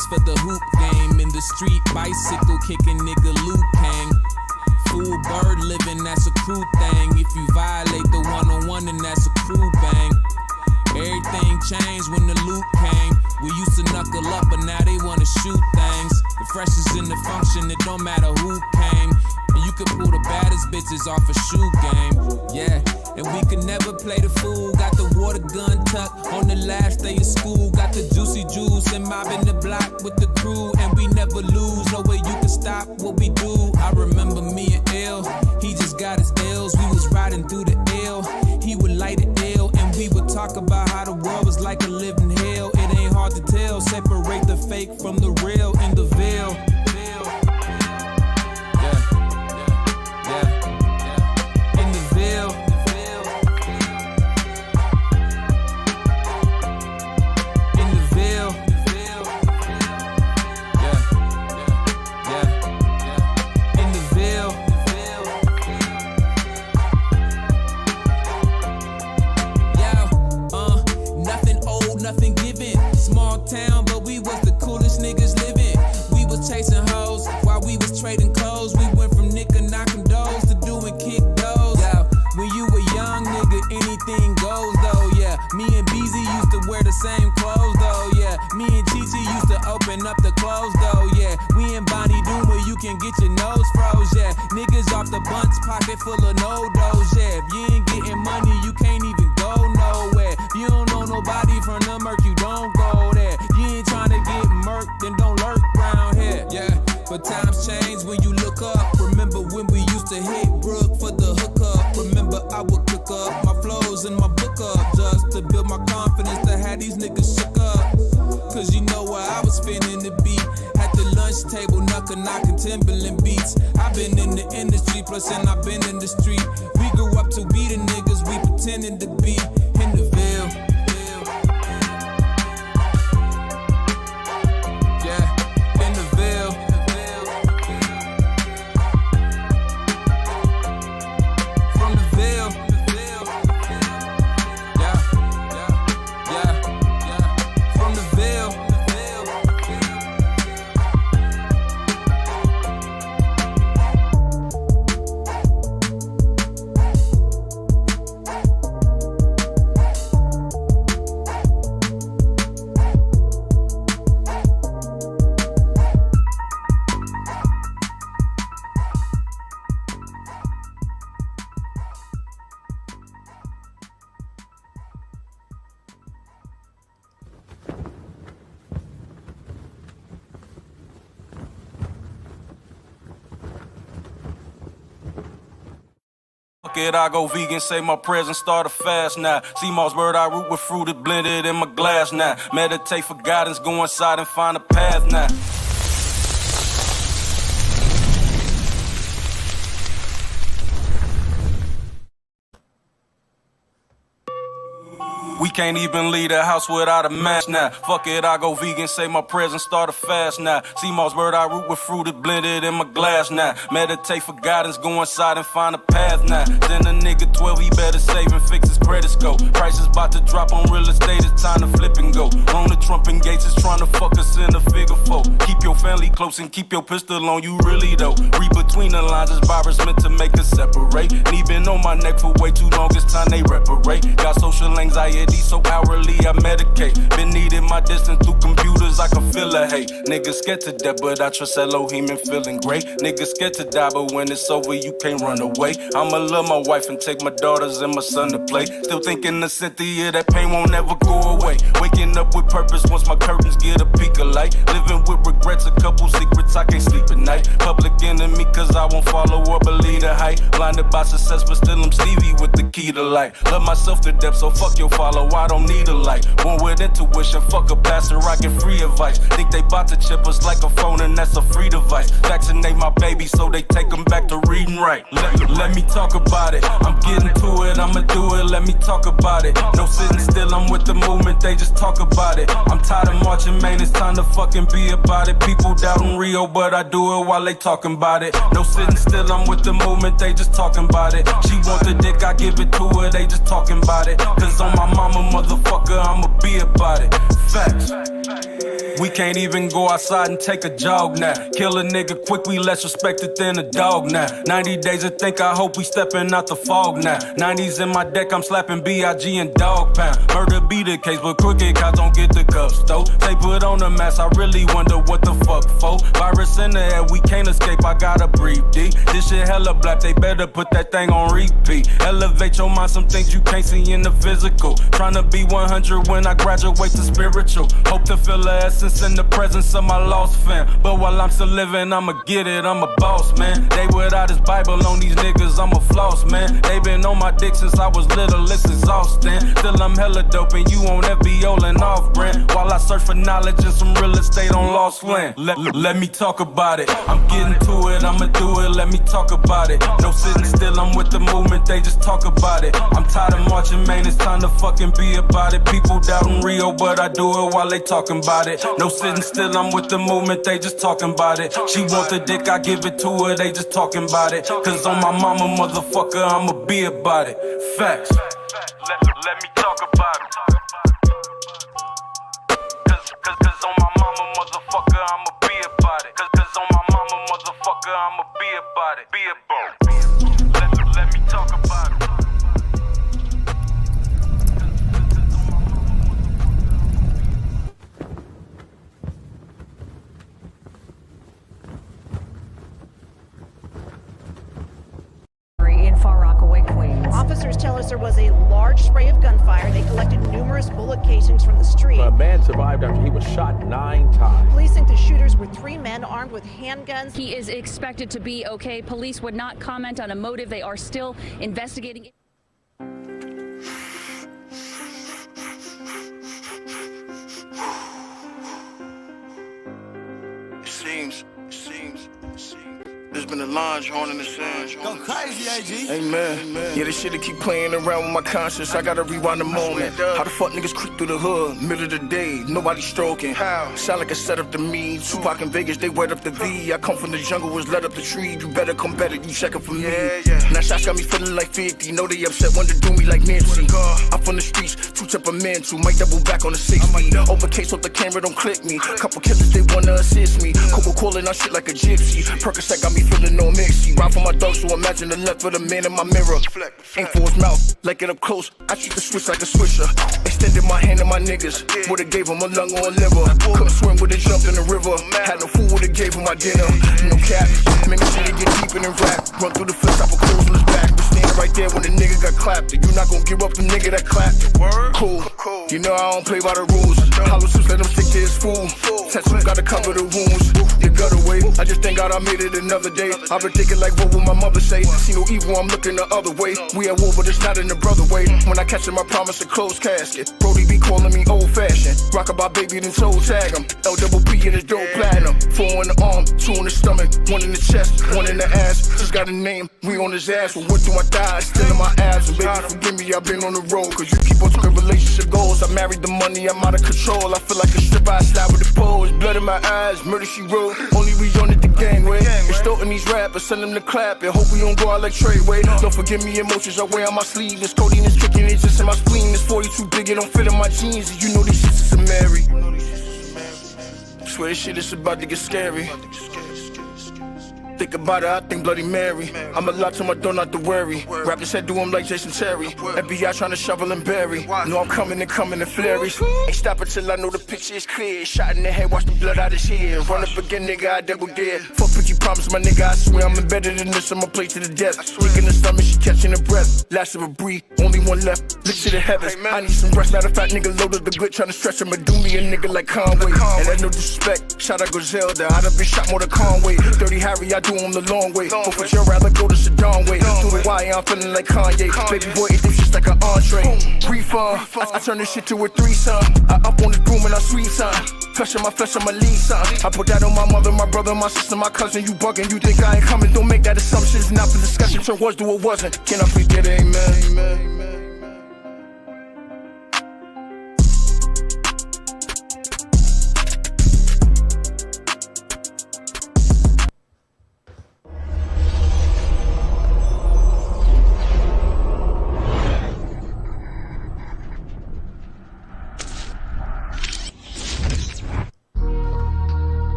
beats for the hoop game. In the street, bicycle kicking nigga Luke Kang. Full bird living, that's a crew thing. If you violate the one-on-one, then that's a crew bang. Everything changed when the loot came. We used to knuckle up, but now they wanna shoot things. The fresh is in the function, it don't matter who came. And you can pull the baddest bitches off a shoe game. Yeah, and we could never play the fool. Got the water gun tucked on the last day of school. Got the juicy juice and mobbing the block with the crew. And we never lose, no way you can stop what we do. I remember me and L, he just got his L's. We was riding through the L, he would light it L. And we would talk about how the world was like a living hell. It ain't hard to tell, separate the fake from the real in the veil. Nothing given, small town, but we was the coolest niggas living. We was chasing hoes while we was trading clothes. We went from nigga knocking doors to doing kick doors. Yeah, when you a young nigga, anything goes though. Yeah, me and BZ used to wear the same clothes though. Yeah, me and Chichi used to open up the clothes though. Yeah, we and Bonnie Doom where you can get your nose froze. Yeah, niggas off the bunch, pocket full of no-dos. Yeah, if you ain't getting money, you can't even go nowhere. You don't know nobody from the murk, you don't go there. You ain't tryna get murked, then don't lurk round here. Yeah, but times change when you look up. Remember when we used to hit Brook for the hookup. Remember I would cook up my flows and my book up just to build my confidence to have these niggas shook up. Cause you know where I was spinning the beat. At the lunch table, knocking Timberland beats. I've been in the industry, plus and I've been in the street. We grew up to be the niggas we pretending to be in the Ville. I go vegan, say my prayers and start a fast now. Sea moss bird, I root with fruit, it blended in my glass now. Meditate for guidance, go inside and find a path now. We can't even leave the house without a mask now. Fuck it, I go vegan, say my prayers and start a fast now. Sea moss bird, I root with fruit, it blended in my glass now. Meditate for guidance, go inside and find a path now. Then a nigga 12, he better save and fix his credit score. Prices about to drop on real estate, it's time to flip and go. On the Trump and Gates is trying to fuck us in a figure four. Keep your family close and keep your pistol on you really though. Read between the lines, this virus meant to make us separate. Knee been on my neck for way too long, it's time they reparate. Got social anxiety, so hourly I medicate. Been needing my distance through computers, I can feel a hate. Niggas scared to death, but I trust Elohim and feeling great. Niggas scared to die, but when it's over, you can't run away. I'ma love my wife and take my daughters and my son to play. Still thinking of Cynthia, that pain won't ever go away. Waking up with purpose once my curtains get a peek of light. Living with regrets, a couple secrets, I can't sleep at night. Public enemy, cause I won't follow or believe the hype. Blinded by success, but still I'm Stevie with the key to light. Love myself to death, so fuck your follow, I don't need a light. Born with intuition, fuck a pastor, I get free advice. Think they bout to chip us like a phone and that's a free device. Vaccinate my baby so they take them back to reading right. Let me talk about it, I'm getting to it, I'ma do it, let me talk about it. No sitting still, I'm with the movement, they just talk about it. I'm tired of marching, man, it's time to fucking be about it. People doubting Rio, but I do it while they talking about it. No sitting still, I'm with the movement, they just talking about it. She want the dick, I give it to her, they just talking about it. Cause on my mama, motherfucker, I'ma be about it. Facts. We can't even go outside and take a jog now. Kill a nigga quick, we less respected than a dog now. 90 days to think, I hope we stepping out the fog now. 90s in my deck, I'm slapping B.I.G. and dog pound. Murder be the case, but crooked cops don't get the cuffs though. They put on the mask, I really wonder what the fuck for. Virus in the air, we can't escape, I gotta breathe deep. This shit hella black, they better put that thing on repeat. Elevate your mind, some things you can't see in the physical. Tryna be 100 when I graduate to spiritual. Hope to feel the essence in the presence of my lost fam. But while I'm still living, I'ma get it, I'm a boss, man. They without his Bible on these niggas, I'm a floss, man. They been on my dick since I was little, it's exhausting. Still I'm hella dope and you on FBO and off brand. While I search for knowledge and some real estate on lost land. Let me talk about it. I'm getting to it, I'ma do it, let me talk about it. No sitting still, I'm with the movement, they just talk about it. I'm tired of marching, man, it's time to fucking be about it. People doubting Rio, but I do it while they talking about it. No sitting still, I'm with the movement, they just talking about it. She want the dick, I give it to her, they just talking about it. Cause on my mama, motherfucker, I'ma be about it. Facts. Let me talk about it. Cause on my mama, motherfucker, I'ma be about it. Cause on my mama, motherfucker, I'ma be about it. Be about it. Let me talk about it. In Far Rockaway, Queens. Officers tell us there was a large spray of gunfire. They collected numerous bullet casings from the street. A man survived after he was shot 9 times. Police think the shooters were 3 men armed with handguns. He is expected to be okay. Police would not comment on a motive. They are still investigating. It seems. There's been a lunge horn in the sand. Go crazy, AG. Amen. Yeah, this shit'll keep playing around with my conscience. I gotta rewind the moment. How the fuck niggas creep through the hood, middle of the day, nobody stroking. How? Sound like a setup to me. Tupac in Vegas, they wet up the V. I come from the jungle, was let up the tree. You better come better, you checking for me. Now shots got me feeling like 50. Know they upset, want to do me like Nancy. I'm from the streets, too temperamental. Might double back on the 60. Overcase, hope the camera don't click me. Couple killers, they wanna assist me. Coco calling on shit like a gypsy. Percocet got me feeling no mixy. Ride for my dog, so imagine the left of the man in my mirror. Ain't for his mouth, like it up close. I shoot the switch like a swisher. Extended my hand to my niggas. Would've gave him a lung or a liver. Couldn't swim, would've jumped in the river. Had no food, would've gave him my dinner. No cap, man, this shit get deep in the rap. Run through the fence, I put clothes on his back. We standing right there when the nigga got clapped. You not gonna give up the nigga that clapped. Cool, you know I don't play by the rules. Hollow suits, let him stick to his fool. Tattoo gotta cover the wounds. You got away, I just thank God I made it another day. I've been thinking like, what will my mother say? See no evil, I'm looking the other way. We at war, but it's not in the brother way. When I catch him, I promise a closed casket. Brody be calling me old fashioned. Rockabye baby, then toe tag him. LWP in his dope platinum. 4 in the arm, 2 in the stomach, 1 in the chest, 1 in the ass. Just got a name, we on his ass. We went through my thighs, still in my abs. And baby, forgive me, I've been on the road. Cause you keep on talking relationship goals. I married the money, I'm out of control. I feel like a stripper, I slide with the pole. Blood in my eyes, murder she wrote. Only we on it the gangway. Extorting these rappers, send them to clap and hope we don't go out like Treyway. Don't forgive me, emotions I wear on my sleeve. This codeine is kicking, it's just in my spleen. This 42 big, it don't fit in my jeans. And you know these shits is a Mary. Swear this shit is about to get scary. Think about it, I think Bloody Mary. I'm a lot to my door, not to worry. Rappers said do him like Jason Terry. FBI trying to shovel and bury. Know I'm coming and flurries. Ain't stopping till I know the picture is clear. Shot in the head, watch the blood out his head. Run up again, nigga, I double dare. Fuck what you promise, my nigga, I swear I'm embedded in this, I'ma play to the death. Leak in the stomach, she catching her breath. Last of a breathe, only one left. Look to the heavens, I need some rest. Matter of fact, nigga loaded the good, trying to stretch him. Do me a nigga like Conway. And that's no disrespect, shout out Griselda. I done been shot more than Conway. Dirty Harry, I do him the long way. But for sure, rather go to Saddam way. Through the wire, I'm feeling like Kanye. Baby boy, eat them shit like an entree. Refund, I turn this shit to a threesome. I up on the broom and I sweet son. Flesh on my lead son. I put that on my mother, my brother, my sister, my cousin. You bugging, you think I ain't coming? Don't make that assumption. It's not for discussion. Turn was to what wasn't. Can I forget it? Amen.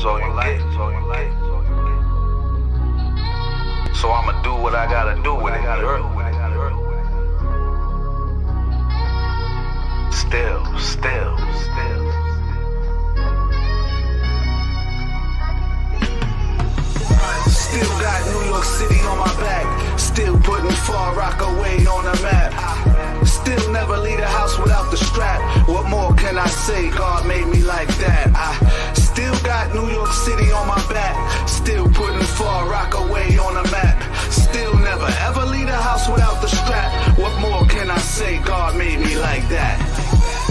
all you get. So I'ma do what I gotta do with it. Still. Still got New York City on my back. Still putting Far Rockaway on the map. Still never leave the house without the strap. What more can I say? God made me like that. I still got New York City on my back. Still putting Far Rockaway on the map. Still never ever leave the house without the strap. What more can I say? God made me like that.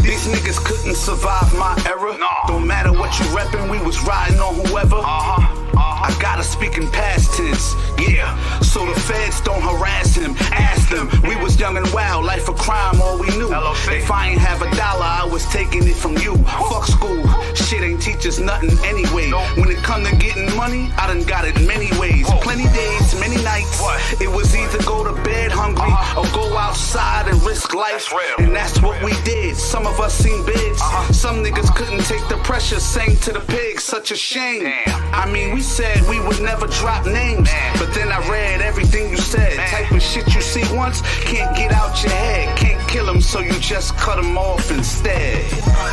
These niggas couldn't survive my era. Don't matter what you reppin', we was riding on whoever. I gotta speak in past tense, yeah. So the feds don't harass him. Ask them, we was young and wild, life of crime, all we knew. If I ain't have $1, I was taking it from you. Fuck school, shit ain't teach us nothing anyway. When it come to getting money, I done got it many ways. Plenty days, many nights. It was either go to bed hungry or go outside and risk life. And that's what we did. Some of us seen bids. Some niggas couldn't take the pressure, sang to the pigs, such a shame. I mean, we said we would never drop names, but then I read everything you said. Type of shit you see once, can't get out your head. Can't kill them, so you just cut them off instead.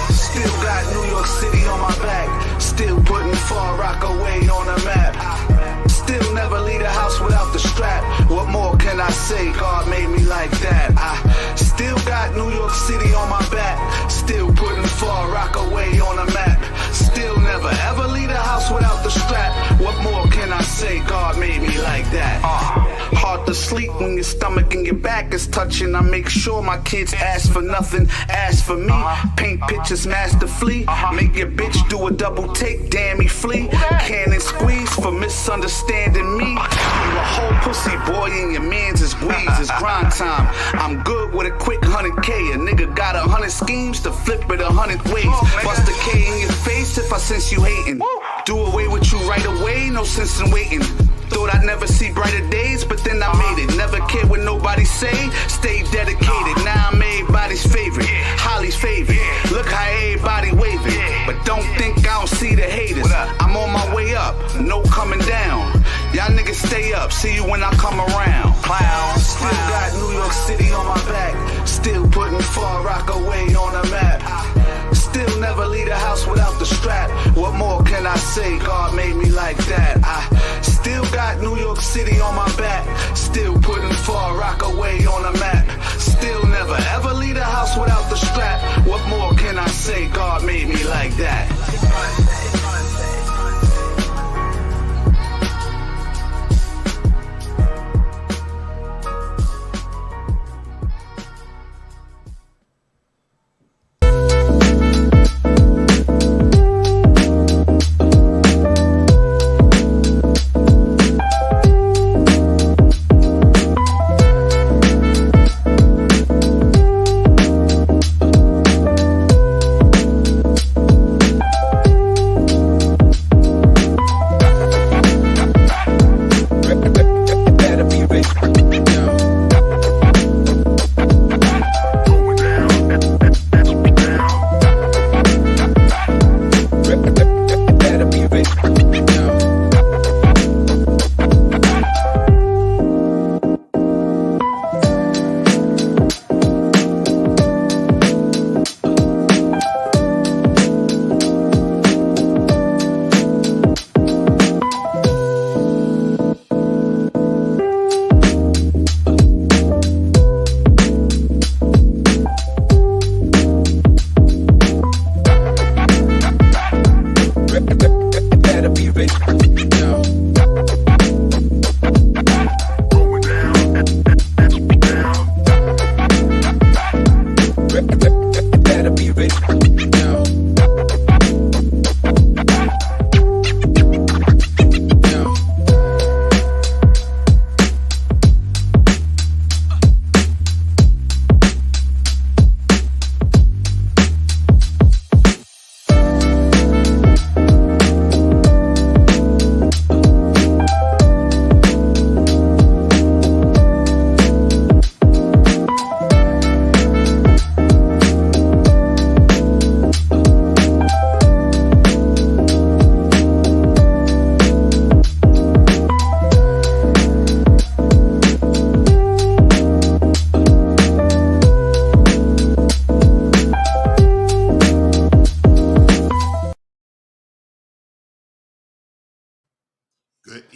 Still got New York City on my back. Still putting Far Rockaway on the map. Still never leave the house without the strap. What more can I say? God made me like that. I still got New York City on my back. Still putting Far Rockaway on the map. Still never ever leave the house without the strap. What more can I say? God made me like that. Hard to sleep when your stomach and your back is touching. I make sure my kids ask for nothing, ask for me. Paint pictures masterfully. Make your bitch do a double take, damn me flee. Cannon squeeze for misunderstanding me. You a whole pussy boy and your mans is wheeze. It's grind time. I'm good with a quick 100K. A nigga got 100 schemes to flip it 100 ways. Bust a K in your face if I sense you hating. Do away with you right away, no sense in waiting. Thought I'd never see brighter days, but then I made it. Never cared what nobody say, stay dedicated. Now I'm everybody's favorite, Holly's favorite. Look how everybody waving, but don't think I don't see the haters. I'm on my way up, no coming down. Y'all niggas stay up, see you when I come around. Clowns. Still got New York City on my back. Still putting Far Rockaway on the map. Still never leave the house without the strap. What more can I say? God made me like that. I still got New York City on my back. Still putting Far Rockaway on the map. Still never ever leave the house without the strap. What more can I say? God made me like that.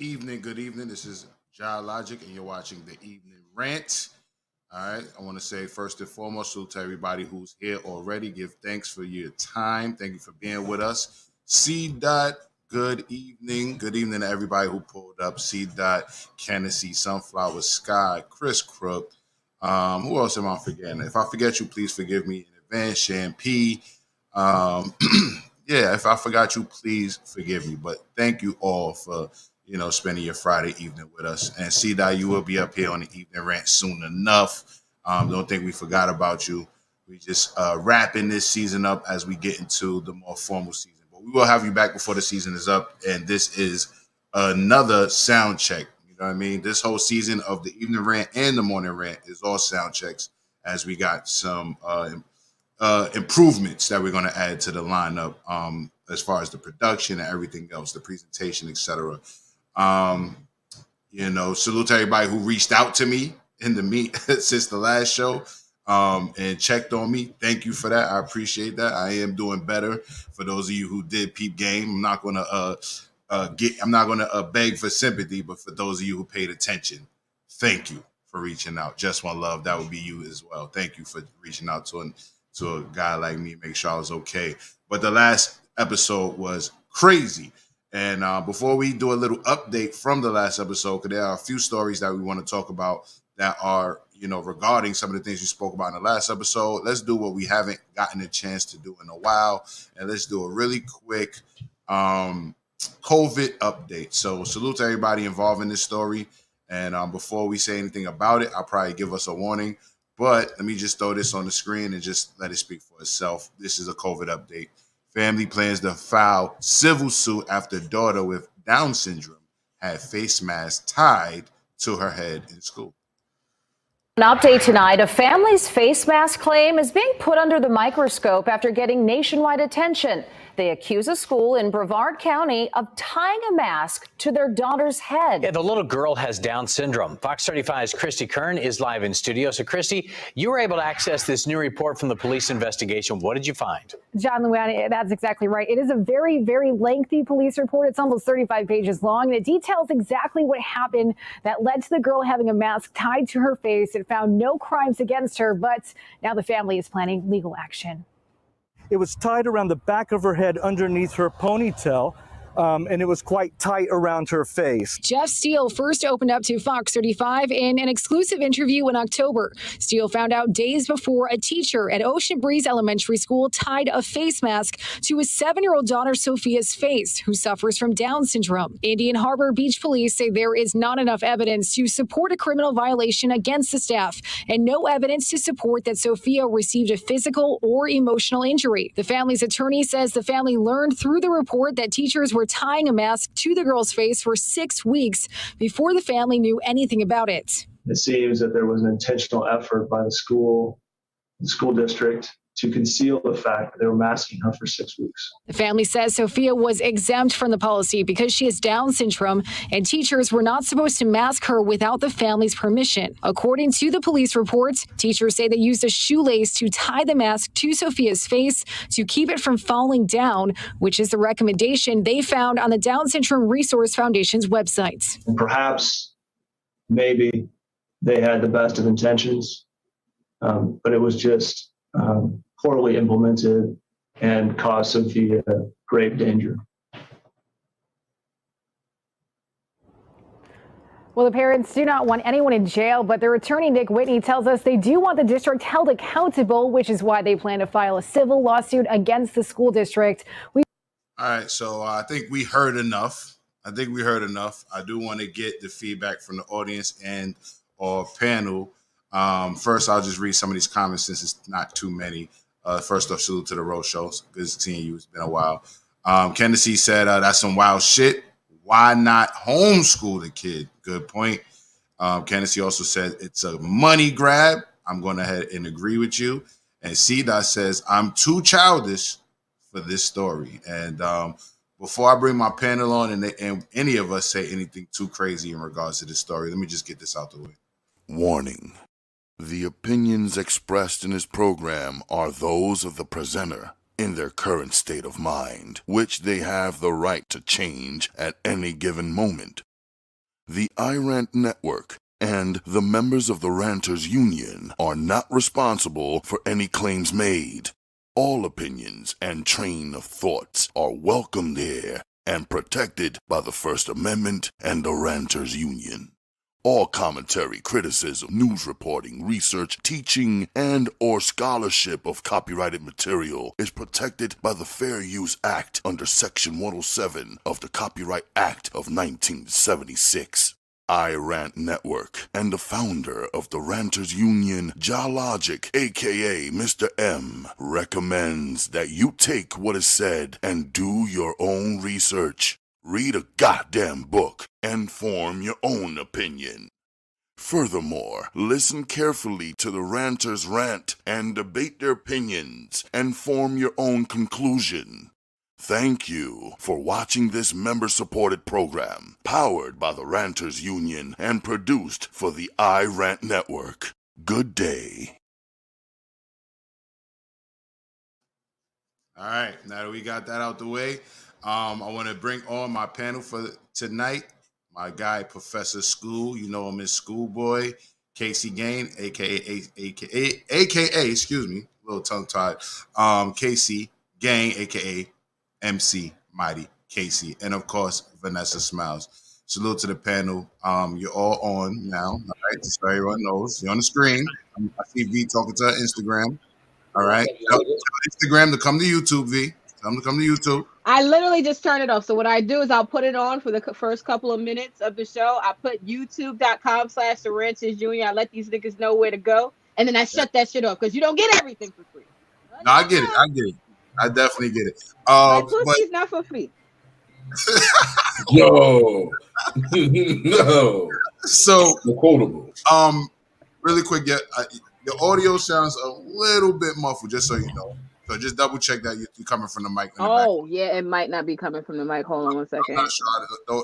evening. Good evening. This is Jai Logic, and you're watching the Evening Rant. All right. I want to say first and foremost, salute to everybody who's here already. Give thanks for your time. Thank you for being with us. C. Dot. Good evening. Good evening to everybody who pulled up. C. Dot. Kennedy, Sunflower Sky, Chris Crook. Who else am I forgetting? If I forget you, please forgive me in advance. Shan P. Yeah, if I forgot you, please forgive me. But thank you all for, spending your Friday evening with us. And see that you will be up here on the Evening Rant soon enough. Don't think we forgot about you. We just wrapping this season up as we get into the more formal season. But we will have you back before the season is up. And this is another sound check. You know what I mean? This whole season of the Evening Rant and the Morning Rant is all sound checks, as we got some improvements that we're going to add to the lineup as far as the production and everything else, the presentation, etc. Salute to everybody who reached out to me since the last show and checked on me. Thank you for that. I appreciate that. I am doing better. For those of you who did peep game, I'm not going to beg for sympathy, but for those of you who paid attention, thank you for reaching out. Just one love. That would be you as well. Thank you for reaching out to a guy like me, make sure I was okay. But the last episode was crazy. And before we do a little update from the last episode, because there are a few stories that we want to talk about that are, regarding some of the things we spoke about in the last episode, let's do what we haven't gotten a chance to do in a while. And let's do a really quick COVID update. So salute to everybody involved in this story. And before we say anything about it, I'll probably give us a warning. But let me just throw this on the screen and just let it speak for itself. This is a COVID update. Family plans to file civil suit after daughter with Down syndrome had face mask tied to her head in school. An update tonight. A family's face mask claim is being put under the microscope after getting nationwide attention. They accuse a school in Brevard County of tying a mask to their daughter's head. Yeah, the little girl has Down syndrome. Fox 35's Christy Kern is live in studio. So, Christy, you were able to access this new report from the police investigation. What did you find? John Luani, that's exactly right. It is a very, very lengthy police report. It's almost 35 pages long, and it details exactly what happened that led to the girl having a mask tied to her face. It found no crimes against her, but now the family is planning legal action. It was tied around the back of her head underneath her ponytail, and it was quite tight around her face. Jeff Steele first opened up to Fox 35 in an exclusive interview in October. Steele found out days before a teacher at Ocean Breeze Elementary School tied a face mask to his 7-year-old daughter Sophia's face, who suffers from Down syndrome. Indian Harbor Beach Police say there is not enough evidence to support a criminal violation against the staff, and no evidence to support that Sophia received a physical or emotional injury. The family's attorney says the family learned through the report that teachers were tying a mask to the girl's face for 6 weeks before the family knew anything about it. It seems that there was an intentional effort by the school district to conceal the fact that they were masking her for 6 weeks. The family says Sophia was exempt from the policy because she has Down syndrome, and teachers were not supposed to mask her without the family's permission. According to the police reports, teachers say they used a shoelace to tie the mask to Sophia's face to keep it from falling down, which is the recommendation they found on the Down Syndrome Resource Foundation's website. And perhaps, maybe they had the best of intentions, but it was just poorly implemented and caused Sophia grave danger. Well, the parents do not want anyone in jail, but their attorney, Nick Whitney, tells us they do want the district held accountable, which is why they plan to file a civil lawsuit against the school district. All right, so I think we heard enough. I do want to get the feedback from the audience and our panel. First, I'll just read some of these comments since it's not too many. First off, salute to the Rose Show. Good seeing you. It's been a while. Kennedy said, that's some wild shit. Why not homeschool the kid? Good point. Kennedy also said it's a money grab. I'm going ahead and agree with you. And C-Dot says, I'm too childish for this story. And before I bring my panel on and any of us say anything too crazy in regards to this story, let me just get this out the way. Warning. The opinions expressed in this program are those of the presenter in their current state of mind, which they have the right to change at any given moment. The iRant Network and the members of the Ranters Union are not responsible for any claims made. All opinions and train of thoughts are welcomed here and protected by the First Amendment and the Ranters Union. All commentary, criticism, news reporting, research, teaching, and or scholarship of copyrighted material is protected by the Fair Use Act under Section 107 of the Copyright Act of 1976. iRant Network and the founder of the Ranters Union, Logic, aka Mr. M, recommends that you take what is said and do your own research. Read a goddamn book and form your own opinion. Furthermore, listen carefully to the Ranters rant and debate their opinions and form your own conclusion. Thank you for watching this member-supported program, powered by the Ranters Union and produced for the iRant Network. Good day. All right, now that we got that out the way, I want to bring on my panel for tonight. My guy, Professor School, you know him as Schoolboy, Casey Gain, aka, excuse me, a little tongue-tied, Casey Gain, aka MC Mighty Casey, and of course, Vanessa Smiles. Salute to the panel. You're all on now, all right, just so everyone knows. You're on the screen. I see V talking to her Instagram. All right. Tell Instagram to come to YouTube, V. Tell them to come to YouTube. I literally just turn it off. So what I do is I'll put it on for the first couple of minutes of the show. I put youtube.com/The Ranters Junior. I let these niggas know where to go. And then I shut that shit off because you don't get everything for free. No, I get it. I get it. I definitely get it. My pussy's not for free. Yo. No. So quotable. Really quick, your audio sounds a little bit muffled, just so you know. So just double check that you're coming from the mic. Oh, yeah, it might not be coming from the mic. Hold on 1 second. I'm not sure.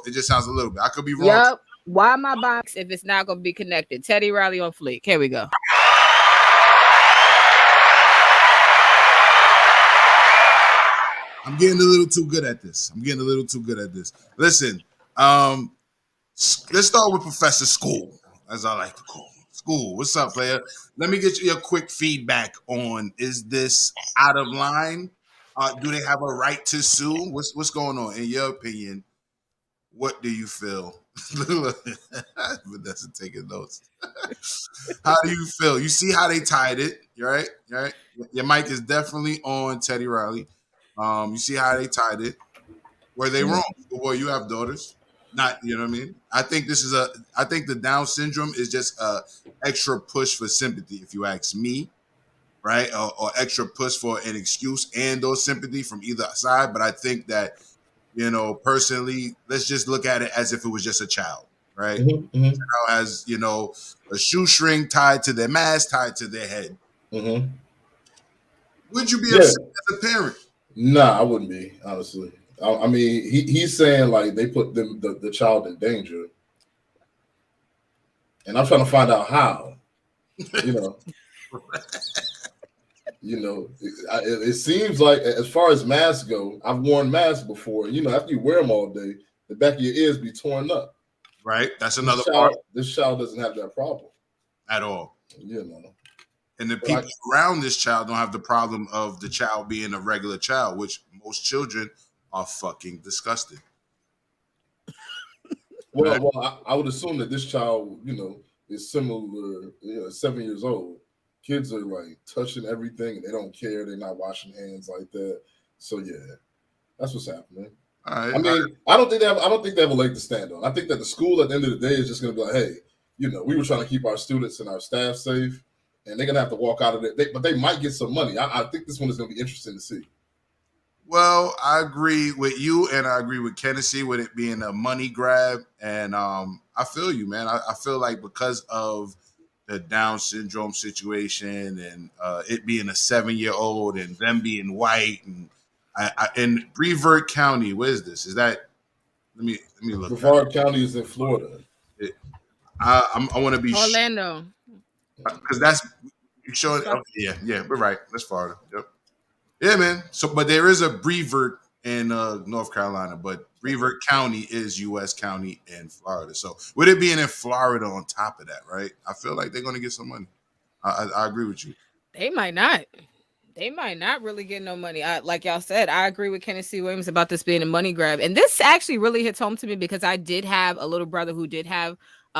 It just sounds a little bit. I could be wrong. Yep. Why my box if it's not going to be connected? Teddy Riley on fleek. Here we go. I'm getting a little too good at this. Listen, let's start with Professor School, as I like to call him. School, what's up, player? Let me get you a quick feedback on, is this out of line? Do they have a right to sue? What's going on? In your opinion, what do you feel? Vanessa taking notes. How do you feel? You see how they tied it, right? Your mic is definitely on, Teddy Riley. You see how they tied it. Were they wrong? Well, you have daughters. Not, you know what I mean? I think the Down syndrome is just a extra push for sympathy, if you ask me, right? Or extra push for an excuse and or sympathy from either side. But I think that, personally, let's just look at it as if it was just a child, right? As, a shoestring tied to their mask, tied to their head. Would you be upset as a parent? Nah, I wouldn't be, honestly. I mean, he's saying like they put the child in danger, and I'm trying to find out how. It seems like as far as masks go, I've worn masks before. After you wear them all day, the back of your ears be torn up. Right, that's another part. This child doesn't have that problem at all. And the people around this child don't have the problem of the child being a regular child, which most children are fucking disgusting. Well, I would assume that this child, is similar. 7 years old. Kids are like touching everything, and they don't care. They're not washing hands like that. So yeah, that's what's happening. I don't think they have a leg to stand on. I think that the school at the end of the day is just going to be like, hey, we were trying to keep our students and our staff safe, and they're going to have to walk out of it. But they might get some money. I think this one is going to be interesting to see. Well, I agree with you, and I agree with Kennedy with it being a money grab. And I feel you, man. I feel like because of the Down syndrome situation and it being a 7-year-old and them being white, and in Brevard County, where is this? Is that? Let me look. Brevard County is in Florida. I want to be Orlando, because that's you showing. Oh, yeah, we're right. That's Florida. Yep. Yeah, man. So, but there is a Brevard in North Carolina, but Brevard County is U.S. County in Florida. So with it being in Florida on top of that, right? I feel like they're going to get some money. I agree with you. They might not. They might not really get no money. Like y'all said, I agree with Kenneth C. Williams about this being a money grab. And this actually really hits home to me because I did have a little brother who did have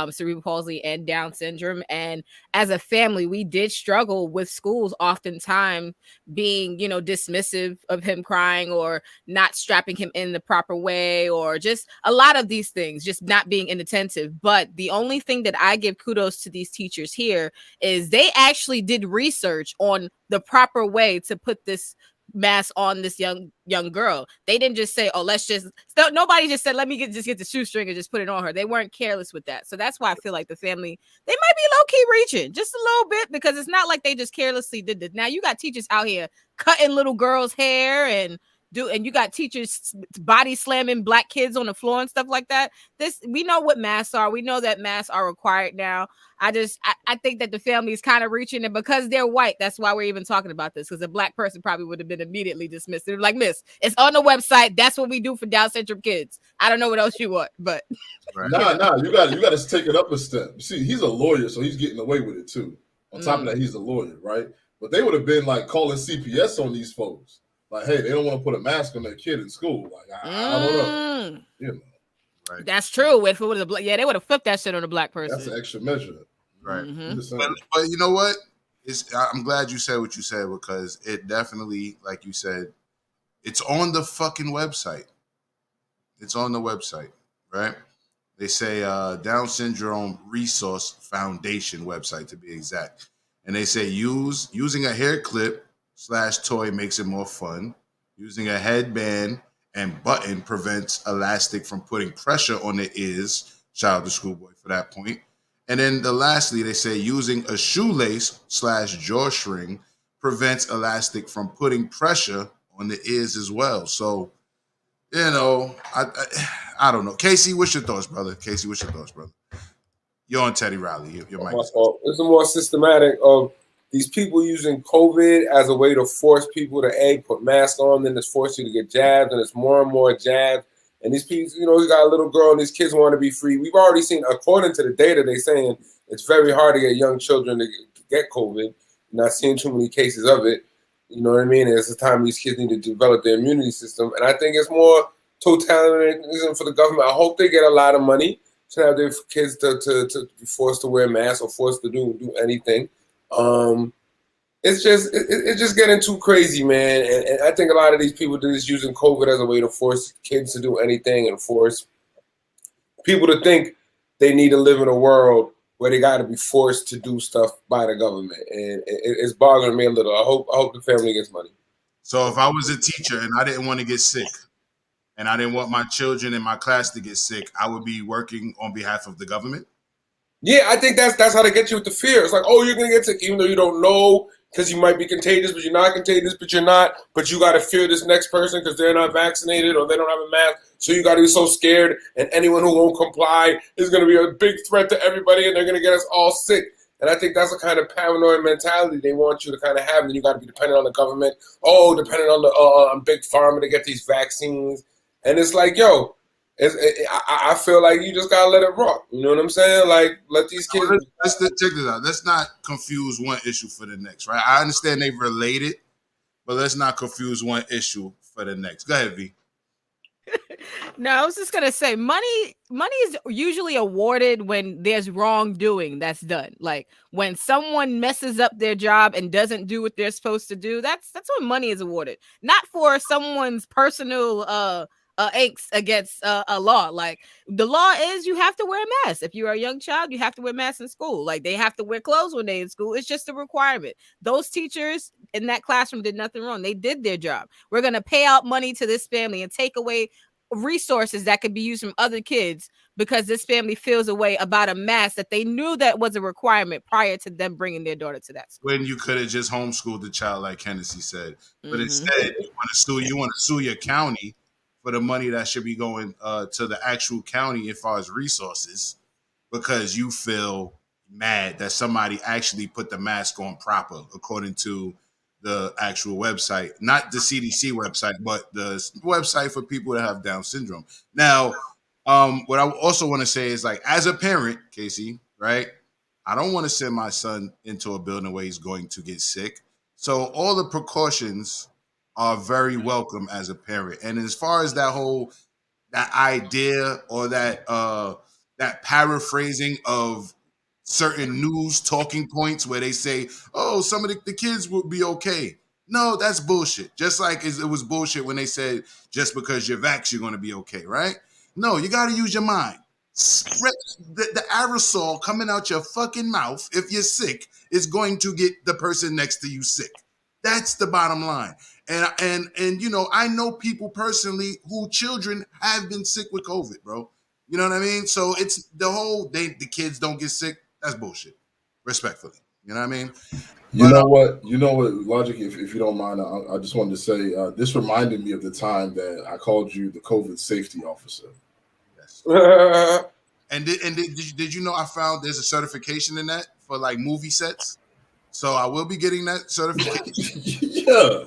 cerebral palsy and Down syndrome. And as a family, we did struggle with schools oftentimes being, dismissive of him crying or not strapping him in the proper way or just a lot of these things, just not being inattentive. But the only thing that I give kudos to these teachers here is they actually did research on the proper way to put this mask on this young girl. They didn't just say, "Oh, nobody just said, let me just get the shoestring and just put it on her." They weren't careless with that. So that's why I feel like the family, they might be low-key reaching just a little bit because it's not like they just carelessly did this. Now you got teachers out here cutting little girls' hair and you got teachers body slamming black kids on the floor and stuff like that. We know what masks are. We know that masks are required now. I think that the family is kind of reaching, and because they're white, that's why we're even talking about this. Because a black person probably would have been immediately dismissed. They're like, "Miss, it's on the website. That's what we do for Down syndrome kids. I don't know what else you want, but Nah, you got to take it up a step. See, he's a lawyer, so he's getting away with it too. On top of that, he's a lawyer, right? But they would have been like calling CPS on these folks, like, "Hey, they don't want to put a mask on their kid in school." Like, I don't know, Right. That's true. If it was they would have flipped that shit on a black person. That's an extra measure. Right. But you know what? I'm glad you said what you said because it definitely, like you said, it's on the fucking website. It's on the website, right? They say Down Syndrome Resource Foundation website to be exact. And they say using a hair clip / toy makes it more fun. Using a headband and button prevents elastic from putting pressure on the ears. Shout out to Schoolboy for that point. And then lastly, they say using a shoelace / drawstring prevents elastic from putting pressure on the ears as well. So, I don't know. Casey, what's your thoughts, brother? You're on Teddy Riley. Your mic. It's a more systematic of these people using COVID as a way to force people to put masks on, then it's force you to get jabbed, and it's more and more jabs. And these people, you got a little girl and these kids want to be free. We've already seen, according to the data, they're saying it's very hard to get young children to get COVID. Not seeing too many cases of it. You know what I mean? And it's the time these kids need to develop their immunity system. And I think it's more totalitarianism for the government. I hope they get a lot of money to have their kids to be forced to wear masks or forced to do anything. It's just getting too crazy, man. And I think a lot of these people are just using COVID as a way to force kids to do anything and force people to think they need to live in a world where they got to be forced to do stuff by the government. And it's bothering me a little. I hope the family gets money. So if I was a teacher and I didn't want to get sick and I didn't want my children in my class to get sick, I would be working on behalf of the government? Yeah, I think that's how they get you with the fear. It's like, oh, you're going to get sick even though you don't know because you might be contagious, but you're not contagious, but you're not. But you got to fear this next person because they're not vaccinated or they don't have a mask. So you got to be so scared. And anyone who won't comply is going to be a big threat to everybody and they're going to get us all sick. And I think that's the kind of paranoid mentality they want you to kind of have. And you got to be dependent on the government. Oh, dependent on the big pharma to get these vaccines. And it's like, yo, I feel like you just got to let it rock. You know what I'm saying? Like, let these kids. Let's check this out. Let's not confuse one issue for the next, right? I understand they're related, but let's not confuse one issue for the next. Go ahead, V. No, I was just gonna say money is usually awarded when there's wrongdoing that's done. Like when someone messes up their job and doesn't do what they're supposed to do, that's when money is awarded. Not for someone's personal angst against a law. Like the law is you have to wear a mask. If you're a young child, you have to wear masks in school. Like they have to wear clothes when they're in school. It's just a requirement. Those teachers in that classroom did nothing wrong. They did their job. We're going to pay out money to this family and take away resources that could be used from other kids because this family feels a way about a mask that they knew that was a requirement prior to them bringing their daughter to that school. When you could have just homeschooled the child, like Hennessy said, but instead you want to sue your county for the money that should be going to the actual county as far as resources, because you feel mad that somebody actually put the mask on proper according to the actual website, not the CDC website, but the website for people that have Down syndrome. Now, what I also want to say is like, as a parent, Casey, right? I don't want to send my son into a building where he's going to get sick. So all the precautions are very welcome as a parent. And as far as that idea or that paraphrasing of certain news talking points where they say, oh, some of the kids will be okay. No, that's bullshit. Just like it was bullshit when they said just because you're vaxxed, you're going to be okay, right? No, you got to use your mind. Spread the aerosol coming out your fucking mouth if you're sick is going to get the person next to you sick. That's the bottom line. And you know, I know people personally who children have been sick with COVID, bro. You know what I mean? So it's the whole the kids don't get sick. That's bullshit. Respectfully. You know what I mean? You know what, Logic, if you don't mind, I just wanted to say this reminded me of the time that I called you the COVID safety officer. Yes. And did you know I found there's a certification in that for like movie sets? So I will be getting that certification. Yeah,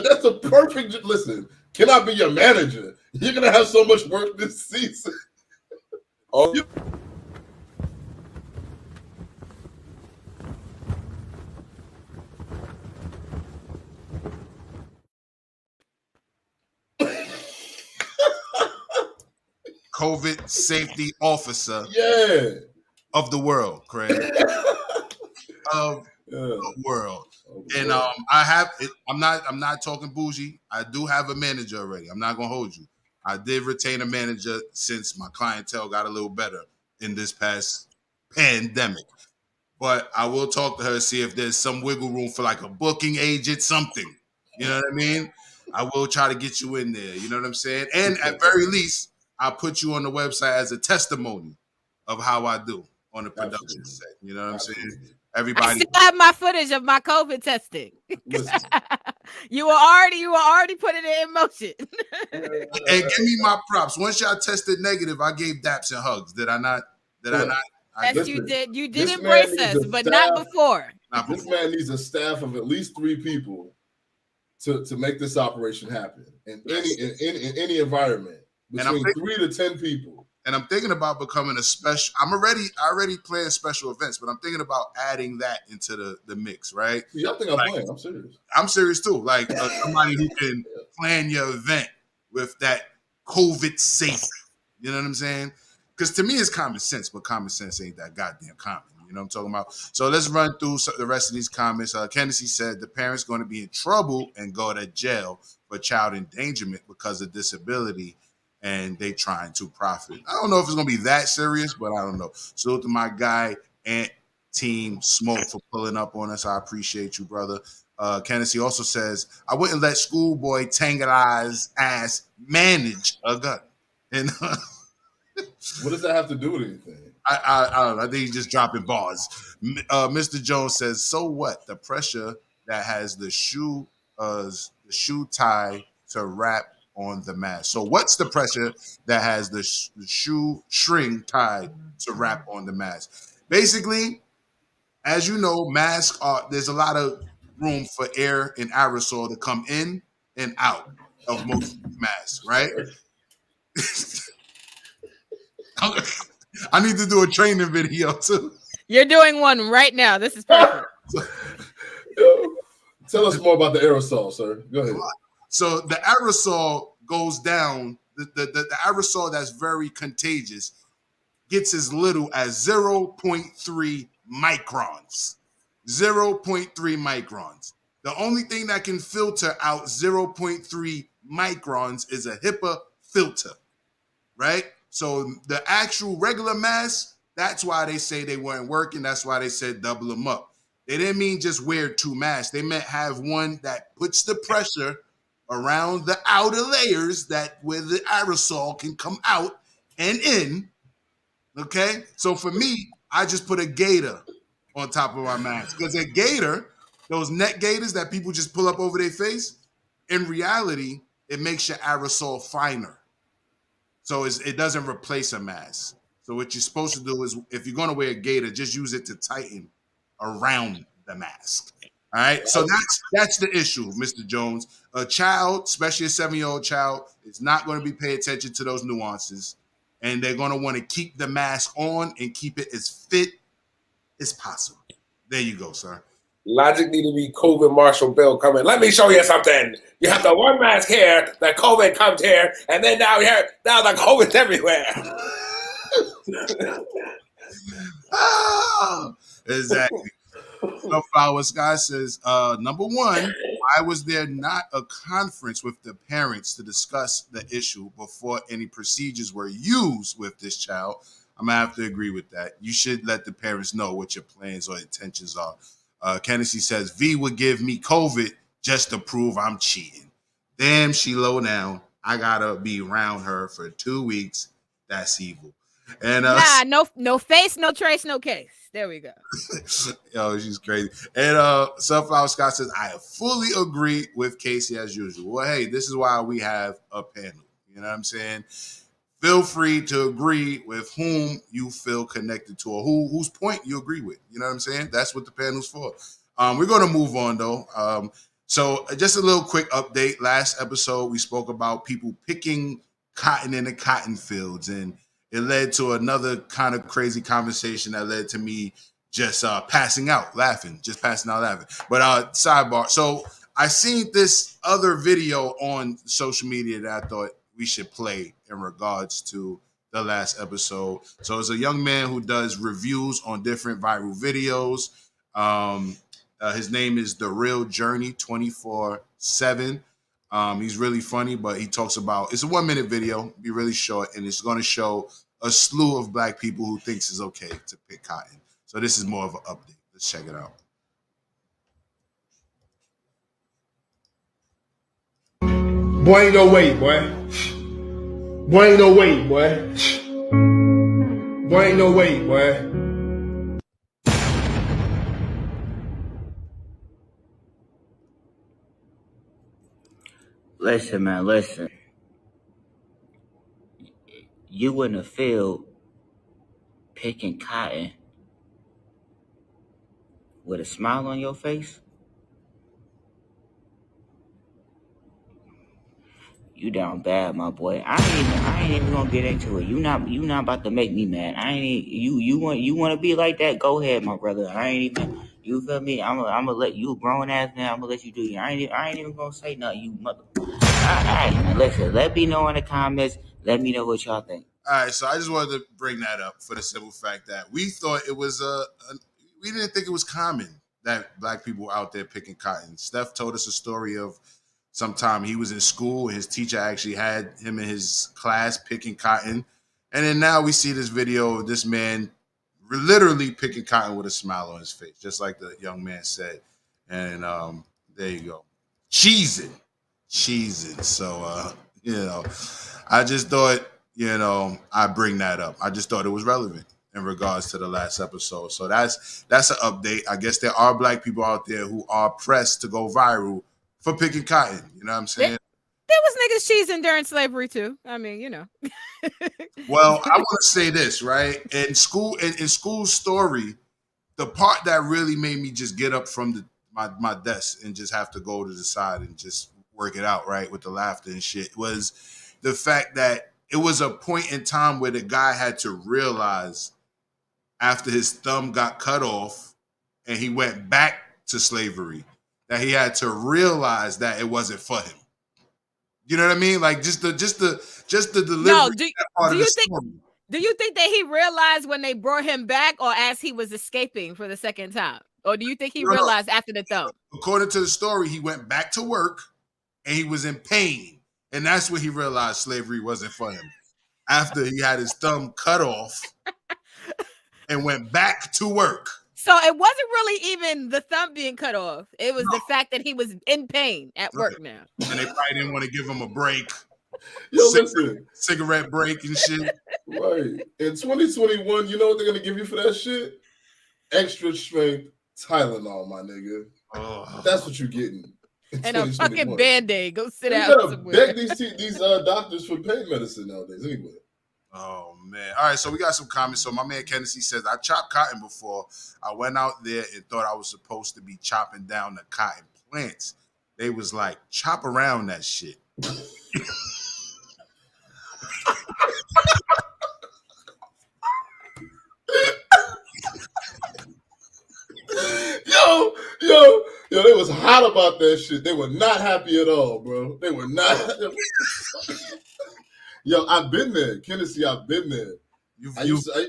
that's a perfect. Listen, can I be your manager? You're gonna have so much work this season. Oh. COVID safety officer, of the world, Craig, of the world. And I have it. I'm not talking bougie. I do have a manager already. I'm not gonna hold you. I did retain a manager since my clientele got a little better in this past pandemic. But I will talk to her, see if there's some wiggle room for like a booking agent, something. You know what I mean? I will try to get you in there. You know what I'm saying? And at very least, I'll put you on the website as a testimony of how I do on the production set. You know what I'm saying? Everybody, I still have my footage of my COVID testing. you were already putting it in motion. and give me my props. Once y'all tested negative, I gave daps and hugs. Did I not? Yes, you did. You did embrace us, but not before. This man needs a staff of at least 3 people to make this operation happen in any environment. Between 3 to 10 people. And I'm thinking about becoming a special. I already playing special events, but I'm thinking about adding that into the mix, right? Yeah, I think I'm playing. I'm serious. I'm serious too. Like somebody who can plan your event with that COVID safe. You know what I'm saying? Because to me, it's common sense, but common sense ain't that goddamn common. You know what I'm talking about? So let's run through the rest of these comments. Kennedy said the parent's going to be in trouble and go to jail for child endangerment because of disability, and they trying to profit. I don't know if it's going to be that serious, but I don't know. Salute to my guy, Ant Team Smoke, for pulling up on us. I appreciate you, brother. Kennedy also says, I wouldn't let schoolboy Tangara's ass manage a gun. And what does that have to do with anything? I don't know. I think he's just dropping bars. Mr. Jones says, so what? The pressure that has the shoe tie to wrap on the mask. So what's the pressure that has the shoe string tied to wrap on the mask? Basically, as you know, masks there's a lot of room for air and aerosol to come in and out of most masks, right? I need to do a training video too. You're doing one right now. This is perfect. Tell us more about the aerosol, sir. Go ahead. So the aerosol goes down. The aerosol that's very contagious gets as little as 0.3 microns. 0.3 microns. The only thing that can filter out 0.3 microns is a HEPA filter, right? So the actual regular mask, that's why they say they weren't working. That's why they said double them up. They didn't mean just wear 2 masks. They meant have one that puts the pressure around the outer layers that where the aerosol can come out and in. Okay? So for me, I just put a gator on top of my mask. Because a gator, those neck gaiters that people just pull up over their face, in reality, it makes your aerosol finer. So it doesn't replace a mask. So what you're supposed to do is, if you're going to wear a gaiter, just use it to tighten around the mask. All right, so that's the issue, Mr. Jones. A child, especially a 7-year-old child, is not going to be paying attention to those nuances, and they're going to want to keep the mask on and keep it as fit as possible. There you go, sir. Logic need to be COVID Marshall Bill coming. Let me show you something. You have the one mask here, the COVID comes here, and then now the COVID's everywhere. Exactly. Sunflower Sky says, number one, why was there not a conference with the parents to discuss the issue before any procedures were used with this child? I'm gonna have to agree with that. You should let the parents know what your plans or intentions are. Kennedy says, V would give me COVID just to prove I'm cheating. Damn, she low down. I gotta be around her for 2 weeks. That's evil. And no face, no trace, no case. There we go. Yo, she's crazy. And Sunflower Scott says, I fully agree with Casey as usual. Well, hey, this is why we have a panel. You know what I'm saying? Feel free to agree with whom you feel connected to or whose point you agree with. You know what I'm saying? That's what the panel's for. We're going to move on, though. So just a little quick update. Last episode, we spoke about people picking cotton in the cotton fields, and it led to another kind of crazy conversation that led to me just passing out laughing. But sidebar. So I seen this other video on social media that I thought we should play in regards to the last episode. So it's a young man who does reviews on different viral videos. His name is The Real Journey 24/7. He's really funny, but he talks about, it's a 1-minute video, be really short, and it's going to show a slew of black people who thinks it's okay to pick cotton. So this is more of an update. Let's check it out. Boy, ain't no way, boy. Boy, ain't no way, boy. Boy, ain't no way, boy. Listen, man, listen. You in the field picking cotton with a smile on your face? You down bad, my boy. I ain't even gonna get into it. You not about to make me mad. You want to be like that? Go ahead, my brother. I ain't even. You feel me? I'm gonna let you, grown ass man. I'm gonna let you do it. I ain't even gonna say nothing. You mother. All right, man. Listen. Let me know in the comments. Let me know what y'all think. All right, so I just wanted to bring that up for the simple fact that we thought it was we didn't think it was common that black people were out there picking cotton. Steph told us a story of sometime he was in school and his teacher actually had him in his class picking cotton. And then now we see this video of this man literally picking cotton with a smile on his face, just like the young man said. And there you go. Cheesing. So, I just thought, I bring that up. I just thought it was relevant in regards to the last episode. So that's an update. I guess there are black people out there who are pressed to go viral for picking cotton. You know what I'm saying? There was niggas cheesing during slavery too. I mean, Well, I want to say this, right? In school story, the part that really made me just get up from my desk and just have to go to the side and just work it out, right, with the laughter and shit, was the fact that it was a point in time where the guy had to realize after his thumb got cut off and he went back to slavery that he had to realize that it wasn't for him. You know what I mean? Like just the delivery. No, do you think that he realized when they brought him back, or as he was escaping for the second time? Or do you think he realized after the thumb? According to the story, he went back to work and he was in pain. And that's when he realized slavery wasn't for him. After he had his thumb cut off and went back to work. So it wasn't really even the thumb being cut off. It was the fact that he was in pain at work now. And they probably didn't want to give him a break. Yo, listen. Cigarette break and shit. Right. In 2021, you know what they're going to give you for that shit? Extra strength Tylenol, my nigga. Oh. That's what you're getting. And a fucking Band-Aid. Go sit you down gotta somewhere. beg these doctors for pain medicine nowadays anyway. Oh man. All right, so we got some comments. So my man Kennedy says, I chopped cotton before. I went out there and thought I was supposed to be chopping down the cotton plants. They was like, chop around that shit. Yo, they was hot about that shit. They were not happy at all, bro. They were not. Yo, I've been there. Tennessee, I've been there. I used to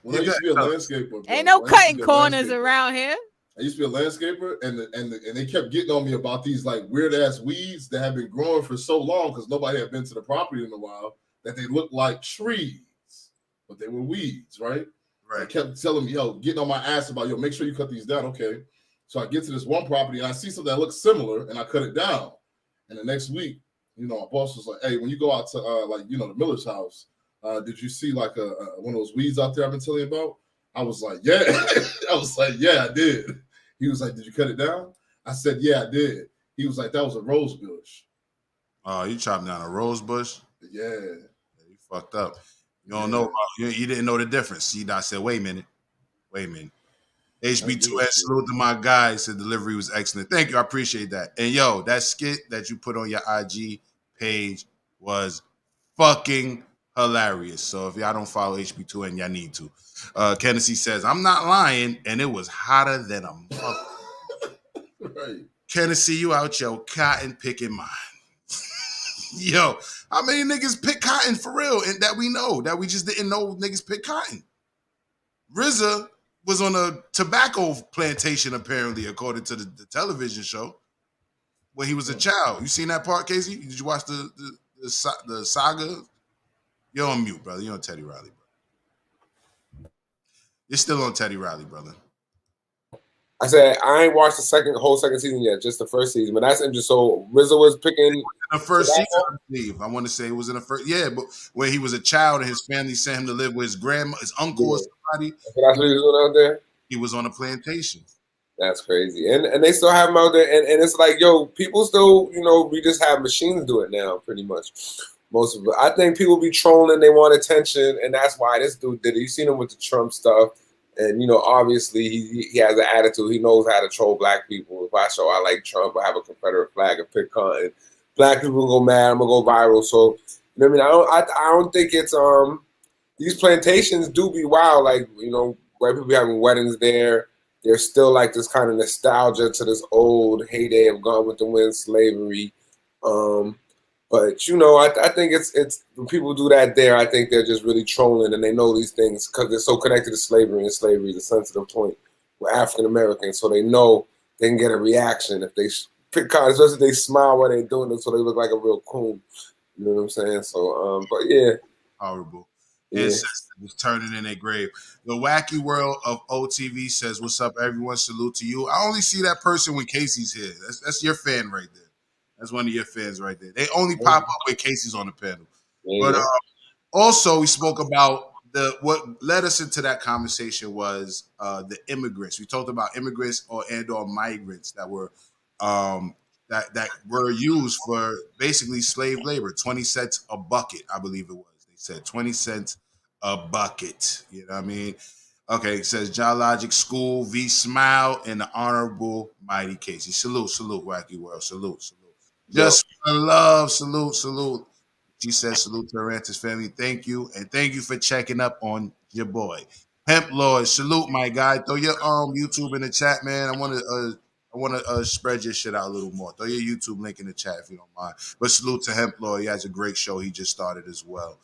be a landscaper. Bro, Ain't no cutting corners around here. I used to be a landscaper, and they kept getting on me about these like weird ass weeds that have been growing for so long because nobody had been to the property in a while that they looked like trees, but they were weeds, right? Right. They kept telling me, yo, getting on my ass about, yo, make sure you cut these down, okay? So I get to this one property and I see something that looks similar, and I cut it down. And the next week, my boss was like, hey, when you go out to the miller's house, did you see like one of those weeds out there I've been telling you about? I was like, yeah. I was like, yeah, I did. He was like, did you cut it down? I said, yeah, I did. He was like, that was a rose bush. Oh, you chopped down a rose bush? Yeah. You fucked up. You don't know. You didn't know the difference. See, I said, wait a minute. HB2S, salute to my guy. Said delivery was excellent. Thank you. I appreciate that. And yo, that skit that you put on your IG page was fucking hilarious. So if y'all don't follow HB2N, y'all need to. Kennedy says, I'm not lying, and it was hotter than a mother. Right. Kennedy, you out your cotton picking mind. Yo, how many niggas pick cotton for real? And that we know, that we just didn't know niggas pick cotton. RZA was on a tobacco plantation, apparently, according to the television show, when he was a child. You seen that part, Casey? Did you watch the saga? You're on mute, brother. You're on Teddy Riley, brother. You're still on Teddy Riley, brother. I said I ain't watched the whole second season yet, just the first season. But that's interesting. So RZA was picking the first season, I believe. I want to say it was in the first. Yeah, but when he was a child and his family sent him to live with his grandma, his uncle, or somebody. That's what he was doing out there. He was on a plantation. That's crazy, and they still have him out there. And it's like, yo, people still, we just have machines do it now, pretty much. Most of it. I think people be trolling. They want attention, and that's why this dude did it. You seen him with the Trump stuff. And, obviously he has an attitude. He knows how to troll black people. If I show I like Trump, I have a Confederate flag and pick cotton, black people go mad, I'm going to go viral. So, I don't think it's, these plantations do be wild. Like, white people having weddings there. There's still like this kind of nostalgia to this old heyday of Gone with the Wind slavery. But I think it's when people do that there, I think they're just really trolling, and they know these things because they're so connected to slavery, and slavery is a sensitive point with African Americans, so they know they can get a reaction if they pick cotton, especially if they smile while they're doing it, so they look like a real coon. You know what I'm saying? So, but yeah, horrible. Yeah. Ancestors turning in their grave. The wacky world of OTV says, "What's up, everyone? Salute to you." I only see that person when Casey's here. That's your fan right there. That's one of your fans right there. They only pop up when Casey's on the panel. But also, we spoke about what led us into that conversation was the immigrants. We talked about immigrants or migrants that were that were used for basically slave labor. 20 cents a bucket, I believe it was. They said 20 cents a bucket. You know what I mean? Okay, it says John Logic School v. Smile and the Honorable Mighty Casey. Salute, Wacky World. Salute. Just for love, salute. She says salute to her Rantis family. Thank you, and thank you for checking up on your boy Hemp Lord. Salute, my guy. Throw your YouTube in the chat, man. I want to spread your shit out a little more. Throw your YouTube link in the chat if you don't mind. But salute to Hemp Lord. He has a great show he just started as well.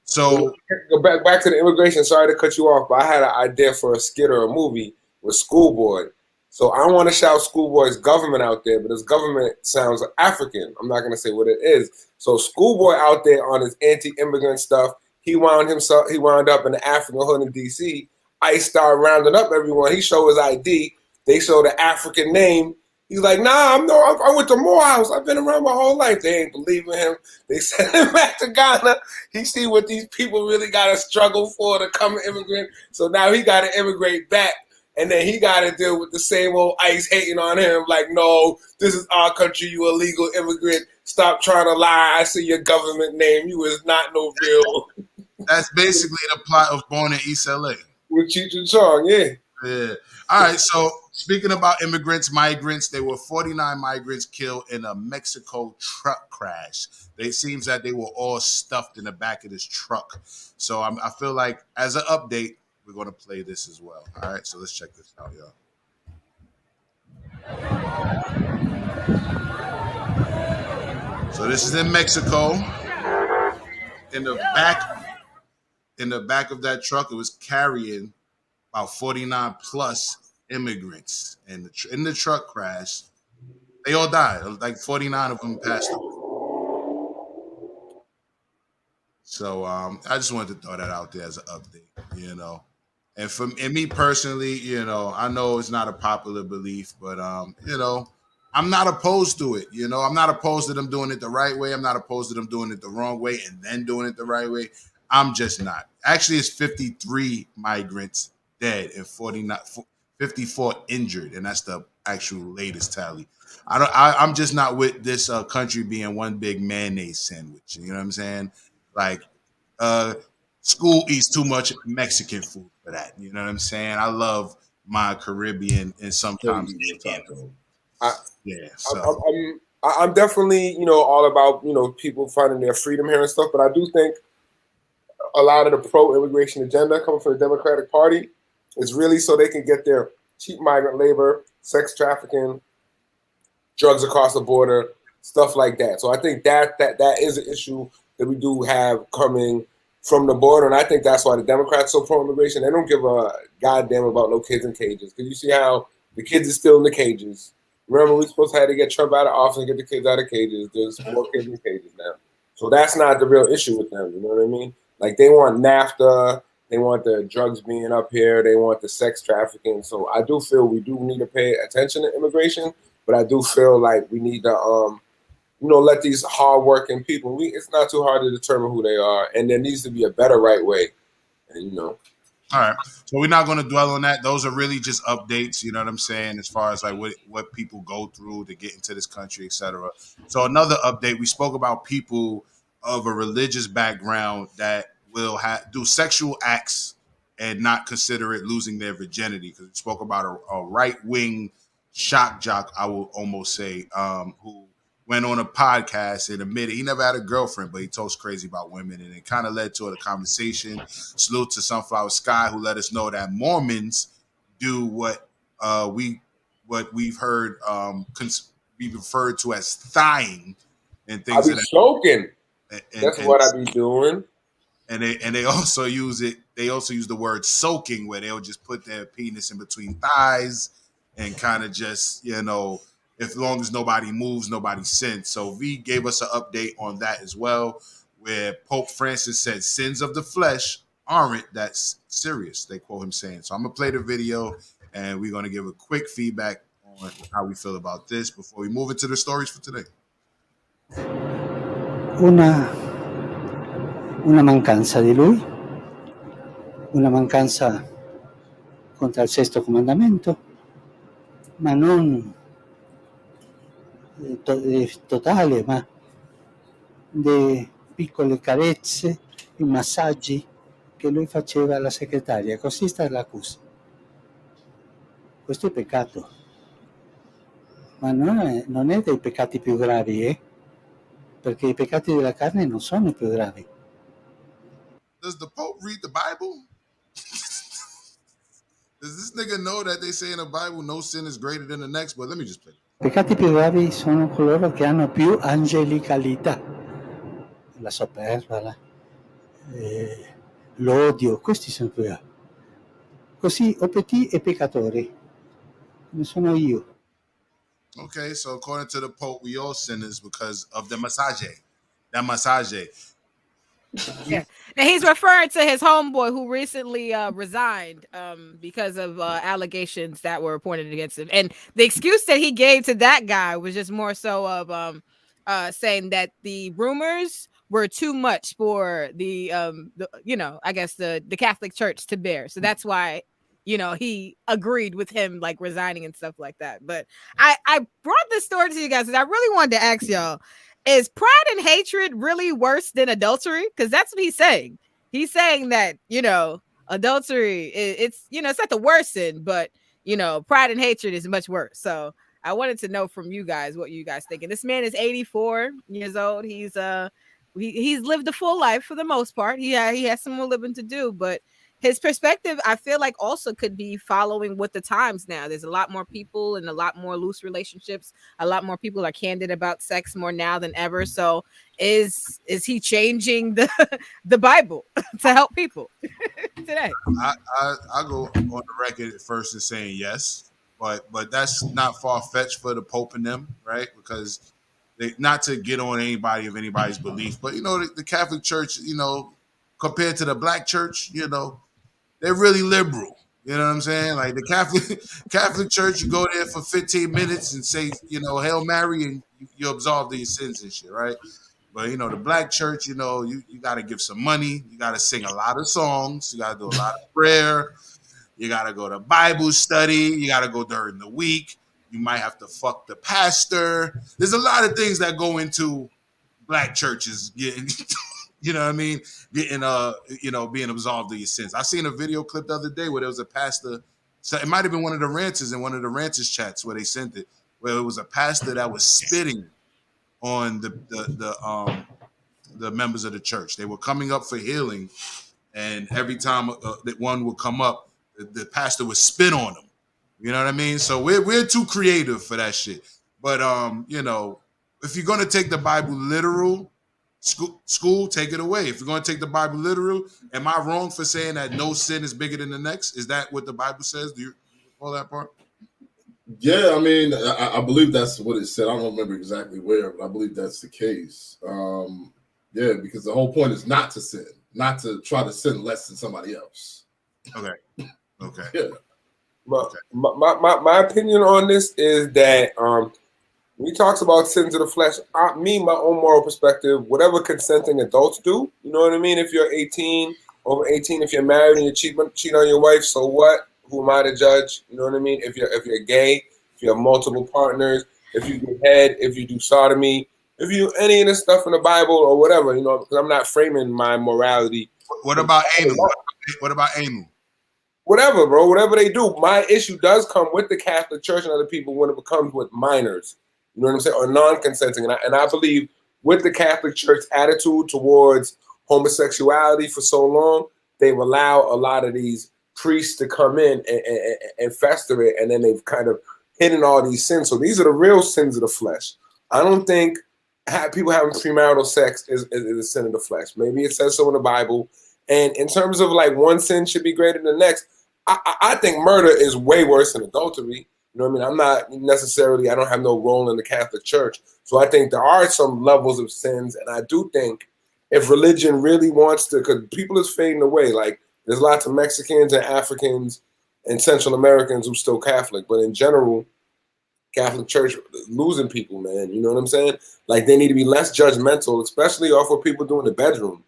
So go back to the immigration. Sorry to cut you off, but I had an idea for a skit or a movie with Schoolboy. So I don't want to shout Schoolboy's government out there, but his government sounds African. I'm not going to say what it is. So Schoolboy out there on his anti-immigrant stuff, he wound up in the African hood in D.C. ICE started rounding up everyone. He showed his ID. They showed the African name. He's like, nah, I went to Morehouse. I've been around my whole life. They ain't believing him. They sent him back to Ghana. He see what these people really got to struggle for to come immigrant. So now he got to immigrate back. And then he got to deal with the same old ICE hating on him, like, no, this is our country, you illegal immigrant. Stop trying to lie. I see your government name. You is not no real. That's basically the plot of Born in East LA. With Cheech and Chong, yeah. Yeah. All right. So speaking about immigrants, migrants, there were 49 migrants killed in a Mexico truck crash. It seems that they were all stuffed in the back of this truck. So I feel like as an update, we're going to play this as well. All right. So let's check this out, y'all. So this is in Mexico. In the back of that truck, it was carrying about 49 plus immigrants. And in the truck crash, they all died. Like 49 of them passed away. So I just wanted to throw that out there as an update, you know. And me personally, you know, I know it's not a popular belief, but you know, I'm not opposed to it. You know, I'm not opposed to them doing it the right way. I'm not opposed to them doing it the wrong way and then doing it the right way. I'm just not. Actually, it's 53 migrants dead and 54 injured, and that's the actual latest tally. I'm just not with this country being one big mayonnaise sandwich. You know what I'm saying? Like, school eats too much Mexican food for that. You know what I'm saying? I love my Caribbean and sometimes Indian. Yeah. So I'm definitely, you know, all about, you know, people finding their freedom here and stuff. But I do think a lot of the pro-immigration agenda coming from the Democratic Party is really so they can get their cheap migrant labor, sex trafficking, drugs across the border, stuff like that. So I think that is an issue that we do have coming from the border, and I think that's why the Democrats are so pro-immigration. They don't give a goddamn about no kids in cages, because you see how the kids are still in the cages. Remember, we supposed to have to get Trump out of office and get the kids out of cages. There's more kids in cages now. So that's not the real issue with them, you know what I mean? Like, they want NAFTA, they want the drugs being up here, they want the sex trafficking. So I do feel we do need to pay attention to immigration, but I do feel like we need to you know, let these hardworking people, it's not too hard to determine who they are, and there needs to be a better right way, and, you know. All right. So we're not going to dwell on that. Those are really just updates, you know what I'm saying, as far as like what people go through to get into this country, etc. So another update, we spoke about people of a religious background that will do sexual acts and not consider it losing their virginity, because we spoke about a right-wing shock jock, I will almost say, who went on a podcast and admitted he never had a girlfriend, but he talks crazy about women, and it kind of led to a conversation. Salute to Sunflower Sky, who let us know that Mormons do what we've heard be referred to as thighing and things. I be soaking. That's what I be doing. And they also use it. They also use the word soaking, where they'll just put their penis in between thighs and kind of just, you know, as long as nobody moves, nobody sins. So V gave us an update on that as well, where Pope Francis said sins of the flesh aren't that serious. They quote him saying. So I'm going to play the video, and we're going to give a quick feedback on how we feel about this before we move into the stories for today. Una mancanza di lui, una mancanza contra il sesto comandamento, ma non totale, ma di piccole carezze, i massaggi che lui faceva alla segretaria. Così sta l'accusa. Questo è peccato, ma non è dei peccati più gravi, perché i peccati della carne non sono più gravi. Does the Pope read the Bible? Does this nigga know that they say in the Bible no sin is greater than the next? But let me just play. I peccati più gravi sono coloro che hanno più angelicalità, la superba, l'odio, questi sono più gravi. Così Opeti è peccatore, come sono io. Okay, so according to the Pope, we all sinners because of the massage. That massage. Yeah. Now he's referring to his homeboy who recently resigned because of allegations that were pointed against him. And the excuse that he gave to that guy was just more so of saying that the rumors were too much for the you know, I guess the Catholic Church to bear. So that's why he agreed with him like resigning and stuff like that. But I brought this story to you guys because I really wanted to ask y'all, is pride and hatred really worse than adultery? Because that's what he's saying. He's saying that, adultery, it's not the worst sin, but pride and hatred is much worse. So I wanted to know from you guys what you guys think. And this man is 84 years old. He's lived a full life for the most part. He has some more living to do, but his perspective, I feel like, also could be following with the times now. There's a lot more people and a lot more loose relationships. A lot more people are candid about sex more now than ever. So is he changing the Bible to help people today? I go on the record at first and saying yes, but that's not far fetched for the Pope and them, right? Because not to get on anybody of anybody's belief, but the Catholic Church, compared to the Black Church, they're really liberal. You know what I'm saying? Like the Catholic Church, you go there for 15 minutes and say, Hail Mary, and you absolve these sins and shit, right? But the Black Church, you got to give some money, you got to sing a lot of songs, you got to do a lot of prayer, you got to go to Bible study, you got to go during the week, you might have to fuck the pastor. There's a lot of things that go into Black churches getting. You know what I mean? Getting being absolved of your sins. I seen a video clip the other day where there was a pastor. So it might have been one of the ranters in one of the ranters chats where they sent it, where it was a pastor that was spitting on the members of the church. They were coming up for healing, and every time that one would come up, the pastor would spit on them. You know what I mean? So we're too creative for that shit. But if you're gonna take the Bible literal. School, take it away. If you're going to take the Bible literal, am I wrong for saying that no sin is bigger than the next? Is that what the Bible says? Do you recall that part? Yeah, I mean, I believe that's what it said. I don't remember exactly where, but I believe that's the case. Yeah, because the whole point is not to sin, not to try to sin less than somebody else. Okay. Yeah. But my opinion on this is that when he talks about sins of the flesh, my own moral perspective, whatever consenting adults do, you know what I mean? If you're 18, over 18, if you're married and you cheat on your wife, so what? Who am I to judge? You know what I mean? If you're gay, if you have multiple partners, if you get head, if you do sodomy, if you do any of this stuff in the Bible or whatever, because I'm not framing my morality. What about anal? What about anal? Whatever, bro. Whatever they do. My issue does come with the Catholic Church and other people when it becomes with minors. You know what I'm saying? Or non-consenting. And I believe with the Catholic Church attitude towards homosexuality for so long, they've allowed a lot of these priests to come in and fester it, and then they've kind of hidden all these sins. So these are the real sins of the flesh. I don't think people having premarital sex is a sin of the flesh. Maybe it says so in the Bible. And in terms of like one sin should be greater than the next, I think murder is way worse than adultery. You know what I mean? I'm not necessarily, I don't have no role in the Catholic Church. So I think there are some levels of sins. And I do think if religion really wants to, because people is fading away. Like there's lots of Mexicans and Africans and Central Americans who still Catholic. But in general, Catholic Church losing people, man. You know what I'm saying? Like they need to be less judgmental, especially off what people do in the bedroom.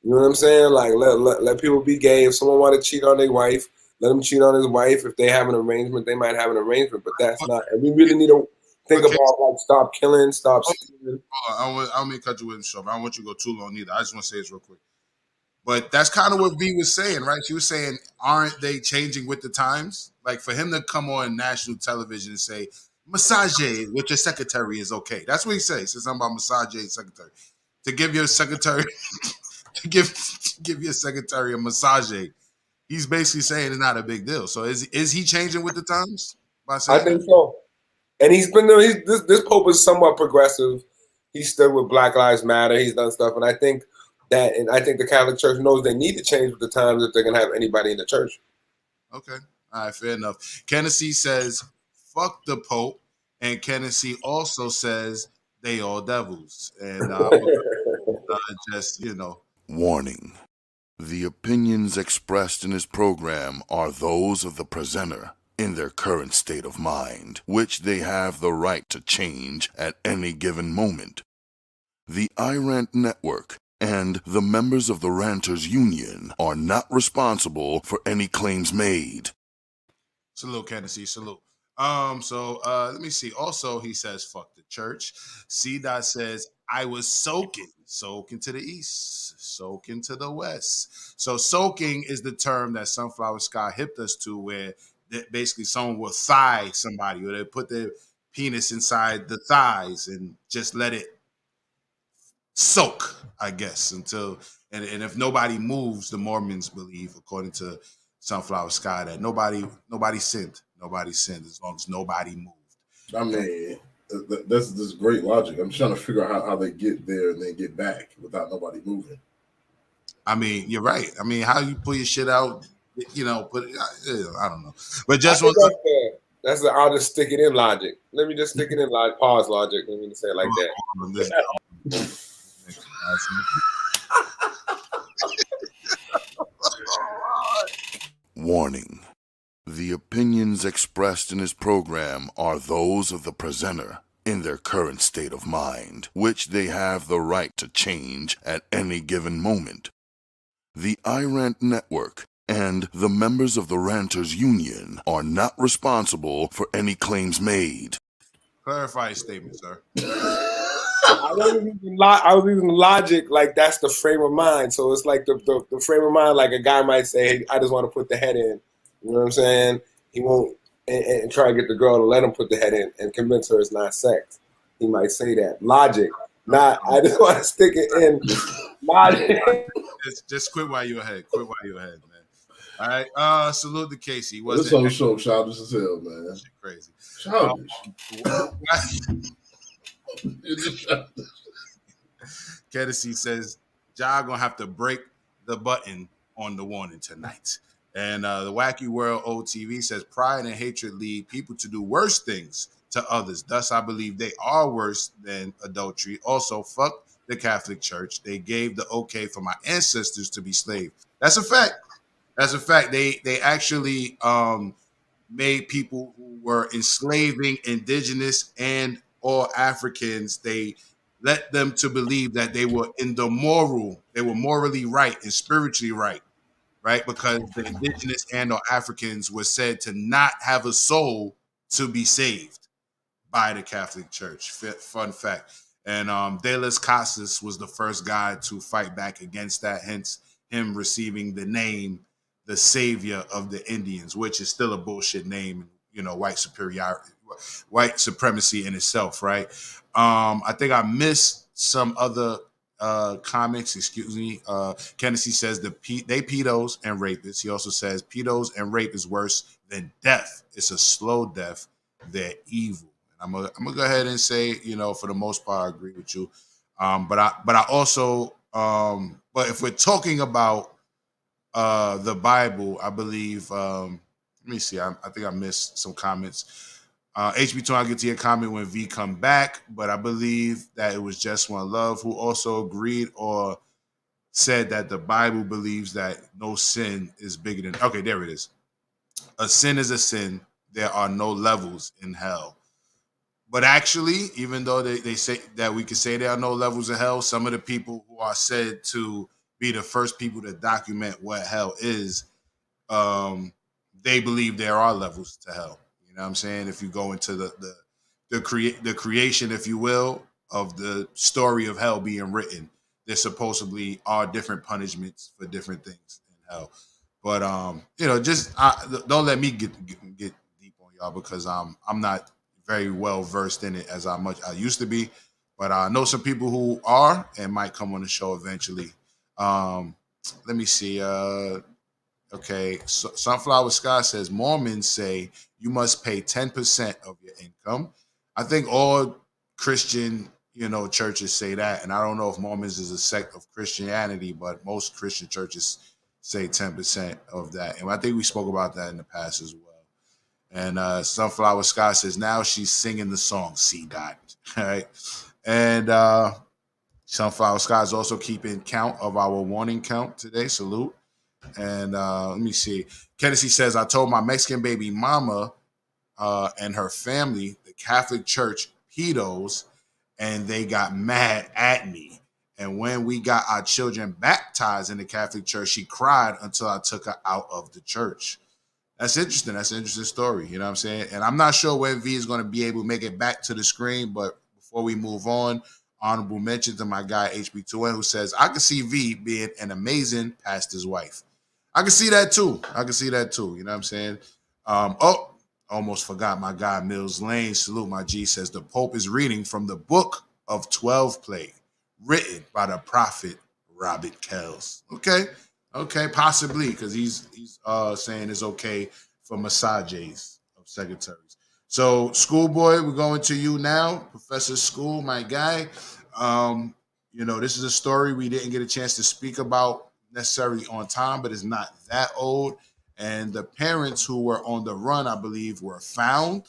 You know what I'm saying? Like let people be gay. If someone want to cheat on their wife, let them cheat on his wife. If they have an arrangement, they might have an arrangement. But that's not. And we really need to think about like stop killing, stop stealing. I don't mean to cut you with short. I don't want you to go too long either. I just want to say this real quick. But that's kind of what V was saying, right? She was saying, aren't they changing with the times? Like for him to come on national television and say, massage with your secretary is okay. That's what he says. He says something about massage secretary. To give your secretary to give your secretary a massage, he's basically saying it's not a big deal. So is he changing with the times? By saying I think so. And he's been this Pope is somewhat progressive. He stood with Black Lives Matter. He's done stuff, and I think the Catholic Church knows they need to change with the times if they're gonna have anybody in the church. Okay, all right, fair enough. Kennedy says, "Fuck the Pope," and Kennedy also says they all devils, and just Warning. The opinions expressed in this program are those of the presenter in their current state of mind, which they have the right to change at any given moment. The Rant Network and the members of the Ranters Union are not responsible for any claims made. Salute, Kennedy. Salute. Let me see. Also, he says, fuck the church. C. Dot says, I was soaking to the east, soaking to the west. So soaking is the term that Sunflower Sky hipped us to, where basically someone will thigh somebody, or they put their penis inside the thighs and just let it soak, I guess, until and if nobody moves, the Mormons believe, according to Sunflower Sky, that nobody sinned. Nobody sinned as long as nobody moved. I mean, that's great logic. I'm trying to figure out how they get there and then get back without nobody moving. I mean, you're right. I mean, how you pull your shit out, I don't know. But just that's the I'll just stick it in logic. Let me just stick it in like pause logic. Let me say it like that. Warning. The opinions expressed in his program are those of the presenter in their current state of mind, which they have the right to change at any given moment. The iRant Network and the members of the Ranters Union are not responsible for any claims made. Clarify statement, sir. I was using logic like that's the frame of mind. So it's like the frame of mind, like a guy might say, hey, I just want to put the head in. You know what I'm saying? He won't and try and get the girl to let him put the head in and convince her it's not sex. He might say that. Logic. Not I just want to stick it in. Logic. Just quit while you're ahead. Quit while you're ahead, man. All right. Salute to Casey. This whole show childish as hell, man. That's crazy. Childish. Kedisi says, Ja gonna have to break the button on the warning tonight. And the Wacky World OTV says, pride and hatred lead people to do worse things to others. Thus, I believe they are worse than adultery. Also, fuck the Catholic Church. They gave the okay for my ancestors to be slaves. That's a fact. That's a fact. They actually made people who were enslaving indigenous and or Africans, they let them to believe that they were morally right and spiritually right, because the indigenous and or Africans were said to not have a soul to be saved by the Catholic Church. Fun fact. And De las Casas was the first guy to fight back against that, hence him receiving the name the Savior of the Indians, which is still a bullshit name, white supremacy in itself, right? I think I missed some other comics, excuse me. Kennedy says they pedos and rapists. He also says pedos and rape is worse than death. It's a slow death. They're evil. And I'm gonna go ahead and say, for the most part, I agree with you. But I also, but if we're talking about the Bible, I believe. Let me see. I think I missed some comments. HB2, I'll get to your comment when V come back, but I believe that it was Just One Love who also agreed or said that the Bible believes that no sin is bigger than. Okay, there it is. A sin is a sin. There are no levels in hell. But actually, even though they say that we could say there are no levels in hell, some of the people who are said to be the first people to document what hell is, they believe there are levels to hell. You know what I'm saying? If you go into the creation, if you will, of the story of hell being written, there supposedly are different punishments for different things in hell. But don't let me get deep on y'all, because I'm not very well versed in it as I used to be. But I know some people who are and might come on the show eventually. Let me see. Okay, so Sunflower Sky says Mormons say you must pay 10% of your income. I think all Christian, churches say that, and I don't know if Mormons is a sect of Christianity, but most Christian churches say 10% of that, and I think we spoke about that in the past as well. And Sunflower Sky says now she's singing the song C. Dot. All right, and Sunflower Sky is also keeping count of our warning count today. Salute. And let me see. Kennedy says, I told my Mexican baby mama and her family, the Catholic Church pedos, and they got mad at me. And when we got our children baptized in the Catholic Church, she cried until I took her out of the church. That's interesting. That's an interesting story. You know what I'm saying? And I'm not sure when V is going to be able to make it back to the screen. But before we move on, honorable mention to my guy HB2N, who says, I can see V being an amazing pastor's wife. I can see that too. You know what I'm saying? Almost forgot my guy Mills Lane. Salute my G, says the Pope is reading from the book of 12 Plagues, written by the prophet Robert Kells. Okay, possibly, because he's saying it's okay for massages of secretaries. So, Schoolboy, we're going to you now, Professor School, my guy. This is a story we didn't get a chance to speak about necessarily on time, but it's not that old. And the parents who were on the run, I believe, were found,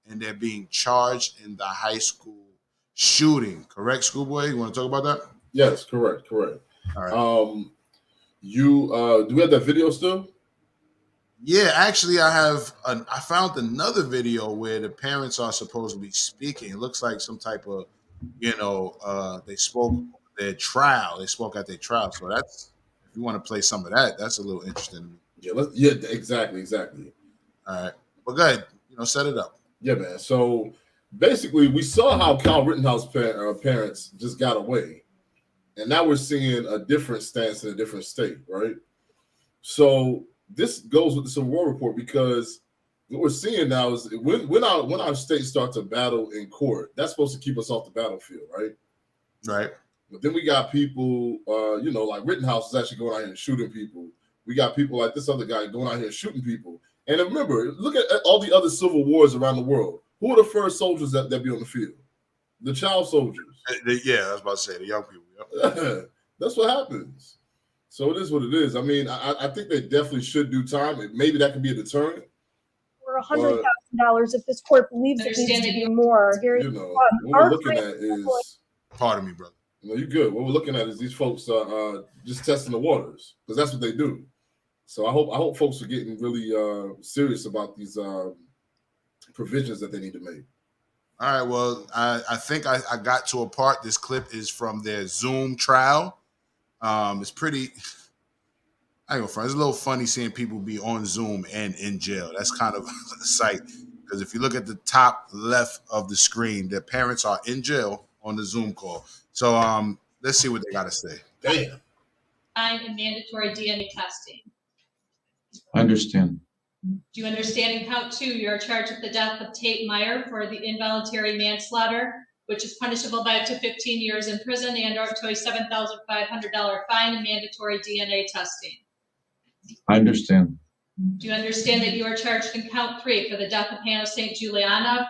and they're being charged in the high school shooting. Correct, Schoolboy? You want to talk about that? Yes, correct. All right. Do we have that video still? Yeah, actually, I found another video where the parents are supposedly speaking. It looks like some type of, they spoke at their trial. So that's, if you want to play some of that, that's a little interesting to me. Yeah, exactly. All right, but go ahead, set it up. Yeah, man. So basically, we saw how Kyle Rittenhouse parents just got away, and now we're seeing a different stance in a different state, right? So this goes with the Civil War report, because what we're seeing now is when our states start to battle in court, that's supposed to keep us off the battlefield, right? Right. But then we got people, like Rittenhouse is actually going out here and shooting people. We got people like this other guy going out here and shooting people. And remember, look at all the other civil wars around the world. Who are the first soldiers that be on the field? The child soldiers. Yeah, I was about to say the young people. Yep. That's what happens. So it is what it is. I mean, I think they definitely should do time. Maybe that could be a deterrent. For $100,000 if this court believes it needs to be more. What we're looking at is, pardon me, brother. You're good. What we're looking at is these folks just testing the waters, because that's what they do. So I hope folks are getting really serious about these provisions that they need to make. All right. Well, I think I got to a part. This clip is from their Zoom trial. It's pretty. I ain't gonna front. It's a little funny seeing people be on Zoom and in jail. That's kind of a sight, because if you look at the top left of the screen, their parents are in jail on the Zoom call. So let's see what they got to say. Damn. And mandatory DNA testing. I understand. Do you understand in count 2, you are charged with the death of Tate Meyer for the involuntary manslaughter, which is punishable by up to 15 years in prison and or to a $7,500 fine and mandatory DNA testing. I understand. Do you understand that you are charged in count 3 for the death of Hannah St. Juliana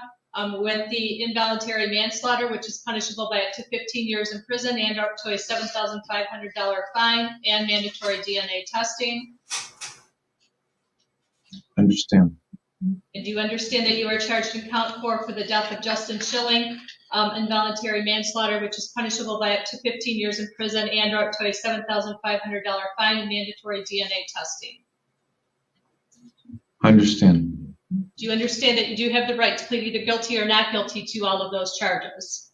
with the involuntary manslaughter, which is punishable by up to 15 years in prison and up to a $7,500 fine and mandatory DNA testing? I understand. And do you understand that you are charged in count 4 for the death of Justin Schilling, involuntary manslaughter, which is punishable by up to 15 years in prison and up to a $7,500 fine and mandatory DNA testing? I understand. Do you understand that you do have the right to plead either guilty or not guilty to all of those charges?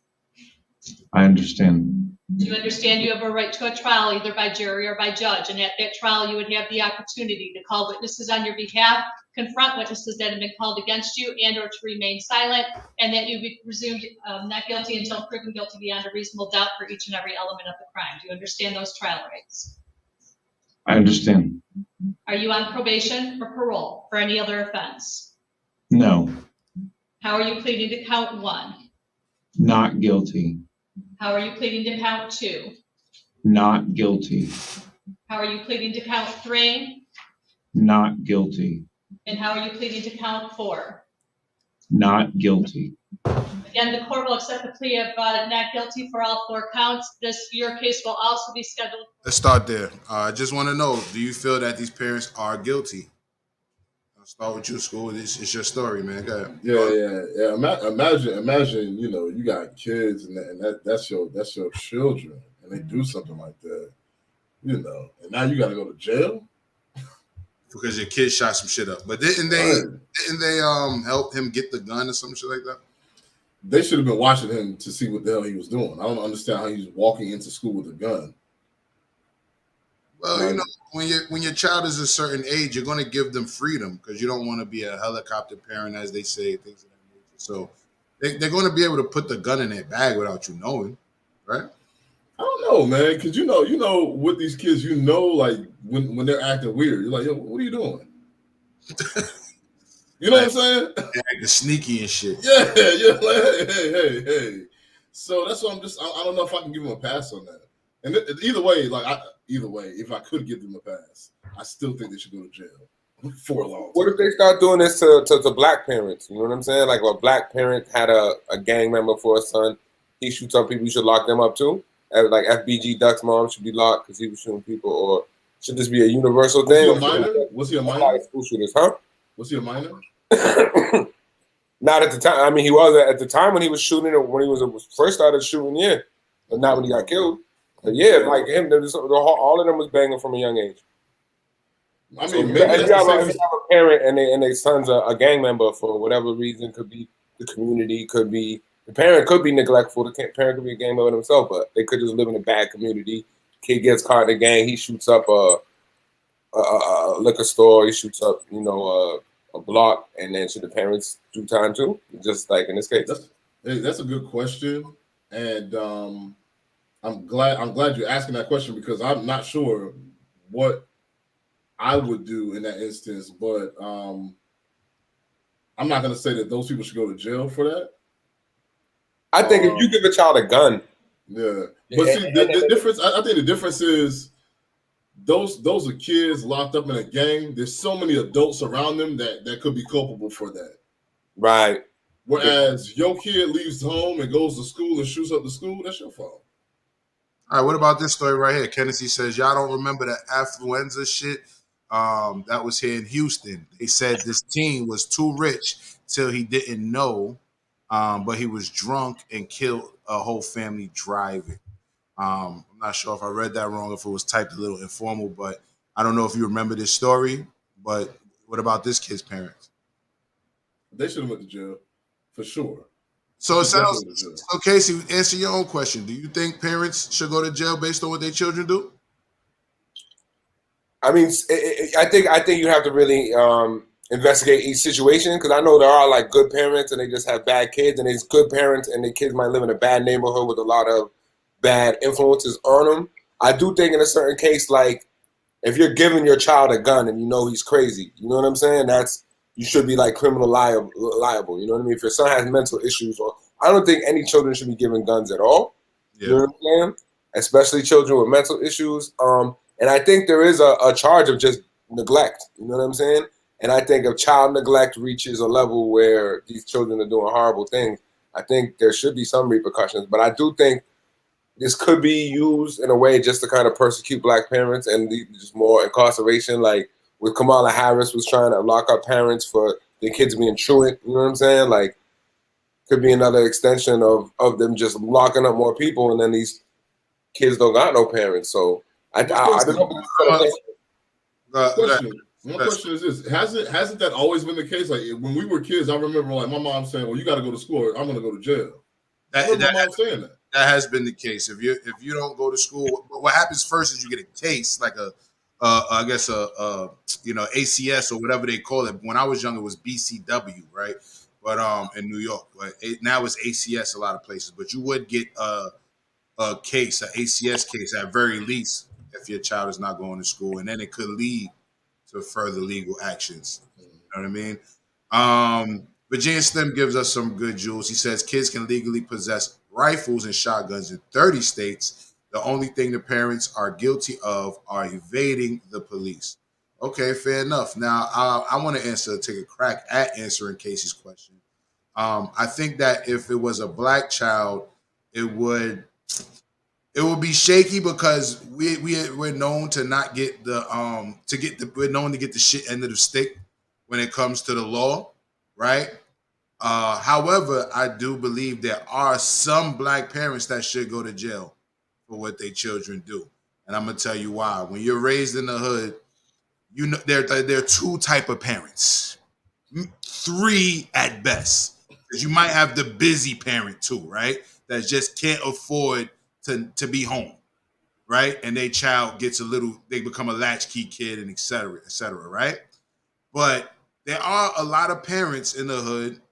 I understand. Do you understand you have a right to a trial either by jury or by judge, and at that trial you would have the opportunity to call witnesses on your behalf, confront witnesses that have been called against you, and or to remain silent, and that you be presumed not guilty until proven guilty beyond a reasonable doubt for each and every element of the crime? Do you understand those trial rights? I understand. Are you on probation or parole for any other offense? No. How are you pleading to count 1? Not guilty. How are you pleading to count 2? Not guilty. How are you pleading to count 3? Not guilty. And how are you pleading to count 4? Not guilty. Again, the court will accept the plea of not guilty for all 4 counts. Your case will also be scheduled. Let's start there. I just want to know, do you feel that these parents are guilty? I'll start with you, School. It's your story, man. Go ahead. Yeah. Imagine, you got kids and that's your children, and they do something like that, and now you got to go to jail because your kid shot some shit up. But didn't they help him get the gun or some shit like that? They should have been watching him to see what the hell he was doing. I don't understand how he's walking into school with a gun. Well, you know, when your child is a certain age, you're going to give them freedom because you don't want to be a helicopter parent, as they say, things of that nature. So they're going to be able to put the gun in their bag without you knowing, right? I don't know, man, because you know, with these kids, like when they're acting weird, you're like, yo, what are you doing? You know what I'm saying? They're acting sneaky and shit. Yeah, like, hey. So that's what I don't know if I can give them a pass on that. And either way, if I could give them a pass, I still think they should go to jail for a long time. What if they start doing this to black parents? You know what I'm saying? Like, a black parent had a gang member for a son. He shoots up people. You should lock them up too. Like FBG Duck's mom should be locked because he was shooting people. Or should this be a universal thing? Was he a minor? School shooters, huh? Was he a minor? Not at the time. I mean, he was at the time when he was shooting, or when he was first started shooting, yeah, but not when he got killed. But yeah, like him, all of them was banging from a young age. I mean, so maybe if you have a parent and their son's a gang member for whatever reason, could be the community, could be the parent, could be neglectful. The parent could be a gang member himself, but they could just live in a bad community. Kid gets caught in a gang, he shoots up a liquor store, he shoots up, a block, and then should the parents do time too? Just like in this case. That's a good question, and I'm glad you're asking that question because I'm not sure what I would do in that instance, but I'm not going to say that those people should go to jail for that. I think if you give a child a gun, yeah, but see the difference. I think the difference is those are kids locked up in a gang. There's so many adults around them that could be culpable for that. Right. Whereas your kid leaves home and goes to school and shoots up the school, that's your fault. All right, what about this story right here? Kennedy says, y'all don't remember the affluenza shit that was here in Houston. They said this teen was too rich till he didn't know, but he was drunk and killed a whole family driving. I'm not sure if I read that wrong, if it was typed a little informal, but I don't know if you remember this story, but what about this kid's parents? They should have went to jail, for sure. So it sounds, so Casey, answer your own question. Do you think parents should go to jail based on what their children do? I mean, I think you have to really investigate each situation, because I know there are like good parents and they just have bad kids, and there's good parents and their kids might live in a bad neighborhood with a lot of bad influences on them. I do think in a certain case, like if you're giving your child a gun and you know he's crazy, you know what I'm saying? You should be like criminal liable. You know what I mean? If your son has mental issues, or I don't think any children should be given guns at all. Yeah. You know what I'm saying? Especially children with mental issues. And I think there is a charge of just neglect. You know what I'm saying? And I think if child neglect reaches a level where these children are doing horrible things, I think there should be some repercussions. But I do think this could be used in a way just to kind of persecute black parents and just more incarceration, like with Kamala Harris was trying to lock up parents for their kids being truant. You know what I'm saying? Like, could be another extension of them just locking up more people, and then these kids don't got no parents. So I don't question. One question is this: hasn't that always been the case? Like when we were kids, I remember like my mom saying, "Well, you got to go to school, or I'm going to go to jail." My mom saying that. That has been the case. If you don't go to school, what happens first is you get a case, like I guess ACS or whatever they call it. When I was young, it was BCW, right? But in New York, but now it's ACS a lot of places. But you would get a case, an ACS case at very least, if your child is not going to school, and then it could lead to further legal actions. You know what I mean? Virginia Slim gives us some good jewels. He says kids can legally possess rifles and shotguns in 30 states. The only thing the parents are guilty of are evading the police. Okay, fair enough. Now, I want to take a crack at answering Casey's question. I think that if it was a black child, it would be shaky because we're known to not get we're known to get the shit end of the stick when it comes to the law, right? However, I do believe there are some black parents that should go to jail for what their children do, and I'm gonna tell you why. When you're raised in the hood, you know there are two type of parents, 3 at best. Because you might have the busy parent too, right? That just can't afford to be home, right? And their child gets they become a latchkey kid and et cetera, right? But there are a lot of parents in the hood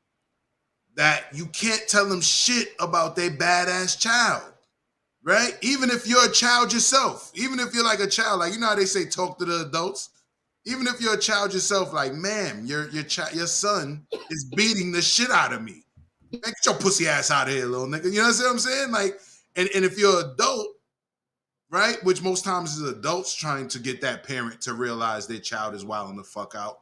that you can't tell them shit about their badass child, right? Even if you're a child yourself, even if you're like a child, like, you know how they say talk to the adults? Even if you're a child yourself, like, ma'am, your son is beating the shit out of me. Man, get your pussy ass out of here, little nigga. You know what I'm saying? Like, and if you're an adult, right, which most times is adults trying to get that parent to realize their child is wilding the fuck out.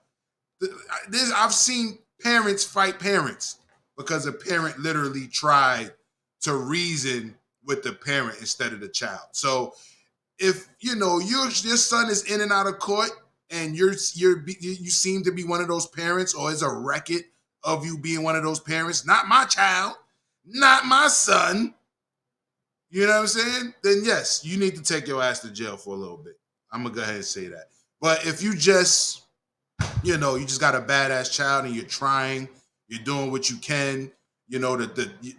I've seen parents fight parents because a parent literally tried to reason with the parent instead of the child. So if you know your son is in and out of court and you seem to be one of those parents, or is a record of you being one of those parents, not my child, not my son, you know what I'm saying? Then yes, you need to take your ass to jail for a little bit. I'm gonna go ahead and say that. But if you just, you know, you just got a badass child and you're trying, you're doing what you can, you know,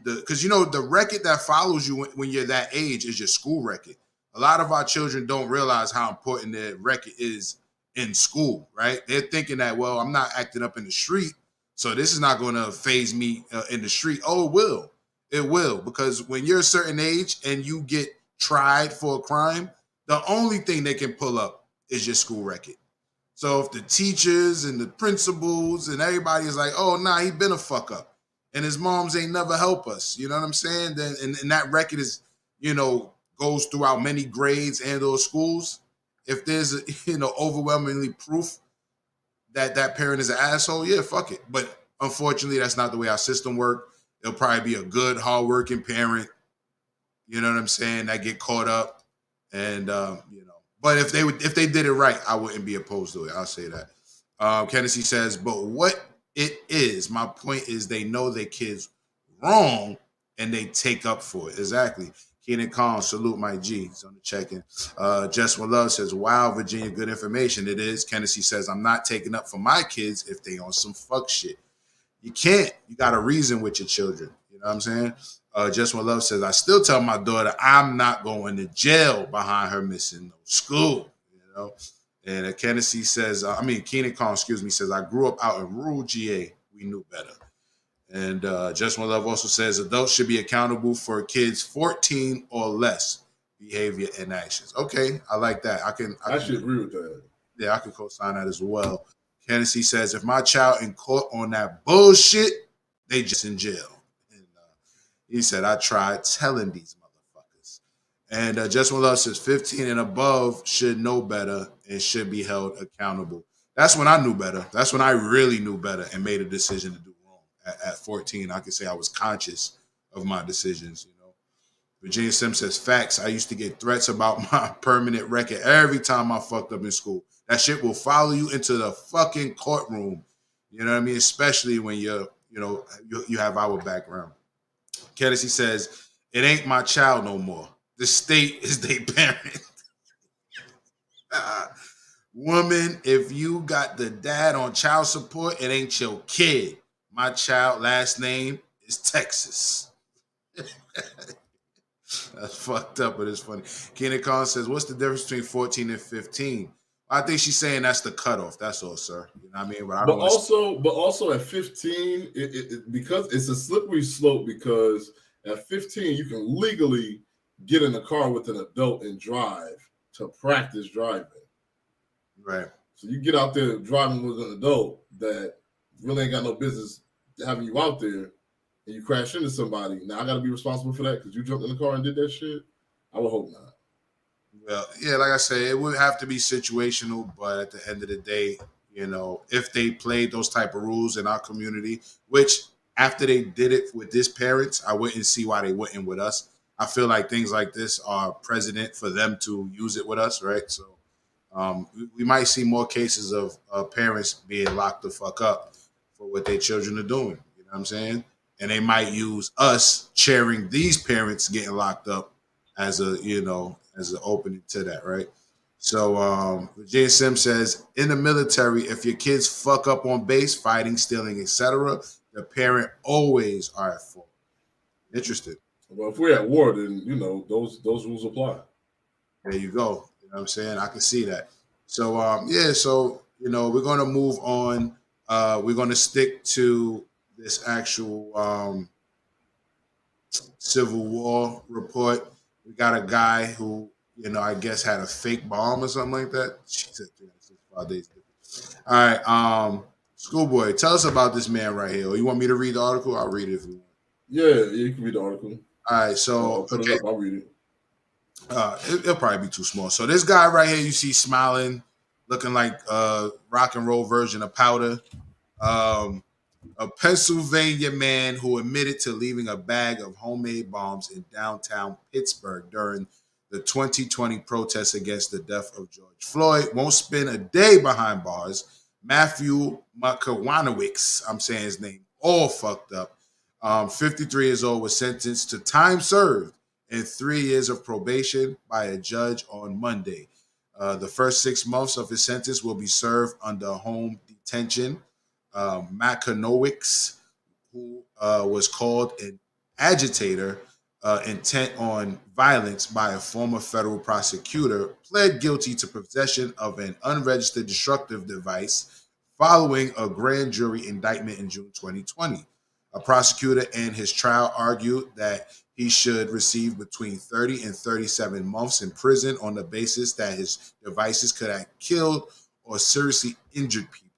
because you know the record that follows you when you're that age is your school record. A lot of our children don't realize how important their record is in school, right? They're thinking that, well, I'm not acting up in the street, so this is not going to phase me in the street. Oh, it will. It will, because when you're a certain age and you get tried for a crime, the only thing they can pull up is your school record. So if the teachers and the principals and everybody is like, oh, nah, he been a fuck up, and his moms ain't never help us, you know what I'm saying? Then and that record is, you know, goes throughout many grades and those schools. If there's, overwhelmingly proof that that parent is an asshole, yeah, fuck it. But unfortunately, that's not the way our system works. It'll probably be a good, hardworking parent, you know what I'm saying, that get caught up. And, but if they did it right, I wouldn't be opposed to it. I'll say that. Kennedy says, but what it is, my point is they know their kids wrong and they take up for it. Exactly. Keenan Khan, salute my G. He's on the check-in. Just One Love says, wow, Virginia, good information. It is. Kennedy says, I'm not taking up for my kids if they on some fuck shit. You can't. You got to reason with your children. You know what I'm saying? Just One Love says, I still tell my daughter I'm not going to jail behind her missing no school. You know? And Kennedy says, Keenan Khan, says, I grew up out in rural GA. We knew better. And Just One Love also says adults should be accountable for kids 14 or less behavior and actions. Okay, I like that. I should agree with that. Yeah, I can co-sign that as well. Kennedy says if my child in court on that bullshit, they just in jail. And he said, I tried telling these motherfuckers. And Just One Love says 15 and above should know better and should be held accountable. That's when I knew better. That's when I really knew better and made a decision to do. At 14, I could say I was conscious of my decisions, you know. Virginia Sim says, facts. I used to get threats about my permanent record every time I fucked up in school. That shit will follow you into the fucking courtroom. You know what I mean? Especially when you have our background. Kennedy says, it ain't my child no more. The state is their parent. Woman, if you got the dad on child support, it ain't your kid. My child last name is Texas. That's fucked up, but it's funny. Keenan Khan says, what's the difference between 14 and 15? I think she's saying that's the cutoff. That's all, sir. You know what I mean? But also at 15, because it's a slippery slope, because at 15, you can legally get in a car with an adult and drive to practice driving. Right. So you get out there driving with an adult that really ain't got no business having you out there, and you crash into somebody. Now I got to be responsible for that because you jumped in the car and did that shit? I would hope not. Well, yeah, like I said, it would have to be situational, but at the end of the day, you know, if they played those type of rules in our community, which after they did it with this parents, I wouldn't see why they wouldn't with us. I feel like things like this are precedent for them to use it with us, right? So we might see more cases of parents being locked the fuck up for what their children are doing. You know what I'm saying? And they might use us cheering these parents getting locked up as an opening to that, right? So Virginia Sim says, in the military, if your kids fuck up on base, fighting, stealing, etc., the parent always are at fault. Interesting. Well, if we're at war, then those rules apply. There you go. You know what I'm saying? I can see that. So so we're gonna move on. We're gonna stick to this actual Civil War report. We got a guy who, I guess had a fake bomb or something like that. Jesus, 365 days. All right, Schoolboy, tell us about this man right here. Or you want me to read the article? I'll read it if you want. Yeah, you can read the article. All right, so I'll put it up. I'll read it. It'll probably be too small. So this guy right here, you see smiling, looking like a rock and roll version of Powder. A Pennsylvania man who admitted to leaving a bag of homemade bombs in downtown Pittsburgh during the 2020 protests against the death of George Floyd won't spend a day behind bars. Matthew Makawanowicz, I'm saying his name all fucked up, 53 years old, was sentenced to time served and 3 years of probation by a judge on Monday. The first 6 months of his sentence will be served under home detention. Makanowicz, who was called an agitator intent on violence by a former federal prosecutor, pled guilty to possession of an unregistered destructive device following a grand jury indictment in June 2020. A prosecutor in his trial argued that he should receive between 30 and 37 months in prison on the basis that his devices could have killed or seriously injured people.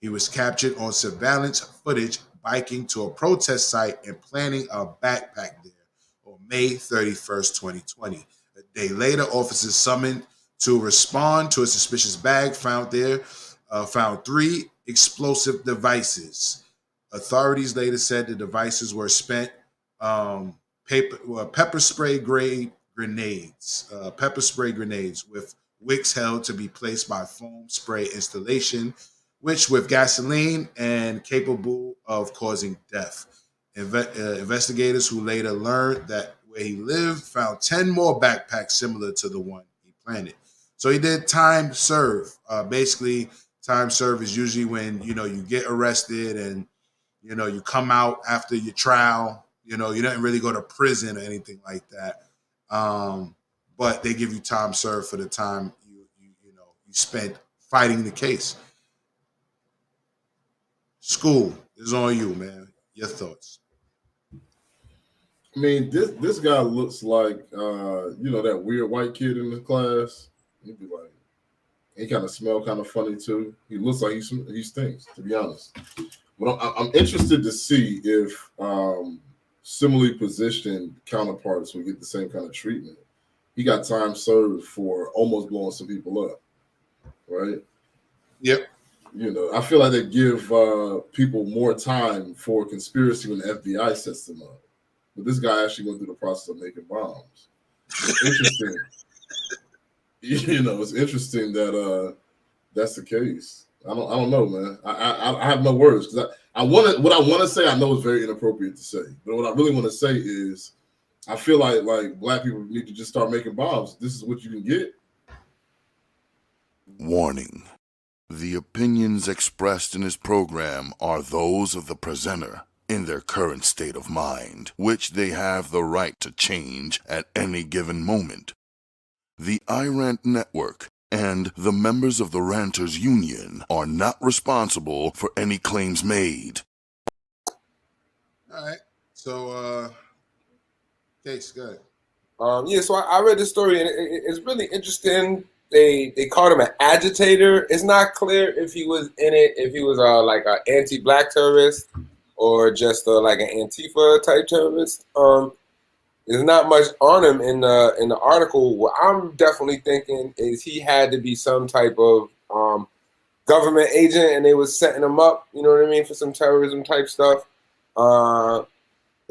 He was captured on surveillance footage biking to a protest site and planting a backpack there on May 31st, 2020. A day later, officers summoned to respond to a suspicious bag found there, found 3 explosive devices. Authorities later said the devices were spent pepper spray grenades with wicks held to be placed by foam spray installation, which with gasoline and capable of causing death. Investigators who later learned that where he lived found 10 more backpacks similar to the one he planted. So he did time serve. Basically, time serve is usually when, you get arrested and, you come out after your trial. You didn't really go to prison or anything like that. But they give you time served for the time you spent fighting the case. School is on you, man. Your thoughts? I mean, this guy looks like that weird white kid in the class. He'd be like, he kind of smell kind of funny too. He looks like he stinks, to be honest. But I'm interested to see if similarly positioned counterparts will get the same kind of treatment. He got time served for almost blowing some people up, right? Yep. I feel like they give people more time for conspiracy when the FBI sets them up. But this guy actually went through the process of making bombs. It's interesting. It's interesting that that's the case. I don't know, man. I have no words because what I want to say I know is very inappropriate to say. But what I really want to say is I feel like black people need to just start making bombs. This is what you can get. Warning. The opinions expressed in this program are those of the presenter in their current state of mind, which they have the right to change at any given moment. The Rant Network and the members of the Ranters Union are not responsible for any claims made. All right. So, Case, go ahead. So I read the story, and it's really interesting. They called him an agitator. It's not clear if he was in it, if he was like an anti-black terrorist or just like an Antifa type terrorist. There's not much on him in the article. What I'm definitely thinking is he had to be some type of government agent, and they was setting him up. You know what I mean, for some terrorism type stuff.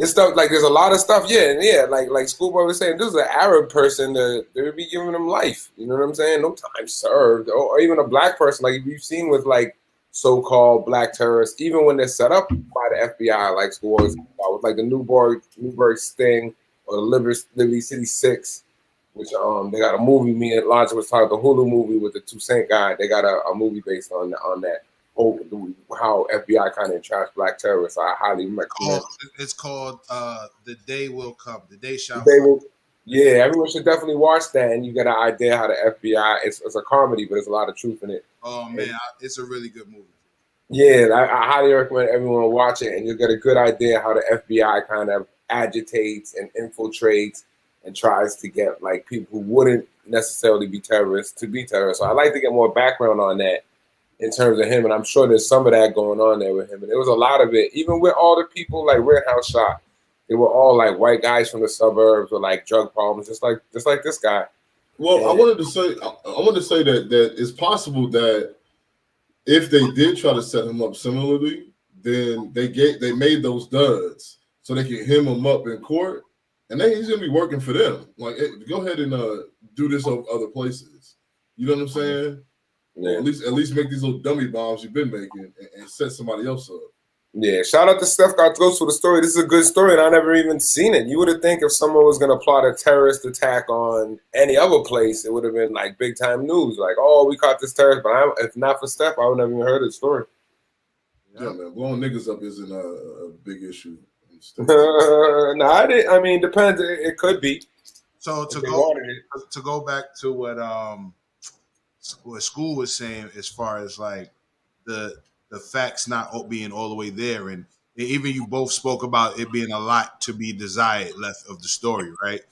It's stuff like there's a lot of stuff. Yeah. Like Schoolboy was saying, this is an Arab person that they would be giving him life. You know what I'm saying? No time served, or even a black person. Like you've seen with like so-called black terrorists, even when they're set up by the FBI, like Schoolboy was talking about, with like the Newburgh Sting or the Liberty City 6, which they got a movie. Me and Lodge was talking the Hulu movie with the Toussaint guy. They got a movie based on that. how FBI kind of entraps black terrorists. I highly recommend. It's called The Day Will Come. The Day Shall They Come. will. Yeah, everyone should definitely watch that, and you get an idea how the FBI. It's a comedy, but there's a lot of truth in it. Oh man, it's a really good movie. Yeah, I highly recommend everyone watch it, and you'll get a good idea how the FBI kind of agitates and infiltrates and tries to get like people who wouldn't necessarily be terrorists to be terrorists. So I'd like to get more background on that in terms of him, and I'm sure there's some of that going on there with him. And there was a lot of it, even with all the people like Rittenhouse shot. They were all like white guys from the suburbs with like drug problems, just like this guy. Well, I wanted to say that it's possible that if they did try to set him up similarly, then they made those duds so they can hem him up in court, and then he's gonna be working for them. Like, hey, go ahead and do this over other places. You know what I'm saying? Yeah. At least make these little dummy bombs you've been making and set somebody else up. Yeah, shout out to Steph Gartos for the story. This is a good story, and I never even seen it. You would have think if someone was going to plot a terrorist attack on any other place, it would have been like big time news. Like, oh, we caught this terrorist. But if not for Steph, I would never even heard the story. Yeah, man, blowing niggas up isn't a big issue. No, I didn't. I mean, depends. It could be. So to go back to what school was saying, as far as like the facts not being all the way there, and even you both spoke about it being a lot to be desired left of the story, right?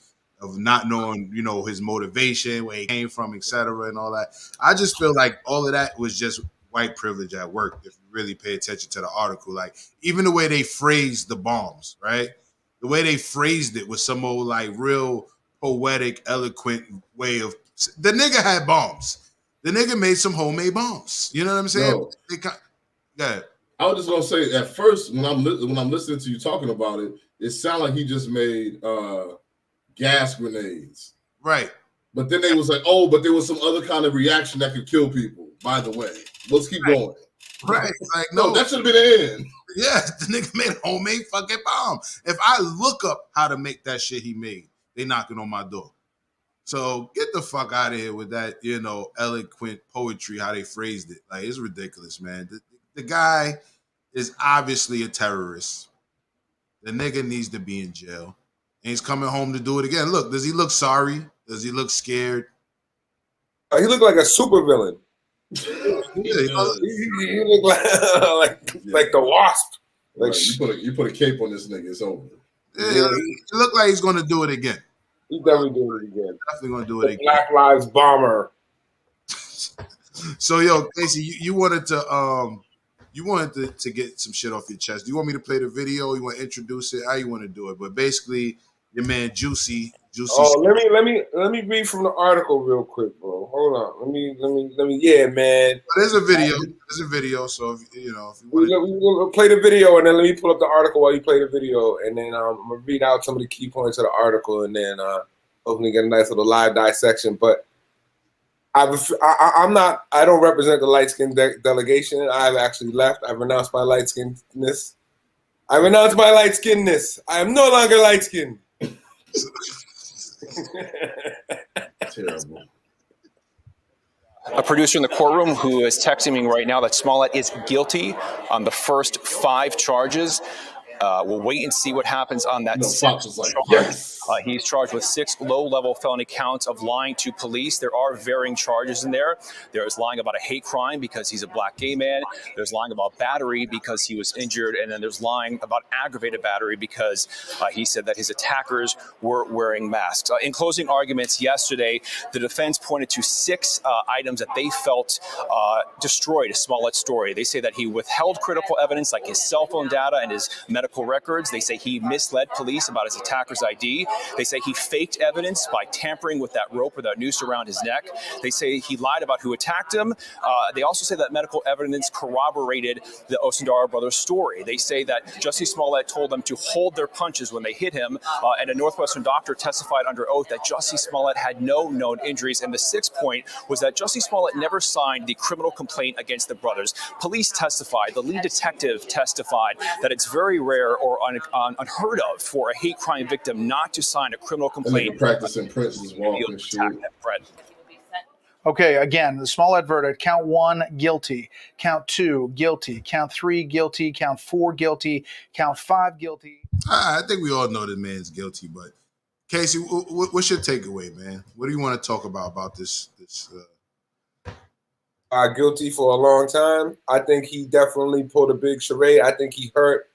Of not knowing, his motivation, where he came from, etc., and all that. I just feel like all of that was just white privilege at work. If you really pay attention to the article, like even the way they phrased the bombs, right? The way they phrased it was some old like real poetic, eloquent way of. The nigga had bombs. The nigga made some homemade bombs. You know what I'm saying? No. Yeah. I was just gonna say at first when I'm listening to you talking about it, it sounded like he just made gas grenades, right? But then they was like, oh, but there was some other kind of reaction that could kill people. By the way, let's keep going. Right? Like no, that should have been the end. Yeah, the nigga made a homemade fucking bomb. If I look up how to make that shit he made, they knocking on my door. So get the fuck out of here with that, eloquent poetry, how they phrased it. Like, it's ridiculous, man. The guy is obviously a terrorist. The nigga needs to be in jail. And he's coming home to do it again. Look, does he look sorry? Does he look scared? He looked like a supervillain. He looked like the Wasp. Like, you put a cape on this nigga, it's over. Yeah, he looked like he's going to do it again. He's definitely doing it again. Definitely going to do it again. Black Lives Bomber. So, yo, Casey, you wanted to get some shit off your chest. Do you want me to play the video? You want to introduce it? How you want to do it? But basically, your man Juicy. Oh, let me read from the article real quick, bro. Hold on. Let me. Yeah, man. There's a video. There's a video. So if you want to play the video, and then let me pull up the article while you play the video, and then I'm gonna read out some of the key points of the article, and then hopefully get a nice little live dissection. But I'm not. I don't represent the light skin delegation. I've actually left. I've renounced my light skinness. I renounced my light skinness. I am no longer light skinned. Terrible. A producer in the courtroom who is texting me right now that Smollett is guilty on the first 5 charges. We'll wait and see what happens on that. Fox was like, yes. He's charged with 6 low-level felony counts of lying to police. There are varying charges in there. There's lying about a hate crime because he's a black gay man. There's lying about battery because he was injured. And then there's lying about aggravated battery because he said that his attackers were wearing masks. In closing arguments yesterday, the defense pointed to 6 items that they felt destroyed Smollett's story. They say that he withheld critical evidence like his cell phone data and his medical records. They say he misled police about his attacker's ID. They say he faked evidence by tampering with that rope or that noose around his neck. They say he lied about who attacked him. They also say that medical evidence corroborated the Osundara brothers' story. They say that Jussie Smollett told them to hold their punches when they hit him, and a Northwestern doctor testified under oath that Jussie Smollett had no known injuries. And the 6th point was that Jussie Smollett never signed the criminal complaint against the brothers. Police testified, the lead detective testified that it's very rare or unheard of for a hate crime victim not to sign a criminal complaint. Practicing Prince's walk and shit. Okay, again, the small ad verdict. Count 1, guilty. Count 2, guilty. Count 3, guilty. Count 4, guilty. Count 5, guilty. I think we all know the man's guilty, but Casey, what's your takeaway, man? What do you want to talk about this? Guilty for a long time. I think he definitely pulled a big charade. I think he hurt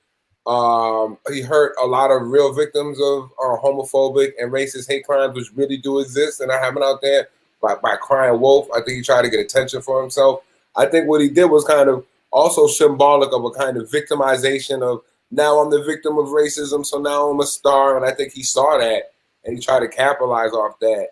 a lot of real victims of homophobic and racist hate crimes, which really do exist and are happening out there by crying wolf. I think he tried to get attention for himself. I think what he did was kind of also symbolic of a kind of victimization of, now I'm the victim of racism, so now I'm a star. And I think he saw that and he tried to capitalize off that.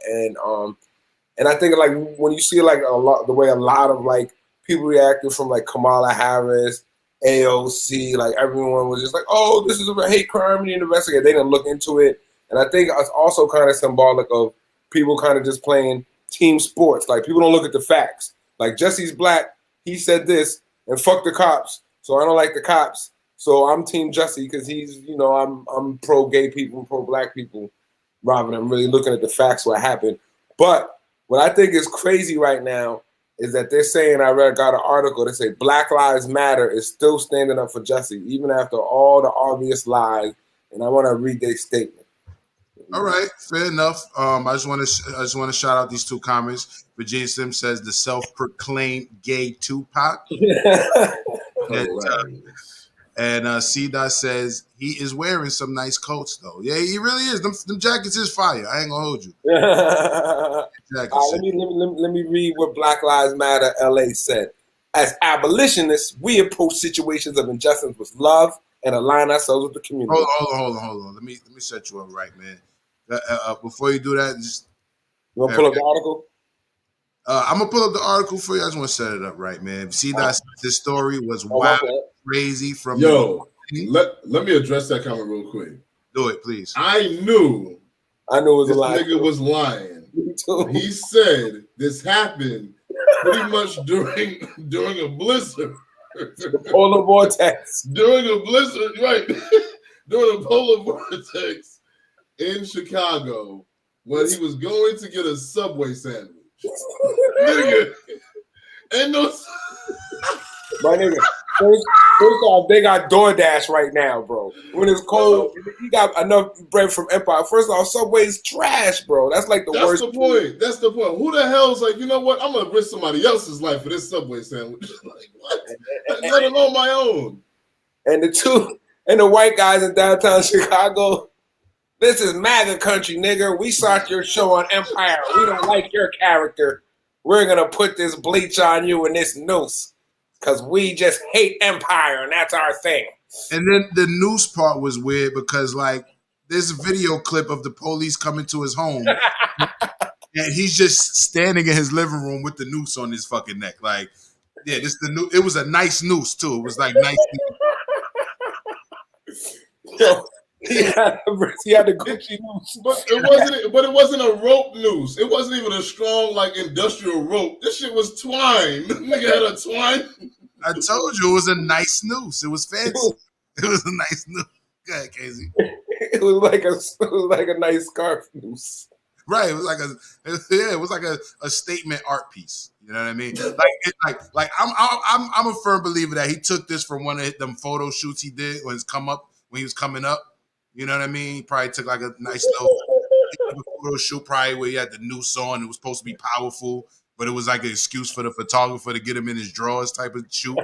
And I think like when you see like the way a lot of like people reacted from like Kamala Harris, AOC, like everyone was just like, oh, this is a hate crime, we need to investigate. They didn't look into it. And I think it's also kind of symbolic of people kind of just playing team sports. Like people don't look at the facts. Like Jesse's black, he said this, and fuck the cops. So I don't like the cops. So I'm team Jesse because he's, I'm pro gay people, pro black people, rather than really looking at the facts, what happened. But what I think is crazy right now is that they're saying, got an article that say Black Lives Matter is still standing up for Jesse, even after all the obvious lies. And I want to read their statement. All right, fair enough. I just want to shout out these two comments. Virginia Sim says the self-proclaimed gay Tupac. And C-Dot says he is wearing some nice coats though. Yeah, he really is. Them jackets is fire. I ain't gonna hold you. Let me read what Black Lives Matter LA said. As abolitionists, we approach situations of injustice with love and align ourselves with the community. Hold on. Let me set you up right, man. Before you do that, just you want to pull up the article? I'm gonna pull up the article for you. I just want to set it up right, man. See that this story was wild, crazy from let me address that comment real quick. Do it, please. I knew it was this a lie. nigga was lying. He said this happened pretty much during a blizzard. The polar vortex. During a blizzard, right? During a polar vortex in Chicago when he was going to get a Subway sandwich. Nigga, ain't no. My nigga, first off, they got DoorDash right now, bro. When it's cold, you got enough bread from Empire. First off, Subway's trash, bro. That's like the worst. That's the point. Who the hell's like, you know what? I'm gonna risk somebody else's life for this Subway sandwich. Like what? Let alone my own. And the white guys in downtown Chicago. This is MAGA country, nigga. We saw your show on Empire. We don't like your character. We're gonna put this bleach on you and this noose. Because we just hate Empire, and that's our thing. And then the noose part was weird because, like, there's a video clip of the police coming to his home, and he's just standing in his living room with the noose on his fucking neck. Like, yeah, it was a nice noose, too. It was, like, nice. Yo, he had the Gucci noose. But it wasn't a rope noose. It wasn't even a strong, like, industrial rope. This shit was twine. Nigga had a twine. I told you it was a nice noose. It was fancy. It was a nice noose. Go ahead, Casey. It was like a nice scarf noose. Right. It was like a statement art piece. You know what I mean? Like I'm a firm believer that he took this from one of them photo shoots he did when he was coming up. You know what I mean? He probably took like a nice little photo shoot, probably where he had the noose on. It was supposed to be powerful, but it was like an excuse for the photographer to get him in his drawers type of shoot.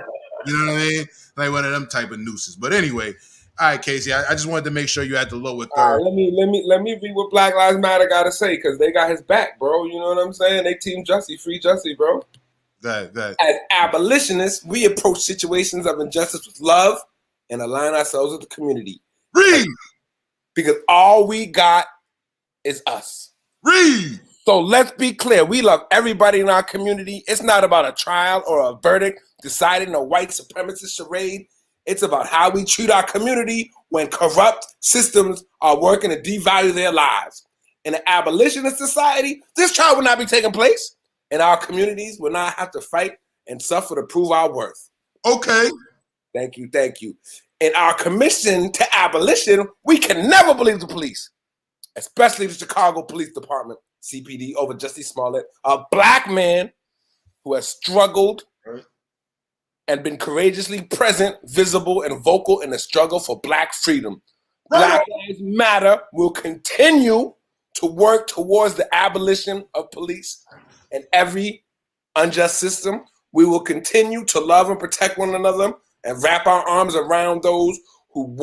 You know what I mean? Like one of them type of nooses. But anyway, all right, Casey, I just wanted to make sure you had the lower third. Let me read what Black Lives Matter got to say because they got his back, bro. You know what I'm saying? They team Jesse, free Jesse, bro. That. As abolitionists, we approach situations of injustice with love and align ourselves with the community. Read! Because all we got is us. Read! So let's be clear. We love everybody in our community. It's not about a trial or a verdict decided in a white supremacist charade. It's about how we treat our community when corrupt systems are working to devalue their lives. In an abolitionist society, this trial will not be taking place, and our communities will not have to fight and suffer to prove our worth. Okay. Thank you. In our commission to abolition, we can never believe the police, especially the Chicago Police Department. CPD over Jussie Smollett, a black man who has struggled and been courageously present, visible, and vocal in the struggle for black freedom. Black Lives Matter will continue to work towards the abolition of police and every unjust system. We will continue to love and protect one another and wrap our arms around those who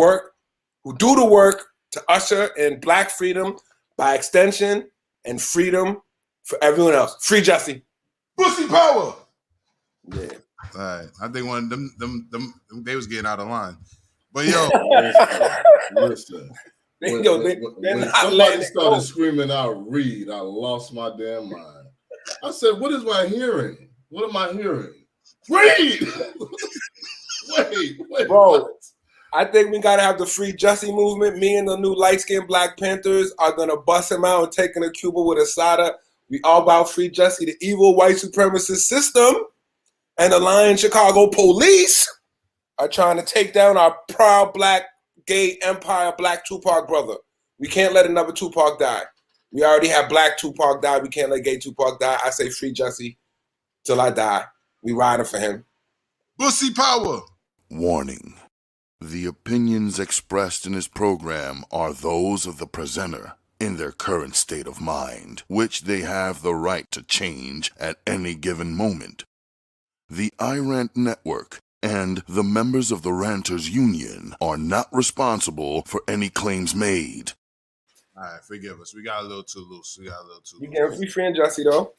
do the work to usher in black freedom by extension and freedom for everyone else. Free Jussie. Pussy power. Yeah. All right. I think one of them they was getting out of line. But yo, listen. When somebody started screaming out "Read," I lost my damn mind. I said, "What is my hearing? What am I hearing? Read!" wait, bro. What? I think we gotta have the Free Jussie movement. Me and the new light-skinned Black Panthers are gonna bust him out and take him to Cuba with Asada. We all about Free Jussie. The evil white supremacist system and the lying Chicago police are trying to take down our proud black gay empire, Black Tupac brother. We can't let another Tupac die. We already have Black Tupac die. We can't let gay Tupac die. I say Free Jussie till I die. We riding for him. Pussy power. Warning. The opinions expressed in his program are those of the presenter in their current state of mind, which they have the right to change at any given moment. The Rant Network and the members of the Ranters Union are not responsible for any claims made. All right, forgive us. We got a little too loose. We freeing Jussie though.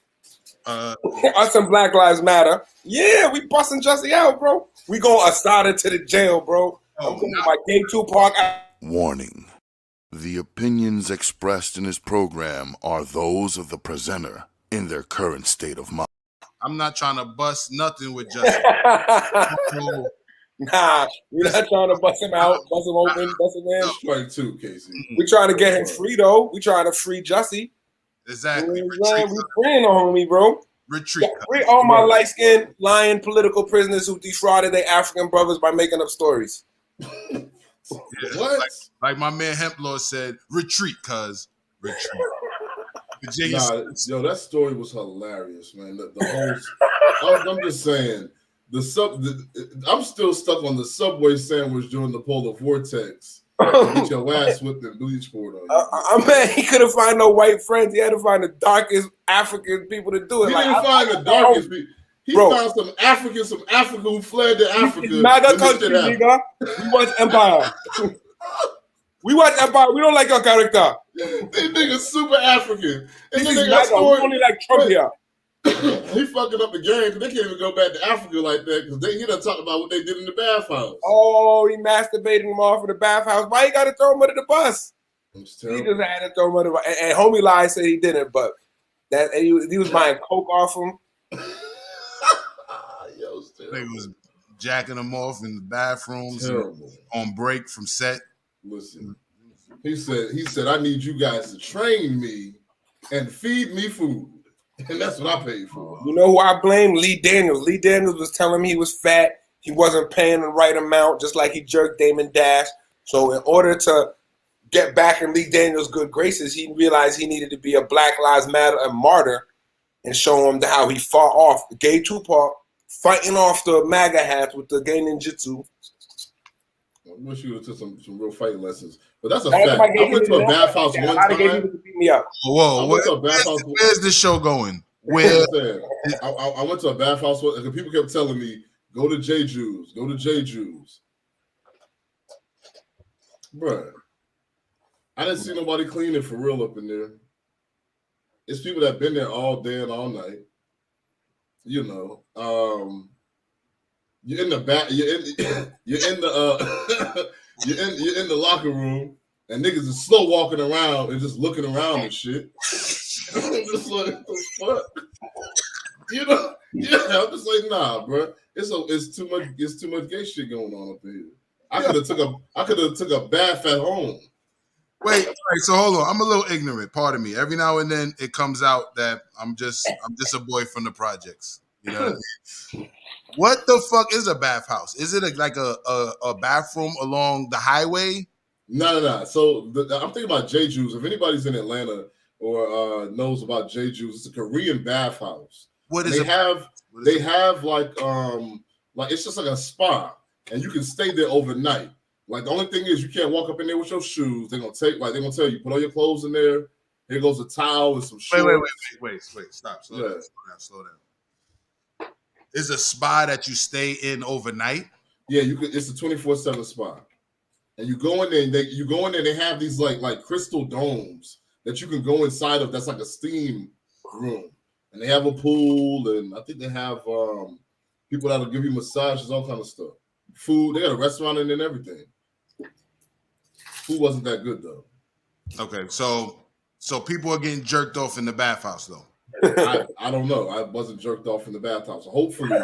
Us and Black Lives Matter. Yeah, we busting Jussie out, bro. We going Asada to the jail, bro. I'm going my gay Tupac. Warning. The opinions expressed in his program are those of the presenter in their current state of mind. I'm not trying to bust nothing with Jussie. Nah, we're not trying to bust him out, bust him open, bust him in. Strike two, Casey. We're trying to get him free, though. We're trying to free Jussie. Exactly. We freeing the homie, bro. Retreat. Free all my light-skinned, lying political prisoners who defrauded their African brothers by making up stories. What? Like my man Hemplaw said, retreat, cuz. Retreat. Nah, yo, that story was hilarious, man. The whole, I'm just saying, I'm still stuck on the Subway sandwich during the polar vortex. Get your ass with the bleach board on. Man, he couldn't find no white friends. He had to find the darkest African people to do it. He didn't find the darkest people. He found some African who fled to Africa. MAGA country, nigga. We watch Empire. We watch Empire. We don't like your character. These niggas super African. And then they got story. We only like Trump here. He fucking up the game because they can't even go back to Africa like that because he done talked about what they did in the bathhouse. Oh, he masturbating him off in the bathhouse. Why you got to throw him under the bus? He just had to throw him under the bus. And homie lied said he didn't, but that he was buying coke off him. They was jacking them off in the bathrooms on break from set. Listen, he said, I need you guys to train me and feed me food. And that's what I paid for. You know who I blame? Lee Daniels. Lee Daniels was telling him he was fat. He wasn't paying the right amount, just like he jerked Damon Dash. So in order to get back in Lee Daniels' good graces, he realized he needed to be a Black Lives Matter and martyr and show him how he fought off gay Tupac, fighting off the MAGA hats with the gay ninjutsu. I wish you would have took some real fighting lessons. But that's a fact. I went to a bathhouse one time. Whoa, where's this show going? Where? I went to a bathhouse and people kept telling me, go to J. Jews, go to J. Jews. Bruh, I didn't see nobody cleaning for real up in there. It's people that been there all day and all night. You know, you're in the back. You're in the locker room, and niggas is slow walking around and just looking around and shit. I'm just like, what the fuck? You know? Yeah, I'm just like, nah, bro. It's too much gay shit going on up here. I could have took a bath at home. Wait, so hold on. I'm a little ignorant. Pardon me. Every now and then it comes out that I'm just a boy from the projects. You know what I mean? What the fuck is a bathhouse? Is it like a bathroom along the highway? No. So I'm thinking about J. Jews. If anybody's in Atlanta, or knows about Jeju's, it's a Korean bathhouse. What and is they have like it's just like a spa, and you can stay there overnight. Like the only thing is you can't walk up in there with your shoes. They're gonna tell you put all your clothes in there. Here goes a towel and some shorts. Wait. Stop. Slow down. Is a spa that you stay in overnight? Yeah, you could. It's a 24/7 spa, and you go in there. And they have these like crystal domes that you can go inside of. That's like a steam room, and they have a pool, and I think they have people that'll give you massages, all kind of stuff. Food. They got a restaurant in and everything. Food wasn't that good though. Okay, so people are getting jerked off in the bathhouse though. I don't know. I wasn't jerked off in the bathhouse. Hopefully,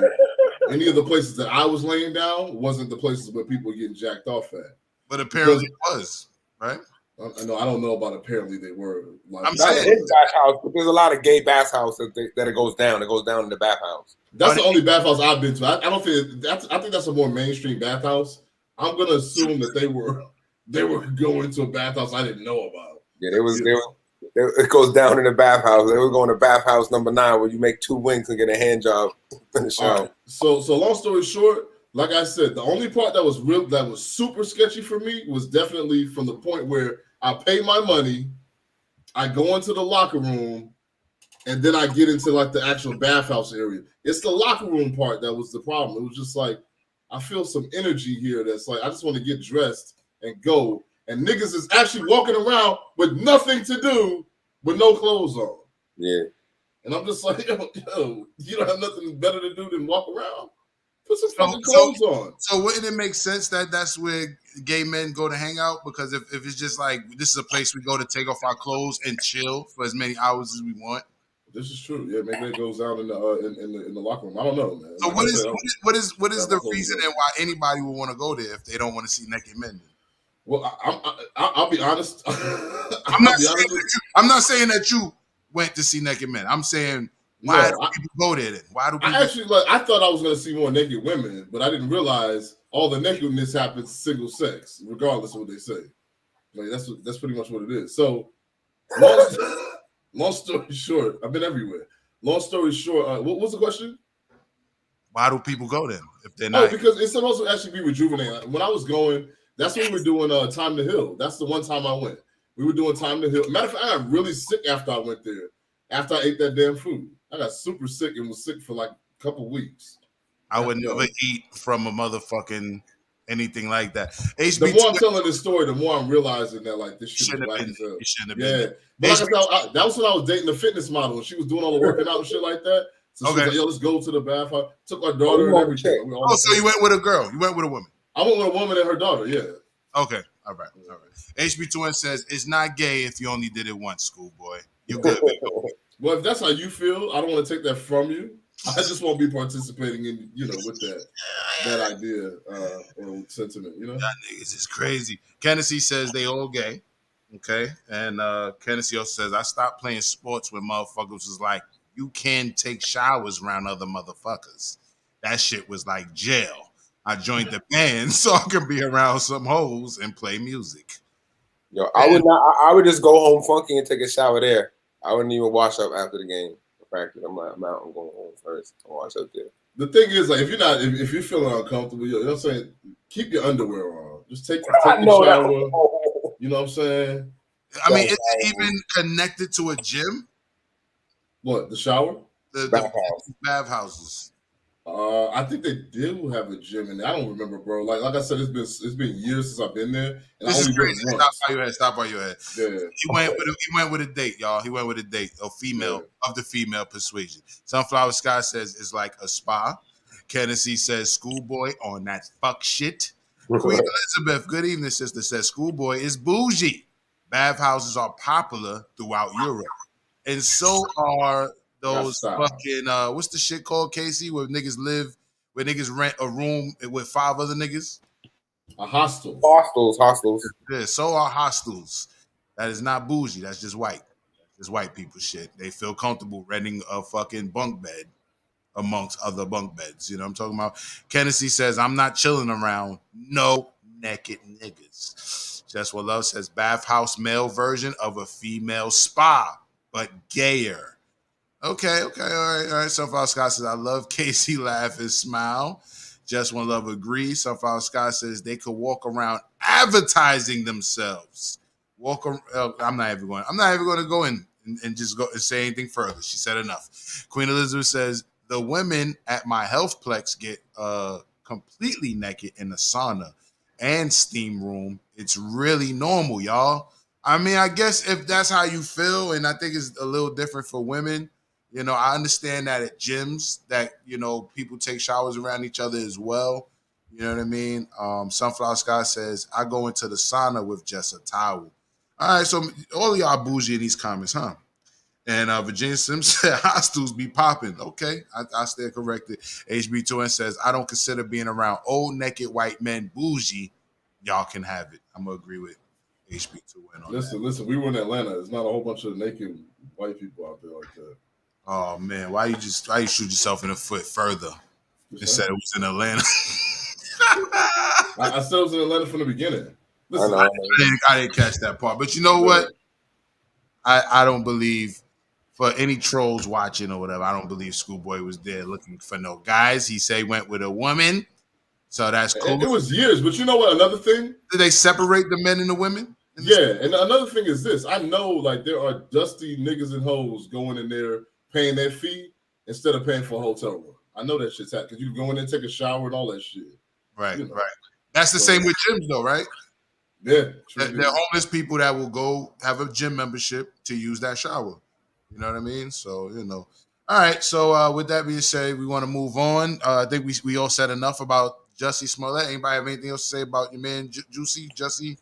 any of the places that I was laying down wasn't the places where people were getting jacked off at. But apparently it was, right? I don't know about apparently they were. Like, I'm saying in bathhouse, but there's a lot of gay bathhouse that it goes down. It goes down in the bathhouse. That's the only bathhouse I've been to. I don't think I think that's a more mainstream bathhouse. I'm gonna assume that they were going to a bathhouse I didn't know about. Yeah, it goes down in the bathhouse. They were going to bathhouse number 9 where you make 2 winks and get a hand job in the shower. Right. So long story short, like I said, the only part that was super sketchy for me was definitely from the point where I pay my money, I go into the locker room, and then I get into like the actual bathhouse area. It's the locker room part that was the problem. It was just like I feel some energy here that's like I just want to get dressed and go. And niggas is actually walking around with nothing to do, with no clothes on. Yeah. And I'm just like, yo, you don't have nothing better to do than walk around? Put some fucking clothes on. So wouldn't it make sense that that's where gay men go to hang out? Because if it's just like, this is a place we go to take off our clothes and chill for as many hours as we want. This is true. Yeah, maybe it goes down in the locker room. I don't know, man. So what is the reason and why anybody would want to go there if they don't want to see naked men? Well, I'll be honest. I'm not saying that you went to see naked men. I'm saying why do people go there then? Why do people? I thought I was going to see more naked women, but I didn't realize all the nakedness happens single sex, regardless of what they say. Like that's pretty much what it is. So, long story short, I've been everywhere. Long story short, what was the question? Why do people go then if they're not? Oh, because it's supposed to actually be rejuvenating. When I was going, that's when we were doing Time to Heal. That's the one time I went. We were doing Time to Heal. Matter of fact, I got really sick after I went there. After I ate that damn food, I got super sick and was sick for like a couple weeks. I would never eat from a motherfucking anything like that. The more I'm telling this story, the more I'm realizing that like this shit is whack as hell. Shouldn't have been. But like I said, that was when I was dating a fitness model and she was doing all the working out and shit like that. So she was like, yo, let's go to the bathhouse. Took our daughter and everything. So you went with a girl. You went with a woman. I went with a woman and her daughter, yeah. Okay. All right. HB2N says it's not gay if you only did it once, schoolboy. You're good. Well, if that's how you feel, I don't want to take that from you. I just won't be participating in, with that idea or sentiment, That niggas is crazy. Kennedy says they all gay. Okay. And Kennedy also says, I stopped playing sports when motherfuckers was like, you can take showers around other motherfuckers. That shit was like jail. I joined the band so I could be around some hoes and play music. Yo, I would just go home funky and take a shower there. I wouldn't even wash up after the game. Practice. I'm out. I'm going home first. I'll wash up there. The thing is, like, if you're feeling uncomfortable, you know what I'm saying? Keep your underwear on. Just take the shower. You know what I'm saying? I mean, is it even connected to a gym? What, the shower? The bathhouses. I think they do have a gym in there. I don't remember, bro. Like I said, it's been years since I've been there. And this is crazy. Stop by your head. Yeah. He went with a date, y'all. He went with a date, a female of the female persuasion. Sunflower Sky says it's like a spa. Kennedy says schoolboy on that fuck shit. Queen Elizabeth, good evening, sister, says schoolboy is bougie. Bathhouses are popular throughout Europe. And so are those fucking what's the shit called, Casey, where niggas rent a room with 5 other niggas? A hostel. Hostels. Yeah, so are hostels. That is not bougie. That's just white. That's white people shit. They feel comfortable renting a fucking bunk bed amongst other bunk beds. You know what I'm talking about? Kennedy says, I'm not chilling around no naked niggas. Just What Love says, bathhouse male version of a female spa. but gayer. Okay, all right. Sunflower Scott says, I love Casey laugh and smile. Just One Love agrees. Sunflower Scott says they could walk around advertising themselves. I'm not even going to go in and just go and say anything further. She said enough. Queen Elizabeth says the women at my healthplex get completely naked in the sauna and steam room. It's really normal, y'all. I mean, I guess if that's how you feel, and I think it's a little different for women. You know, I understand that at gyms that, you know, people take showers around each other as well. You know what I mean? Sunflower Sky says, I go into the sauna with just a towel. All right, so all of y'all bougie in these comments, huh? And Virginia Sims said, hostels be popping. Okay, I stand corrected. HB2N says, I don't consider being around old naked white men bougie. Y'all can have it. I'm going to agree with HB2N on that. Listen, we were in Atlanta. There's not a whole bunch of naked white people out there like that. Oh man, why you shoot yourself in the foot further and said it was in Atlanta? I said it was in Atlanta from the beginning. Listen, I didn't catch that part, but you know what? I don't believe for any trolls watching or whatever. I don't believe Schoolboy was there looking for no guys. He said he went with a woman, so that's cool. It was years, but you know what? Another thing, did they separate the men and the women? Yeah, and another thing is this: I know like there are dusty niggas and hoes going in there paying their fee instead of paying for a hotel room. I know that shit's happening because you go in there, take a shower, and all that shit. Right, you know? Right. That's the same with gyms, though, right? Yeah, they're homeless people that will go have a gym membership to use that shower. You know what I mean? So you know. All right. So with that being said, we want to move on. I think we all said enough about Jussie Smollett. Anybody have anything else to say about your man Jussie?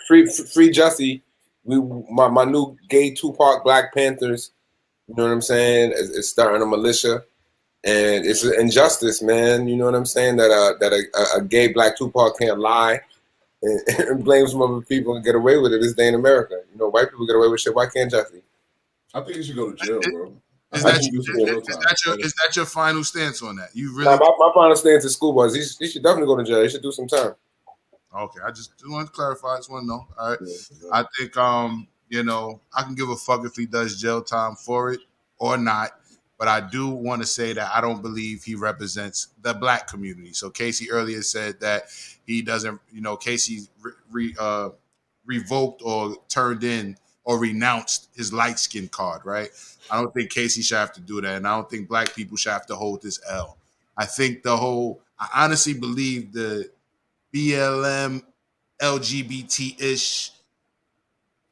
Free Jussie. My new gay Tupac Black Panthers. You know what I'm saying? It's starting a militia, and it's an injustice, man. You know what I'm saying? That a gay Black Tupac can't lie and blame some other people and get away with it this day in America. You know, white people get away with shit. Why can't Jussie? I think you should go to jail, bro. Is that your final stance on that? You really? My final stance at school was he should definitely go to jail. He should do some time. Okay, I just want to clarify. I just want to know. All right, I think you know, I can give a fuck if he does jail time for it or not. But I do want to say that I don't believe he represents the Black community. So Casey earlier said that he doesn't. You know, Casey revoked or turned in or renounced his light skin card. Right. I don't think Casey should have to do that, and I don't think Black people should have to hold this L. I think I honestly believe the BLM, LGBT-ish,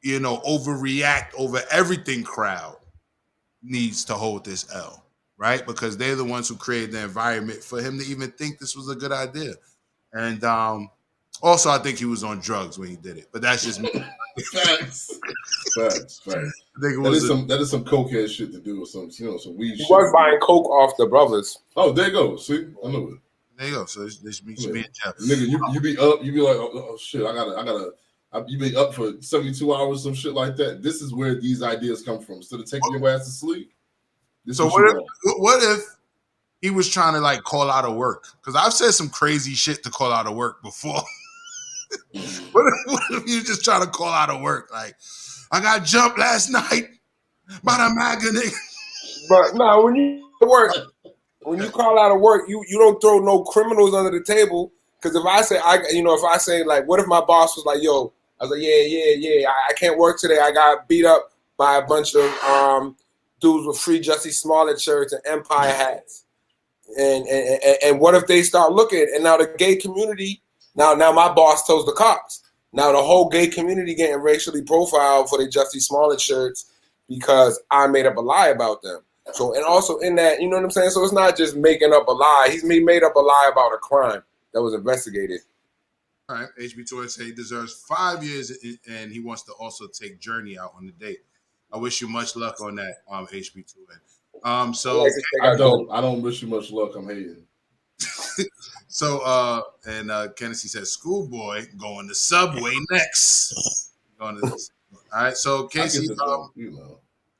you know, overreact over everything crowd needs to hold this L, right? Because they're the ones who created the environment for him to even think this was a good idea. And also, I think he was on drugs when he did it, but that's just me. Facts. I think that is some cokehead shit to do with some weed. He was buying coke off the brothers. Oh, there you go. See, I know it. There you go. So this should be in jail. Nigga, you be up. You be like, oh shit, I gotta. You be up for 72 hours, some shit like that. This is where these ideas come from. Instead of taking your ass to sleep. So what if he was trying to like call out of work? Because I've said some crazy shit to call out of work before. What if you just trying to call out of work? Like, I got jumped last night by the MAGA nigga. But no, when you call out of work, you don't throw no criminals under the table. Because if I say like, what if my boss was like, yo, I was like, yeah, I can't work today. I got beat up by a bunch of dudes with free Jussie Smollett shirts and Empire hats. And what if they start looking? And now the gay community, now my boss tells the cops. Now the whole gay community getting racially profiled for their Jussie Smollett shirts because I made up a lie about them. So, and also in that, you know what I'm saying? So it's not just making up a lie. He made up a lie about a crime that was investigated. All right, HB2N said he deserves 5 years, and he wants to also take Journey out on the date. I wish you much luck on that, HB2N. So I don't wish you much luck. I'm hating. So Kennedy says Schoolboy going to Subway next. All right, so Casey,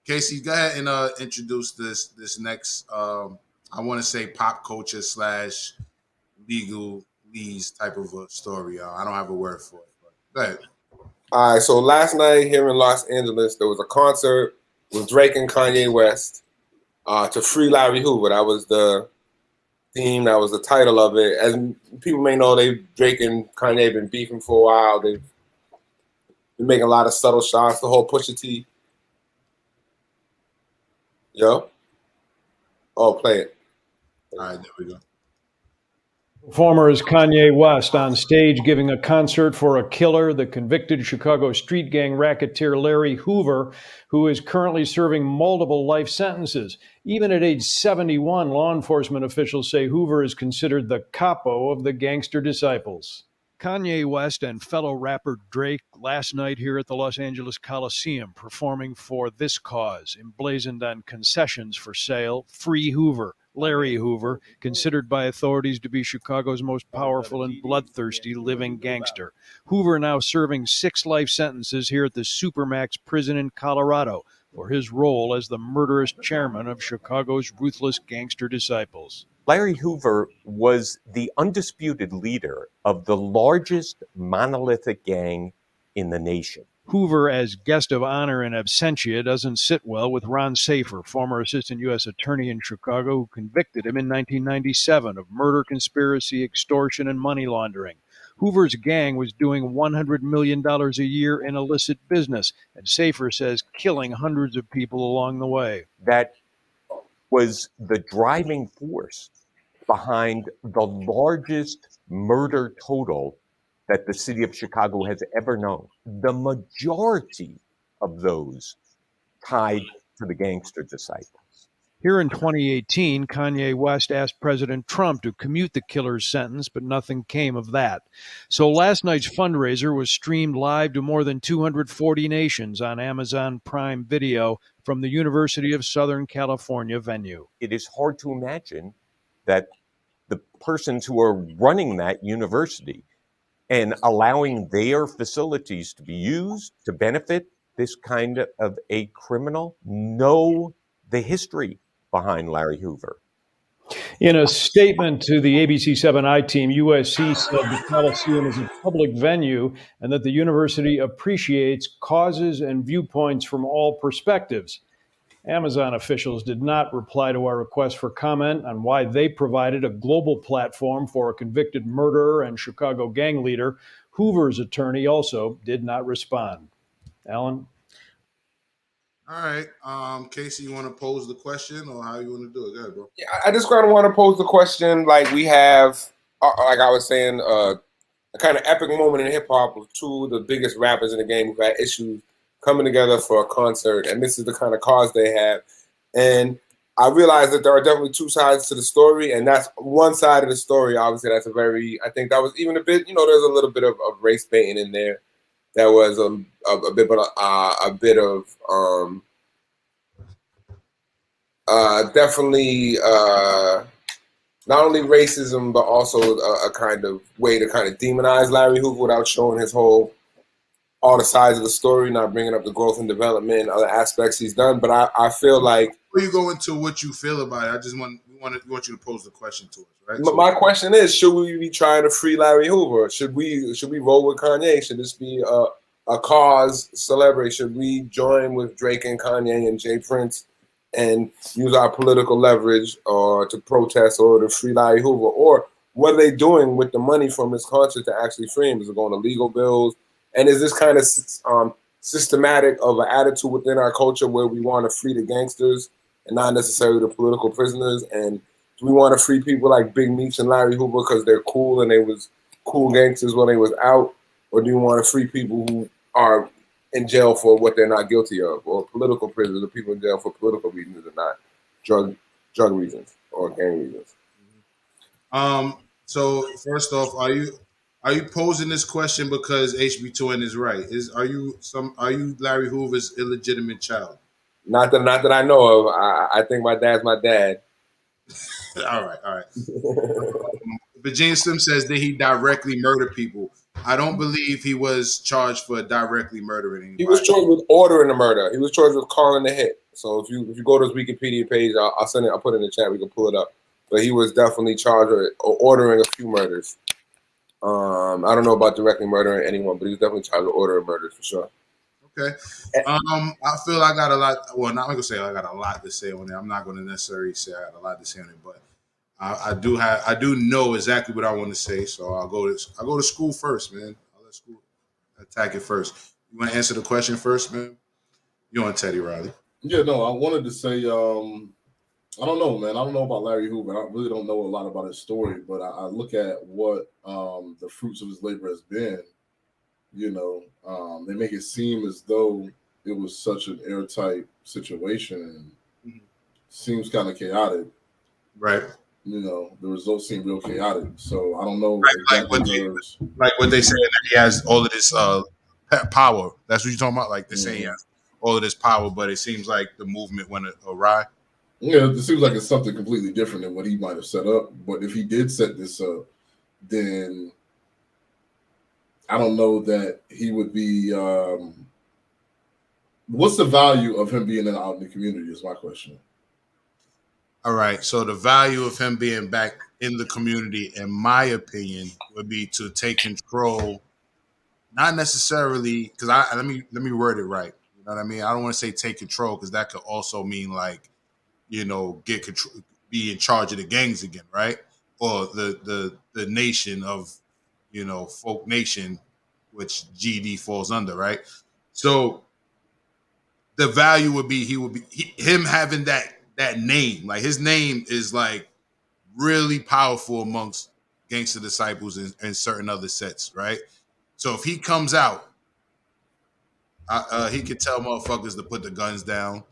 Casey, go ahead and introduce this next. I want to say pop culture / legalese type of a story. I don't have a word for it. But go ahead. All right, so last night here in Los Angeles, there was a concert with Drake and Kanye West to free Larry Hoover. That was the theme. That was the title of it. As people may know, Drake and Kanye have been beefing for a while. They've been making a lot of subtle shots. The whole Pusha T. Yo. Oh, play it. All right, there we go. Performer is Kanye West on stage giving a concert for a killer, the convicted Chicago street gang racketeer Larry Hoover, who is currently serving multiple life sentences. Even at age 71, law enforcement officials say Hoover is considered the capo of the gangster disciples. Kanye West and fellow rapper Drake last night here at the Los Angeles Coliseum performing for this cause, emblazoned on concessions for sale, Free Hoover. Larry Hoover, considered by authorities to be Chicago's most powerful and bloodthirsty living gangster. Hoover now serving 6 life sentences here at the Supermax prison in Colorado for his role as the murderous chairman of Chicago's ruthless gangster disciples. Larry Hoover was the undisputed leader of the largest monolithic gang in the nation. Hoover, as guest of honor in absentia, doesn't sit well with Ron Safer, former assistant U.S. attorney in Chicago, who convicted him in 1997 of murder, conspiracy, extortion, and money laundering. Hoover's gang was doing $100 million a year in illicit business, and Safer says killing hundreds of people along the way. That was the driving force behind the largest murder total that the city of Chicago has ever known. The majority of those tied to the gangster disciples. Here in 2018, Kanye West asked President Trump to commute the killer's sentence, but nothing came of that. So last night's fundraiser was streamed live to more than 240 nations on Amazon Prime Video from the University of Southern California venue. It is hard to imagine that the persons who are running that university and allowing their facilities to be used to benefit this kind of a criminal know the history behind Larry Hoover. In a statement to the ABC 7i team, USC said the Coliseum is a public venue and that the university appreciates causes and viewpoints from all perspectives. Amazon officials did not reply to our request for comment on why they provided a global platform for a convicted murderer and Chicago gang leader. Hoover's attorney also did not respond. Alan? All right. Casey, you want to pose the question or how you want to do it? Go ahead, bro. Yeah, I just kind of want to pose the question. Like we have, like I was saying, a kind of epic moment in hip hop with 2 of the biggest rappers in the game who've had issues coming together for a concert, and this is the kind of cause they have. And I realized that there are definitely 2 sides to the story, and that's one side of the story. Obviously, that's I think that was even a bit, there's a little bit of race baiting in there. There was a bit of definitely not only racism, but also a kind of way to kind of demonize Larry Hoover without showing all the sides of the story, not bringing up the growth and development, other aspects he's done. But I feel like before you go into what you feel about it, I just want you to pose the question to us, right? But my question is: should we be trying to free Larry Hoover? Should we roll with Kanye? Should this be a cause celebrity? Should we join with Drake and Kanye and Jay Prince and use our political leverage or to protest or to free Larry Hoover? Or what are they doing with the money from his concert to actually free him? Is it going to legal bills? And is this kind of systematic of an attitude within our culture where we want to free the gangsters and not necessarily the political prisoners? And do we want to free people like Big Meech and Larry Hoover because they're cool and they was cool gangsters when they was out? Or do you want to free people who are in jail for what they're not guilty of, or political prisoners, or people in jail for political reasons and not drug reasons or gang reasons? So first off, are you posing this question because HB2N is right? Are you Larry Hoover's illegitimate child? Not that I know of. I think my dad's my dad. All right. Virginia Slim says, did he directly murder people? I don't believe he was charged for directly murdering anybody. He was charged with ordering the murder. He was charged with calling the hit. So if you go to his Wikipedia page, I'll send it. I'll put it in the chat. We can pull it up. But he was definitely charged with ordering a few murders. I don't know about directly murdering anyone, but he's definitely charged with order of murder for sure. Okay. I feel I got a lot. Well, not gonna say I got a lot to say on it. I'm not gonna necessarily say I got a lot to say on it, but I do know exactly what I want to say. So I'll go to school first, man. I'll let school attack it first. You want to answer the question first, man? You on Teddy Riley? Yeah, no, I wanted to say, I don't know, man. I don't know about Larry Hoover. I really don't know a lot about his story, but I look at what the fruits of his labor has been. You know, they make it seem as though it was such an airtight situation and seems kind of chaotic. Right. You know, the results seem real chaotic. So I don't know Like what they say that he has all of this power. That's what you're talking about. Like they say he has all of this power, but it seems like the movement went awry. Yeah, it seems like it's something completely different than what he might have set up. But if he did set this up, then I don't know that he would be. What's the value of him being out in the community? Is my question. All right. So the value of him being back in the community, in my opinion, would be to take control. Not necessarily because let me word it right. You know what I mean? I don't want to say take control because that could also mean like, you know, get control, be in charge of the gangs again, right? Or the nation of, you know, folk nation, which GD falls under, right? So the value would be him having that name. Like his name is like really powerful amongst gangster disciples and certain other sets, right? So if he comes out, he could tell motherfuckers to put the guns down.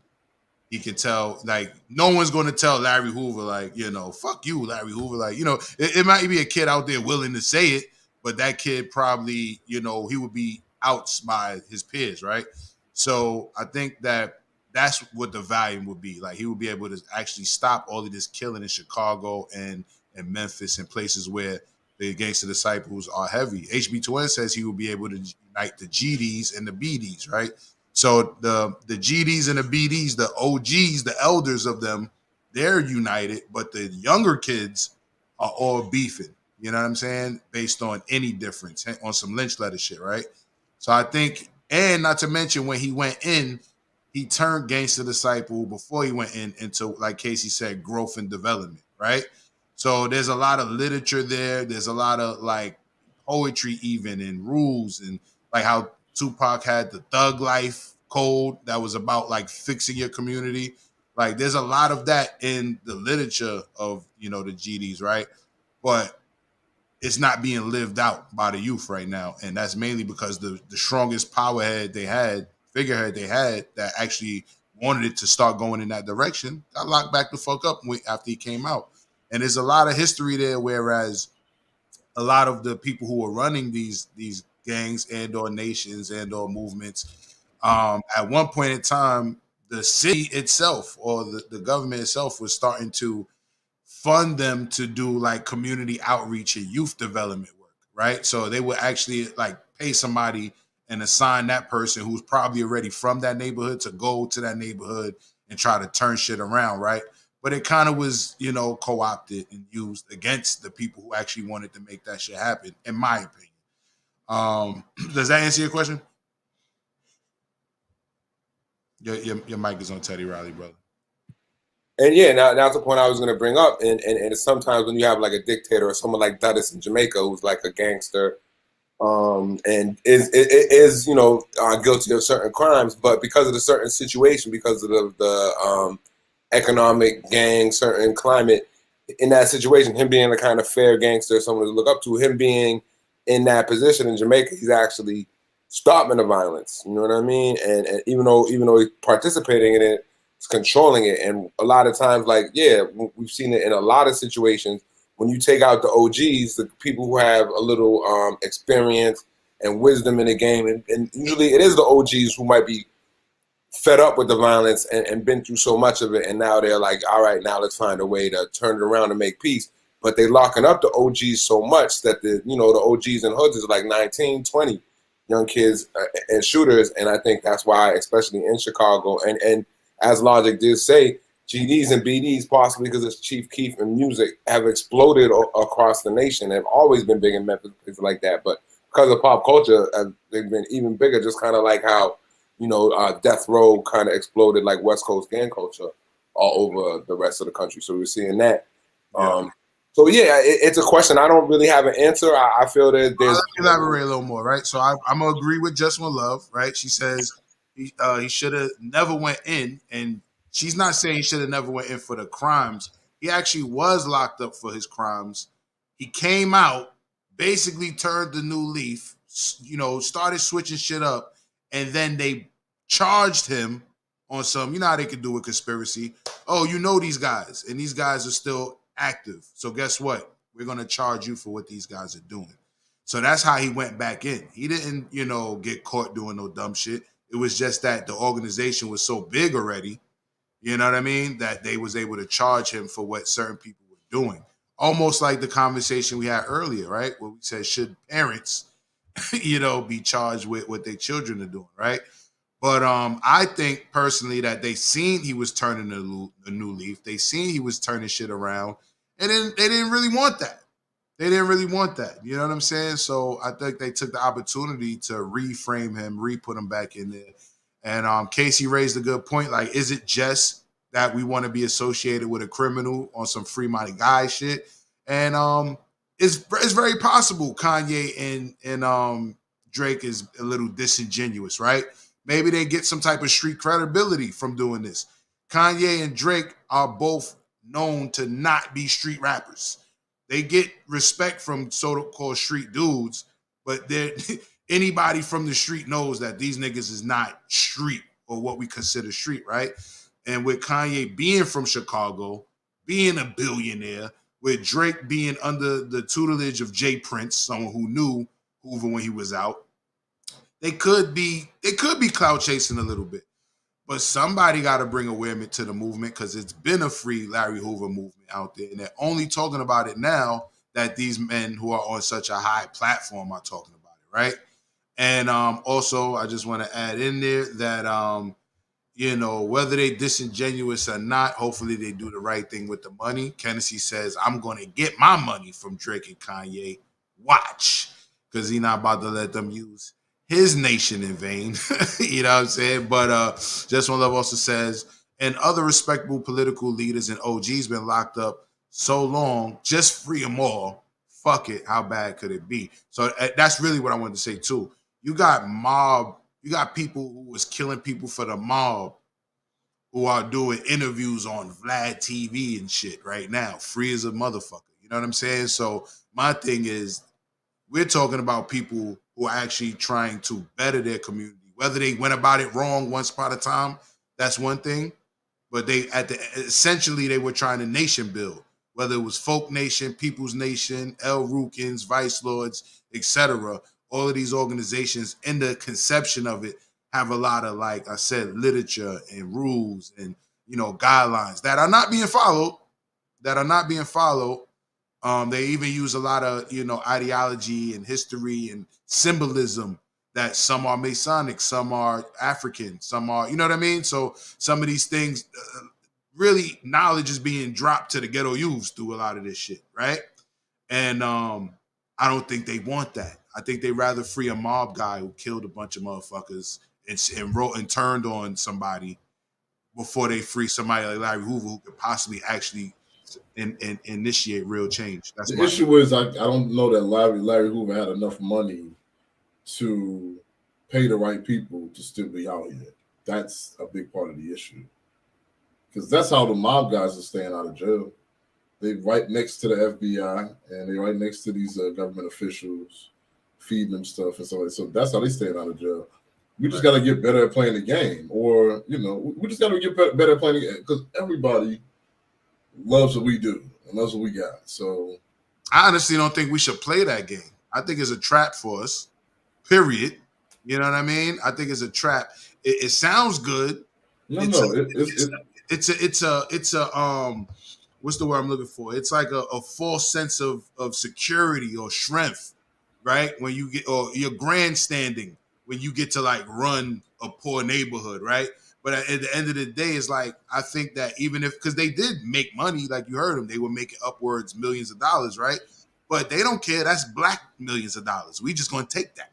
He could tell, like, no one's going to tell Larry Hoover, like, you know, fuck you, Larry Hoover. Like, you know, it might be a kid out there willing to say it, but that kid probably, you know, he would be out by his peers, right? So I think that's what the value would be. Like, he would be able to actually stop all of this killing in Chicago and Memphis and places where the gangster disciples are heavy. HB Twin says he will be able to unite the GDs and the BDs, right? So the GDs and the BDs, the OGs, the elders of them, they're united, but the younger kids are all beefing. You know what I'm saying? Based on any difference, on some lynch letter shit, right? So I think, and not to mention when he went in, he turned Gangster Disciple before he went into, like Casey said, growth and development, right? So there's a lot of literature there. There's a lot of like poetry even and rules and like how Tupac had the Thug Life code that was about like fixing your community. Like there's a lot of that in the literature of, you know, the GDs, right? But it's not being lived out by the youth right now. And that's mainly because the strongest figurehead they had that actually wanted it to start going in that direction got locked back the fuck up after he came out. And there's a lot of history there, whereas a lot of the people who are running these gangs and or nations and or movements, at one point in time, the city itself or the government itself was starting to fund them to do like community outreach and youth development work, right? So they would actually like pay somebody and assign that person who's probably already from that neighborhood to go to that neighborhood and try to turn shit around, right? But it kind of was, you know, co-opted and used against the people who actually wanted to make that shit happen, in my opinion. Does that answer your question? Your mic is on Teddy Riley, brother. And yeah, now's the point I was going to bring up. And sometimes when you have like a dictator or someone like Dudis in Jamaica who's like a gangster, and is you know guilty of certain crimes, but because of the certain situation, because of the economic gang, certain climate in that situation, him being a kind of fair gangster, someone to look up to, him being in that position in Jamaica, he's actually stopping the violence. You know what I mean? And even though he's participating in it, he's controlling it. And a lot of times, like we've seen it in a lot of situations. When you take out the OGs, the people who have a little experience and wisdom in the game, and usually it is the OGs who might be fed up with the violence and been through so much of it, and now they're like, all right, now let's find a way to turn it around and make peace. But they locking up the OGs so much that the OGs and hoods is like 19, 20 young kids and shooters, and I think that's why, especially in Chicago, and as Logic did say, GDs and BDs, possibly because it's Chief Keef and music, have exploded across the nation. They've always been big in Memphis, places like that. But because of pop culture, they've been even bigger, just kind of like how, Death Row kind of exploded like West Coast gang culture all over the rest of the country. So we're seeing that. So yeah, it's a question. I don't really have an answer. I feel that there's. Let me elaborate a little more, right? So I'm gonna agree with Just One Love, right? She says he should have never went in, and she's not saying he should have never went in for the crimes. He actually was locked up for his crimes. He came out, basically turned the new leaf, started switching shit up, and then they charged him on some. You know how they can do with conspiracy. Oh, these guys, and these guys are still active. So guess what? We're going to charge you for what these guys are doing. So that's how he went back in. He didn't, get caught doing no dumb shit. It was just that the organization was so big already, you know what I mean, that they was able to charge him for what certain people were doing. Almost like the conversation we had earlier, right? Where we said, should parents, be charged with what their children are doing, right? But I think personally that they seen he was turning a new leaf. They seen he was turning shit around, and then they didn't really want that. They didn't really want that. You know what I'm saying? So I think they took the opportunity to reframe him, re-put him back in there. And Casey raised a good point. Like, is it just that we want to be associated with a criminal on some free money guy shit? And it's very possible Kanye and Drake is a little disingenuous, right? Maybe they get some type of street credibility from doing this. Kanye and Drake are both known to not be street rappers. They get respect from so-called street dudes, but anybody from the street knows that these niggas is not street or what we consider street, right? And with Kanye being from Chicago, being a billionaire, with Drake being under the tutelage of Jay Prince, someone who knew Hoover when he was out, they could be clout chasing a little bit. But somebody got to bring awareness to the movement because it's been a free Larry Hoover movement out there. And they're only talking about it now that these men who are on such a high platform are talking about it, right? And also, I just want to add in there that, whether they disingenuous or not, hopefully they do the right thing with the money. Kennedy says, I'm going to get my money from Drake and Kanye. Watch. Because he's not about to let them use his nation in vain. You know what I'm saying? But Just One Love also says, and other respectable political leaders and OGs been locked up so long, just free them all. Fuck it. How bad could it be? So that's really what I wanted to say too. You got people who was killing people for the mob who are doing interviews on Vlad TV and shit right now, free as a motherfucker. You know what I'm saying? So my thing is, we're talking about people who are actually trying to better their community. Whether they went about it wrong once upon a time, that's one thing. But essentially they were trying to nation build. Whether it was Folk Nation, People's Nation, El Rukins, Vice Lords, etc. All of these organizations in the conception of it have a lot of, like I said, literature and rules and guidelines that are not being followed. They even use a lot of, ideology and history and symbolism that some are Masonic, some are African, some are, you know what I mean? So some of these things, really knowledge is being dropped to the ghetto youths through a lot of this shit, right? And I don't think they want that. I think they rather free a mob guy who killed a bunch of motherfuckers and turned on somebody before they free somebody like Larry Hoover who could possibly actually and initiate real change. That's the my issue is I don't know that Larry Hoover had enough money to pay the right people to still be out here. That's a big part of the issue. Because that's how the mob guys are staying out of jail. They right next to the FBI and they right next to these government officials, feeding them stuff and so on. So that's how they staying out of jail. We just got to get better at playing the game, or we just got to get better at playing the game because everybody loves what we do and loves what we got. So I honestly don't think we should play that game. I think it's a trap for us. Period. You know what I mean? I think it's a trap. It sounds good. It's a what's the word I'm looking for? It's like a false sense of security or strength, right? When you get, or you're grandstanding when you get to like run a poor neighborhood, right? But at the end of the day, it's like, I think that even if, because they did make money, like you heard them, they were making upwards millions of dollars, right? But they don't care. That's black millions of dollars. We just going to take that.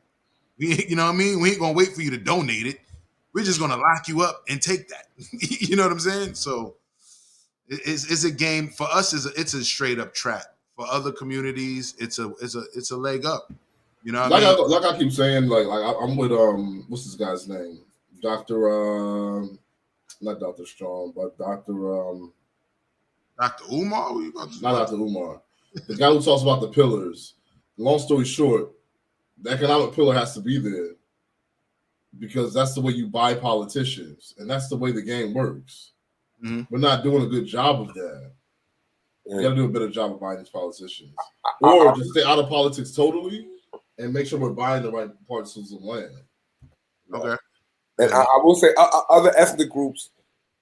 You know what I mean? We ain't going to wait for you to donate it. We're just going to lock you up and take that. You know what I'm saying? So it's a game for us. It's a straight up trap. For other communities, it's a leg up. You know what I mean? Like I keep saying, like I'm with what's this guy's name? Dr. Not Dr. Strong, but Dr. Dr. Umar? What you about to Not Dr. Umar. The guy who talks about the pillars. Long story short, the economic pillar has to be there because that's the way you buy politicians, and that's the way the game works. Mm-hmm. We're not doing a good job of that. You got to do a better job of buying these politicians, or just stay out of politics totally and make sure we're buying the right parcels of land. Okay. And I will say, other ethnic groups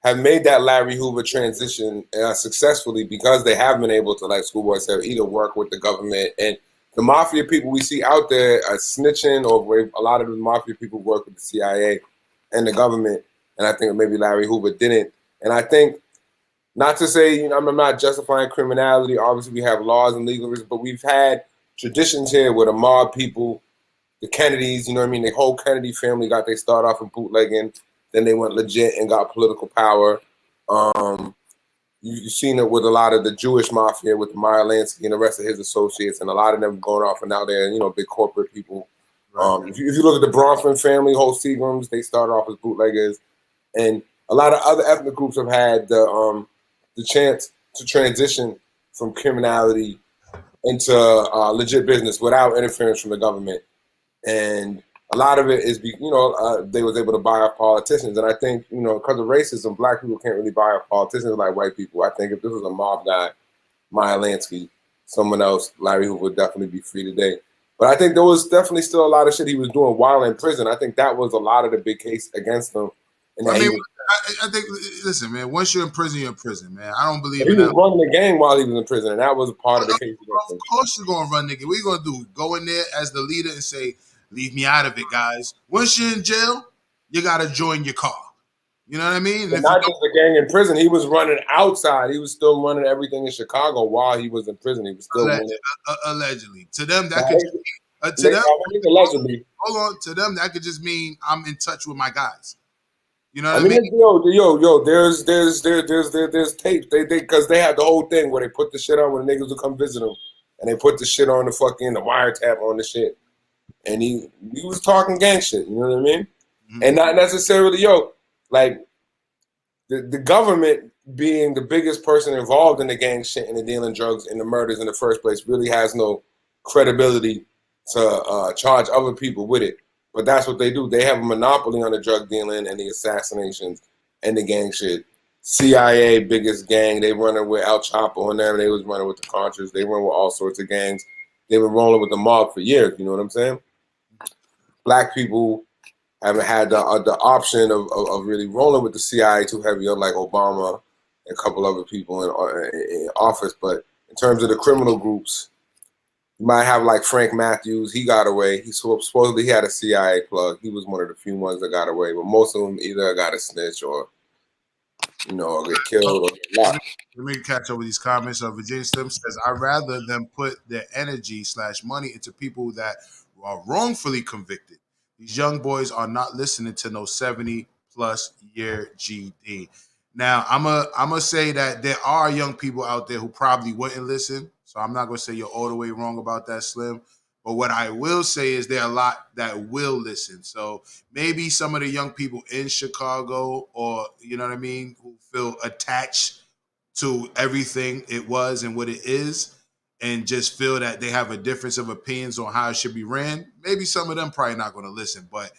have made that Larry Hoover transition successfully because they have been able to, like Schoolboy said, either work with the government and the mafia people we see out there are snitching, or a lot of the mafia people work with the CIA and the government. And I think maybe Larry Hoover didn't. And I think, not to say, I'm not justifying criminality. Obviously, we have laws and legalism, but we've had traditions here where the mob people, the Kennedys, you know what I mean? The whole Kennedy family got their start off in bootlegging. Then they went legit and got political power. You've seen it with a lot of the Jewish mafia with Meyer Lansky and the rest of his associates, and a lot of them going off and now they're, big corporate people. If you look at the Bronfman family, whole Seagrams, they started off as bootleggers. And a lot of other ethnic groups have had the chance to transition from criminality into legit business without interference from the government. And a lot of it is, they was able to buy off politicians. And I think, because of racism, black people can't really buy off politicians like white people. I think if this was a mob guy, Meyer Lansky, someone else, Larry Hoover would definitely be free today. But I think there was definitely still a lot of shit he was doing while in prison. I think that was a lot of the big case against him. And I think, listen, man, once you're in prison, you're in prison, man. I don't believe he in was that. running the game while he was in prison, and that was part of the case. Of course you're going to run, nigga. What you going to do? Go in there as the leader and say, leave me out of it, guys. Once you're in jail, you got to join your car. You know what I mean? And not just the gang in prison. He was running outside. He was still running everything in Chicago while he was in prison. He was still allegedly. To them, that could to them, allegedly. Hold on. To them, that could just mean I'm in touch with my guys. You know what I mean? There's tapes. They because they had the whole thing where they put the shit on when the niggas would come visit them, and they put the shit on the wiretap on the shit, and he was talking gang shit. You know what I mean? Mm-hmm. And not necessarily like the government being the biggest person involved in the gang shit and the dealing drugs and the murders in the first place really has no credibility to charge other people with it. But that's what they do. They have a monopoly on the drug dealing and the assassinations and the gang shit. CIA, biggest gang. They running with El Chapo and them. They was running with the Contras. They run with all sorts of gangs. They've been rolling with the mob for years. You know what I'm saying? Black people haven't had the option of really rolling with the CIA too heavy, unlike Obama and a couple other people in office. But in terms of the criminal groups, you might have like Frank Matthews. He got away. He supposedly had a CIA plug. He was one of the few ones that got away. But most of them either got a snitch or, or get killed or get locked. Let me catch up with these comments. Virginia Slim says, I'd rather them put their energy / money into people that are wrongfully convicted. These young boys are not listening to no 70+ year GD. Now, I'm a say that there are young people out there who probably wouldn't listen. So I'm not going to say you're all the way wrong about that, Slim. But what I will say is there are a lot that will listen. So maybe some of the young people in Chicago or, you know what I mean, who feel attached to everything it was and what it is and just feel that they have a difference of opinions on how it should be ran. Maybe some of them probably not going to listen. But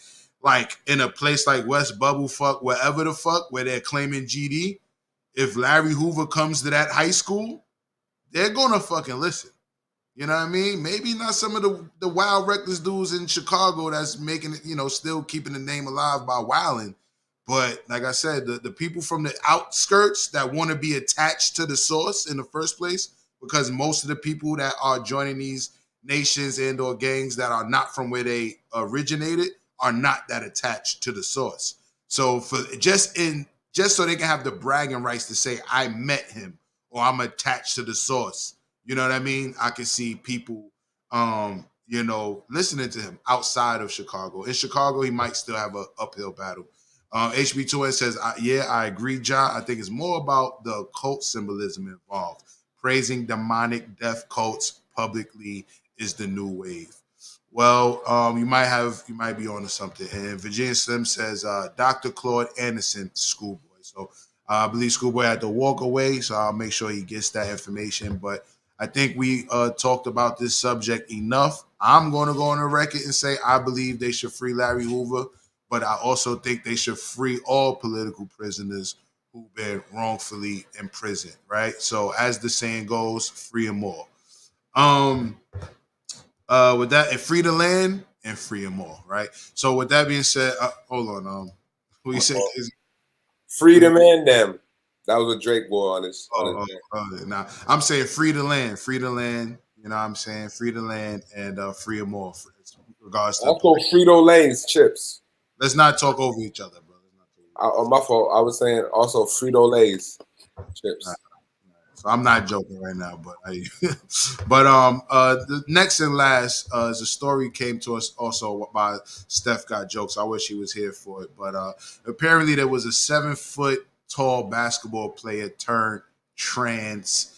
like in a place like West Bubblefuck, wherever the fuck, where they're claiming GD, if Larry Hoover comes to that high school, they're going to fucking listen. You know what I mean? Maybe not some of the wild, reckless dudes in Chicago that's making it, still keeping the name alive by wilding. But like I said, the people from the outskirts that want to be attached to the source in the first place, because most of the people that are joining these nations and or gangs that are not from where they originated are not that attached to the source. So just so they can have the bragging rights to say I met him or I'm attached to the source. You know what I mean? I can see people listening to him outside of Chicago. In Chicago, he might still have an uphill battle. HB2N says, I agree, John. I think it's more about the cult symbolism involved. Praising demonic death cults publicly is the new wave. Well, you might be on to something. And Virginia Slim says, Dr. Claude Anderson, Schoolboy. So I believe Schoolboy had to walk away, so I'll make sure he gets that information. But I think we talked about this subject enough. I'm going to go on the record and say I believe they should free Larry Hoover, but I also think they should free all political prisoners who've been wrongfully imprisoned, right? So as the saying goes, free them all. With that, and free the land and free them all, right? So with that being said, hold on. Who you say? Freedom and them. That was a Drake boy on his. Nah, I'm saying free the land. You know what I'm saying? Free the land and free them all. Regards to also Frito Lay's chips. Let's not talk over each other, bro. My fault. I was saying also Frito Lay's chips. So I'm not joking right now, but the next and last is a story came to us also by Steph Got Jokes. I wish he was here for it, but apparently there was a 7-foot tall basketball player turned trans,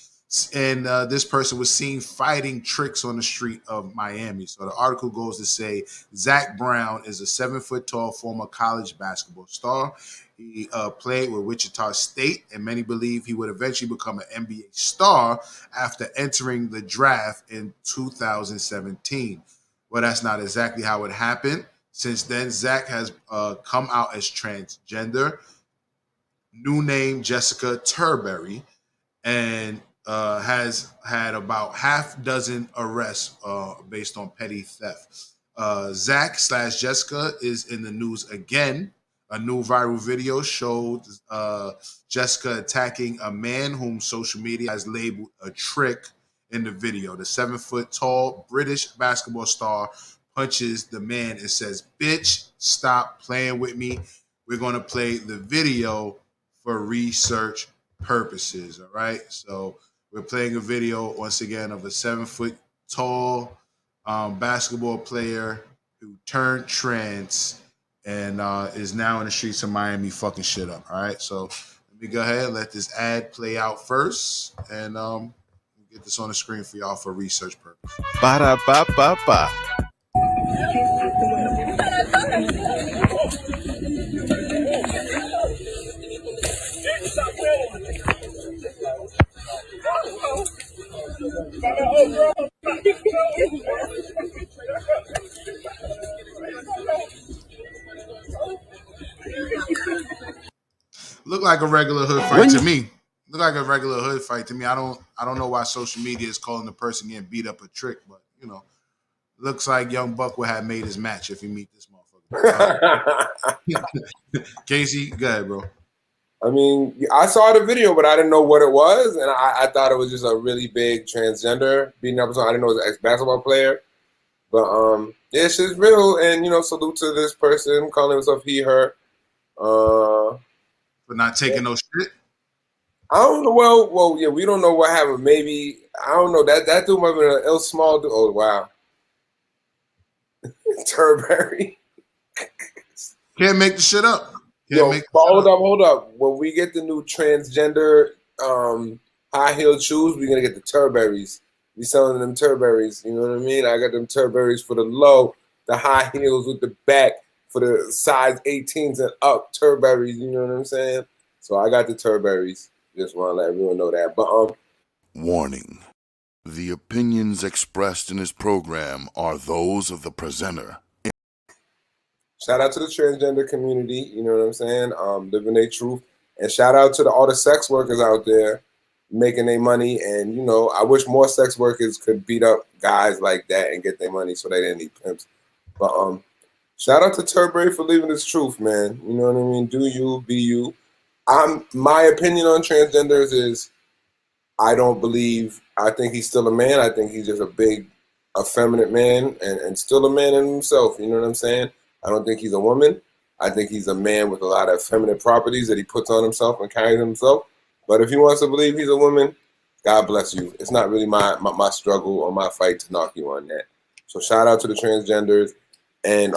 and this person was seen fighting tricks on the street of Miami. So the article goes to say Zach Brown is a 7-foot tall former college basketball star. He played with Wichita State, and many believe he would eventually become an NBA star after entering the draft in 2017. Well, that's not exactly how it happened. Since then, Zach has come out as transgender, new name Jessica Turberry, and has had about half dozen arrests based on petty theft. Zach / Jessica is in the news again. A new viral video showed Jessica attacking a man whom social media has labeled a trick in the video. The 7-foot tall British basketball star punches the man and says, "Bitch, stop playing with me. We're going to play the video for research purposes." All right. So we're playing a video once again of a 7-foot tall basketball player who turned trans and is now in the streets of Miami fucking shit up. All right, so let me go ahead and let this ad play out first, and get this on the screen for y'all for research purposes. Ba-da-ba-ba-ba. Look like a regular hood fight to me. Look like a regular hood fight to me. I don't know why social media is calling the person getting beat up a trick, but looks like Young Buck would have made his match if he meet this motherfucker. Casey, go ahead, bro. I mean, I saw the video, but I didn't know what it was, and I thought it was just a really big transgender beating up someone. I didn't know it was an ex-basketball player, but yeah, shit's real, and salute to this person calling himself he, her. For not taking no shit. I don't know. Well, yeah, we don't know what happened. Maybe I don't know. That dude might have been an ill small dude. Oh wow, Turberry. Can't make the shit up. Hold up. When we get the new transgender high heel shoes, we're gonna get the Turberries. We selling them Turberries. You know what I mean? I got them Turberries for the low, the high heels with the back for the size 18s and up Turberries. You know what I'm saying? So I got the Turberries. Just want to let everyone know that. But Warning. The opinions expressed in this program are those of the presenter. Shout out to the transgender community, you know what I'm saying? Living their truth. And shout out to all the sex workers out there making their money. And, I wish more sex workers could beat up guys like that and get their money so they didn't need pimps. But shout out to Turberry for living his truth, man. You know what I mean? Do you, be you. My opinion on transgenders is I think he's still a man. I think he's just a big, effeminate man and still a man in himself. You know what I'm saying? I don't think he's a woman. I think he's a man with a lot of feminine properties that he puts on himself and carries himself. But if he wants to believe he's a woman, God bless you. It's not really my struggle or my fight to knock you on that. So shout out to the transgenders, and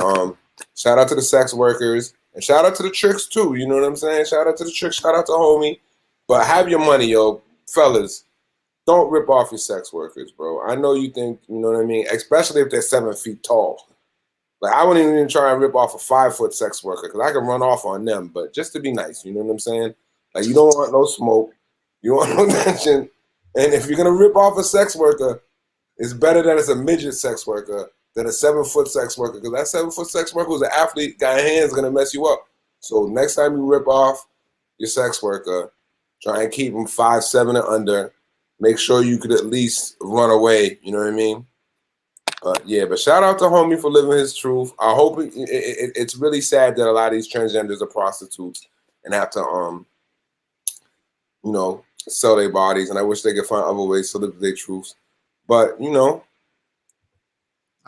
shout out to the sex workers, and shout out to the tricks too. You know what I'm saying? Shout out to the tricks. Shout out to homie. But have your money, yo, fellas. Don't rip off your sex workers, bro. I know you think, you know what I mean? Especially if they're 7 feet tall. Like, I wouldn't even try and rip off a 5-foot sex worker because I can run off on them. But just to be nice, you know what I'm saying? Like, you don't want no smoke. You want no tension. And if you're going to rip off a sex worker, it's better that it's a midget sex worker than a 7-foot sex worker, because that 7-foot sex worker who's an athlete, got hands, going to mess you up. So next time you rip off your sex worker, try and keep them 5'7" and under. Make sure you could at least run away. You know what I mean? Yeah, but shout out to homie for living his truth. I hope it's really sad that a lot of these transgenders are prostitutes and have to, you know, sell their bodies. And I wish they could find other ways to live their truths. But, you know,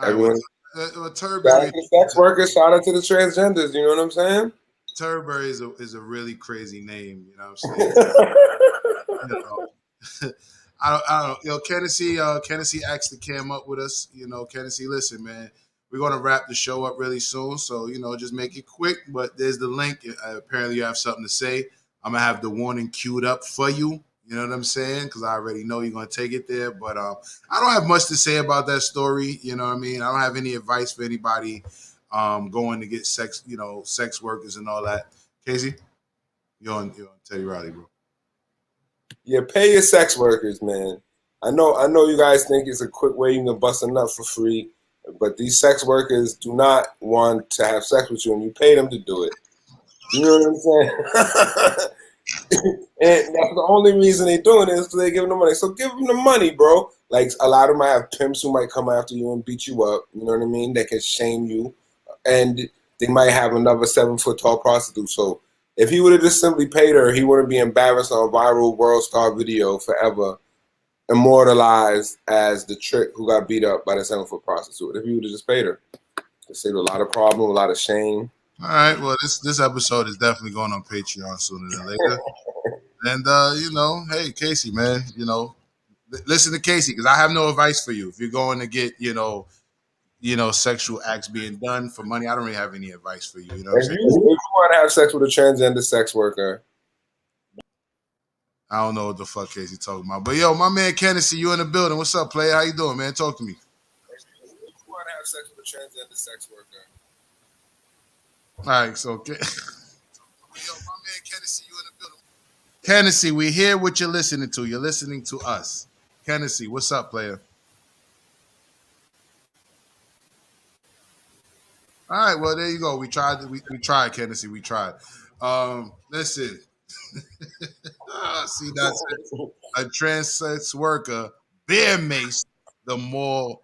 everyone. Shout out to the sex workers, shout out to the transgenders. You know what I'm saying? Turberry is a really crazy name. You know what I'm saying? You know. I don't know. Yo, Kennedy actually came up with us. You know, Kennedy, listen, man, we're going to wrap the show up really soon. So, you know, just make it quick. But there's the link. Apparently you have something to say. I'm going to have the warning queued up for you. You know what I'm saying? Because I already know you're going to take it there. But I don't have much to say about that story. You know what I mean? I don't have any advice for anybody going to get sex workers and all that. Casey, you're on Teddy Riley, bro. Yeah, pay your sex workers, man. I know you guys think it's a quick way you can bust a nut for free, but these sex workers do not want to have sex with you, and you pay them to do it. You know what I'm saying? And that's the only reason they're doing it is because they give them the money. So give them the money, bro. Like, a lot of them might have pimps who might come after you and beat you up. You know what I mean? They can shame you, and they might have another 7-foot tall prostitute. So if he would have just simply paid her, he wouldn't be embarrassed on a viral world star video forever, immortalized as the trick who got beat up by the 7-foot prostitute. If he would have just paid her, it saved a lot of problem, a lot of shame. All right. Well, this episode is definitely going on Patreon sooner than later. And you know, hey, Casey, man, you know, listen to Casey, because I have no advice for you. If you're going to get, you know, sexual acts being done for money, I don't really have any advice for you. You know what I'm saying? If you want to have sex with a transgender sex worker, I don't know what the fuck Casey talking about. But yo, my man Kennedy, you in the building. What's up, player? How you doing, man? Talk to me. if you want to have sex with a transgender sex worker. All right, so yo, my man Kennedy, you in the building. Kennedy, we hear what you're listening to. You're listening to us. Kennedy, what's up, player? All right, well, there you go. We tried, Kennedy. We tried. Listen. See, that's it. A trans sex worker bear maced the mall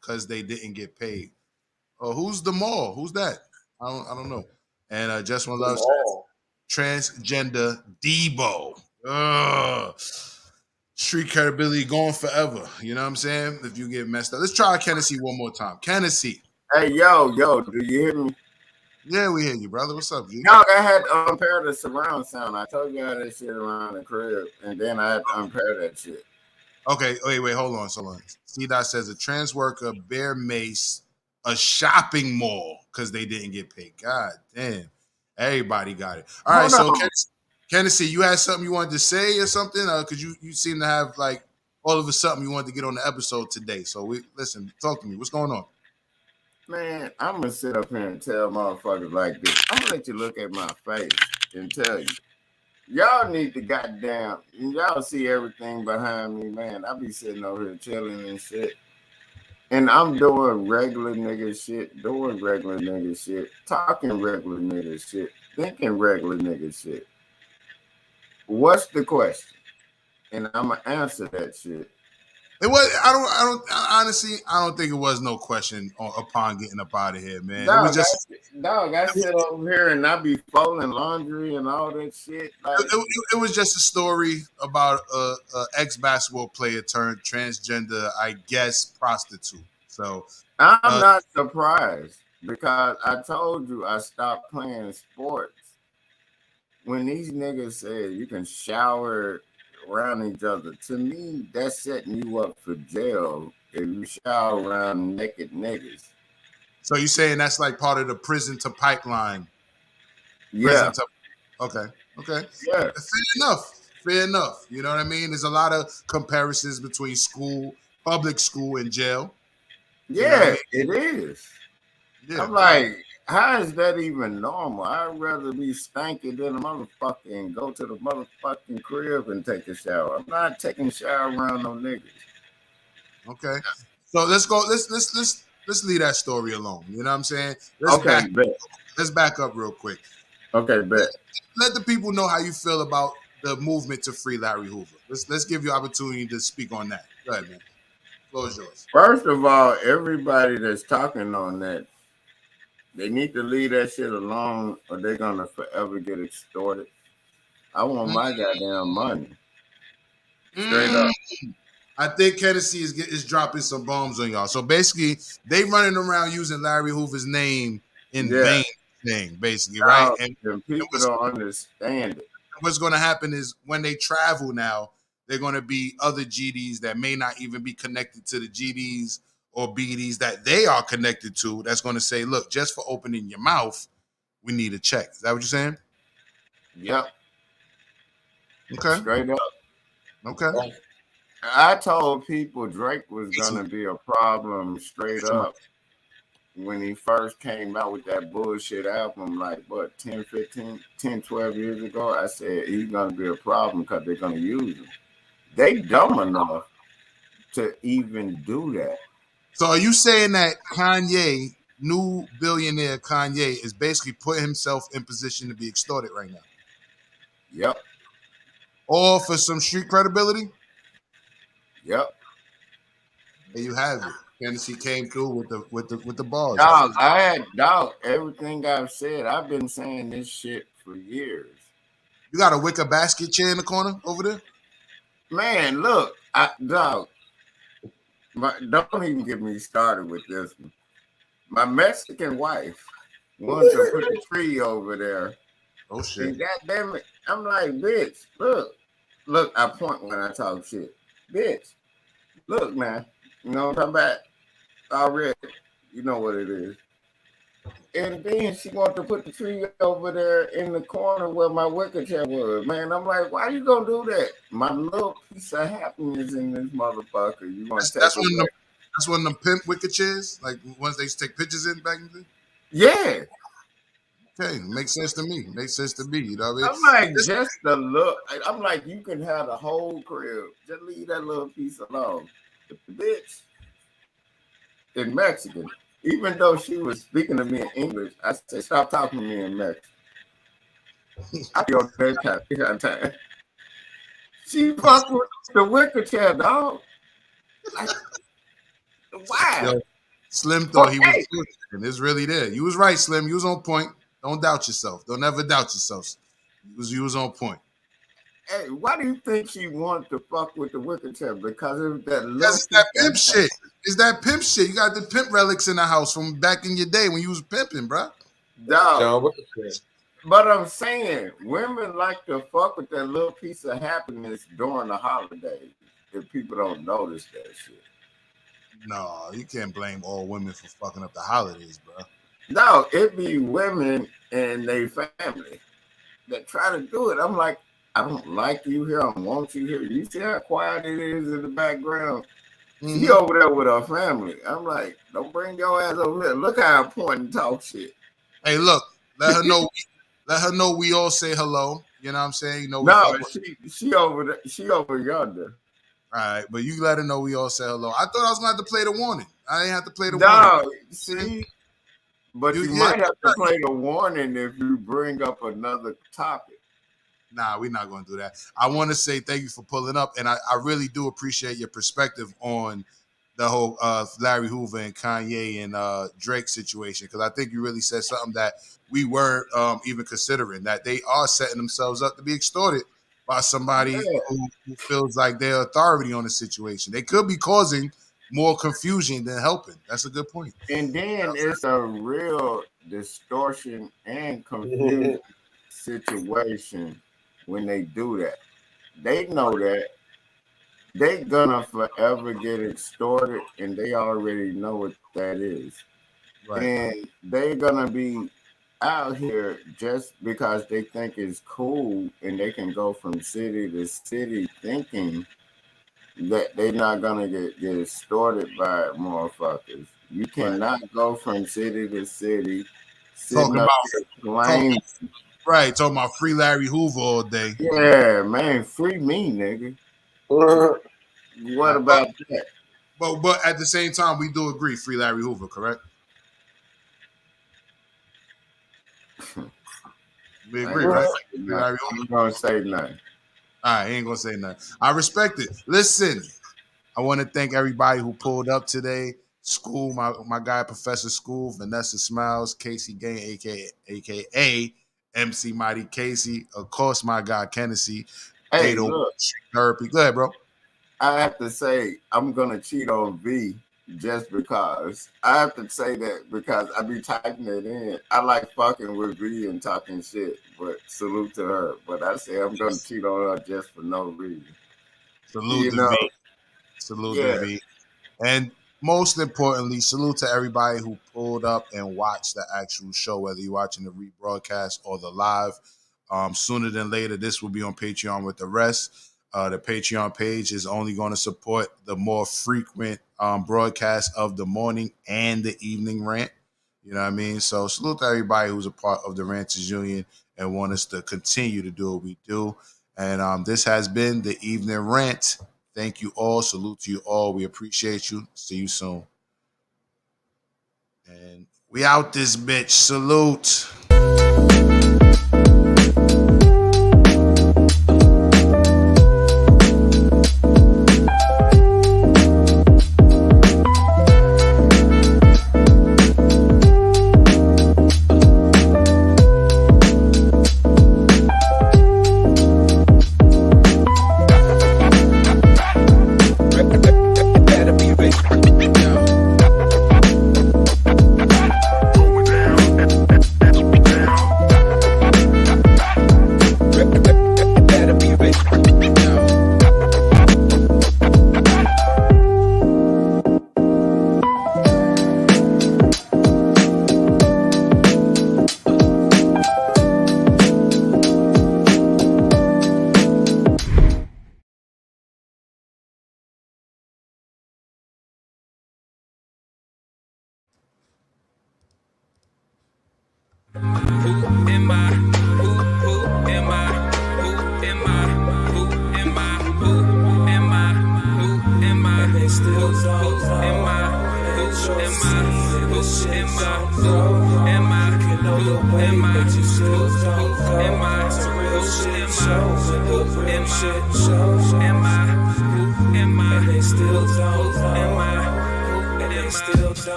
because they didn't get paid. Oh, who's the mall? Who's that? I don't know. And Just One Love says, transgender Debo. Ugh. Street credibility gone forever. You know what I'm saying? If you get messed up. Let's try Kennedy one more time. Kennedy. Hey, yo, do you hear me? Yeah, we hear you, brother. What's up, G? Dog, I had to unpair the surround sound. I told you how that shit around the crib, and then I had to unpair that shit. Okay, wait, hold on. C-Dot says a trans worker bear mace a shopping mall because they didn't get paid. God damn. Everybody got it. All right, so Kennedy, you had something you wanted to say or something? Because you seem to have, like, all of a sudden you wanted to get on the episode today. So, listen, talk to me. What's going on? Man, I'm going to sit up here and tell motherfuckers like this. I'm going to let you look at my face and tell you. Y'all need to goddamn, y'all see everything behind me, man. I be sitting over here chilling and shit. And I'm doing regular nigga shit, talking regular nigga shit, thinking regular nigga shit. What's the question? And I'm going to answer that shit. It was. Honestly, I don't think it was no question upon getting up out of here, man. Dog, it was just. I sit over here and I be folding laundry and all that shit. Like, it was just a story about a ex-basketball player turned transgender, I guess, prostitute. So I'm not surprised. because I told you I stopped playing sports. When these niggas said you can shower around each other, to me, that's setting you up for jail if you shower around naked niggas. So you saying that's like part of the prison to pipeline? Yeah. Okay. Yeah. Fair enough. Fair enough. You know what I mean? There's a lot of comparisons between school, public school, and jail. Yeah, You know what I mean? it is. Yeah. I'm like, how is that even normal? I'd rather be stanky than a motherfucker and go to the motherfucking crib and take a shower. I'm not taking a shower around no niggas. Okay. So let's go. Let's leave that story alone. You know what I'm saying? Okay, bet. Let's back up real quick. Okay, bet. Let the people know how you feel about the movement to free Larry Hoover. Let's give you opportunity to speak on that. Go ahead, man. Floor is yours. First of all, everybody that's talking on that, they need to leave that shit alone or they're gonna forever get extorted. I want my goddamn money. Straight up. I think Tennessee is dropping some bombs on y'all. So basically, they running around using Larry Hoover's name in vain thing, basically, right? And people don't understand it. What's going to happen is when they travel now, they're going to be other GDs that may not even be connected to the GDs or BDs that they are connected to. That's going to say, look, just for opening your mouth, we need a check. Is that what you're saying? Yep. Okay. Straight up. Okay. I told people Drake was gonna be a problem straight up when he first came out with that bullshit album, like what, 10, 12 years ago. I said he's gonna be a problem because they're gonna use him. They dumb enough to even do that. So are you saying that Kanye, new billionaire Kanye, is basically putting himself in position to be extorted right now? Yep. All for some street credibility? Yep. There you have it. Tennessee came through with the bars. Dog, everything I've said, I've been saying this shit for years. You got a wicker basket chair in the corner over there? Man, look, dog. Don't even get me started with this one. My Mexican wife wants to put the tree over there. Oh shit! And goddamn it, I'm like, bitch, look. I point when I talk shit, bitch. Look, man, you know what I'm talking about? Already, you know what it is. And then she wants to put the tree over there in the corner where my wicker chair was. Man, I'm like, why you gonna do that? My little piece of happiness in this motherfucker. You want to that's one of them pimp wicker chairs, like ones they used to take pictures in back in the day? Yeah. Okay, makes sense to me. Makes sense to me. You know what I mean? I'm like, just the look. I'm like, you can have the whole crib. Just leave that little piece alone. The bitch in Mexican. Even though she was speaking to me in English, I said, stop talking to me in Mexican. I feel that time. She fucked with the wicker chair, dog. Like, why? Yo, Slim thought he was good, and it's really there. You was right, Slim. You was on point. Don't doubt yourself. Don't ever doubt yourself. You was on point. Hey, why do you think she wanted to fuck with the wicker chair? Because of that That's that pimp shit. It's that pimp shit. You got the pimp relics in the house from back in your day when you was pimping, bro. Dog. But I'm saying, women like to fuck with that little piece of happiness during the holidays if people don't notice that shit. No, you can't blame all women for fucking up the holidays, bro. No, it be women and their family that try to do it. I'm like, I don't like you here. I don't want you here. You see how quiet it is in the background? Mm-hmm. She over there with her family. I'm like, don't bring your ass over here. Look how I point and talk shit. Hey, look, let her know. Let her know we all say hello. You know what I'm saying? You know, no, she over there. She over yonder. All right, but you let her know we all say hello. I thought I was going to have to play the warning. I didn't have to play the warning. See? But you might have to play the warning if you bring up another topic. Nah, we're not going to do that. I want to say thank you for pulling up, and I really do appreciate your perspective on the whole Larry Hoover and Kanye and Drake situation, because I think you really said something that we weren't even considering, that they are setting themselves up to be extorted by somebody who feels like they're authority on the situation. They could be causing more confusion than helping. That's a good point. And then it's a real distortion and confusion situation when they do that. They know that they gonna forever get extorted, and they already know what that is. Right. And they're gonna be out here just because they think it's cool, and they can go from city to city thinking that they're not gonna get extorted by motherfuckers. You cannot go from city to city sitting Talking up about here claiming. talking about free Larry Hoover all day. Yeah, man, free me, nigga. What about that? But at the same time, we do agree, free Larry Hoover, correct? We agree, right? Free Larry Hoover. I'm gonna say nothing. All right, he ain't gonna say nothing. I respect it. Listen, I want to thank everybody who pulled up today. School, my guy, Professor School, Vanessa Smiles, Casey Gang, aka MC Mighty Casey, of course, my guy Kennedy. Hey, look. Therapy. Go ahead, bro. I have to say I'm gonna cheat on V just because. I have to say that because I be typing it in. I like fucking with V and talking shit, but salute to her. But I say I'm gonna cheat on her just for no reason. Salute to V. Salute to V. And most importantly, salute to everybody who pulled up and watched the actual show, whether you're watching the rebroadcast or the live. Sooner than later, this will be on Patreon with the rest. The Patreon page is only going to support the more frequent broadcast of the morning and the evening rant. You know what I mean? So salute to everybody who's a part of the Ranters Union and want us to continue to do what we do. And this has been the Evening Rant. Thank you all. Salute to you all. We appreciate you. See you soon. And we out this bitch. Salute.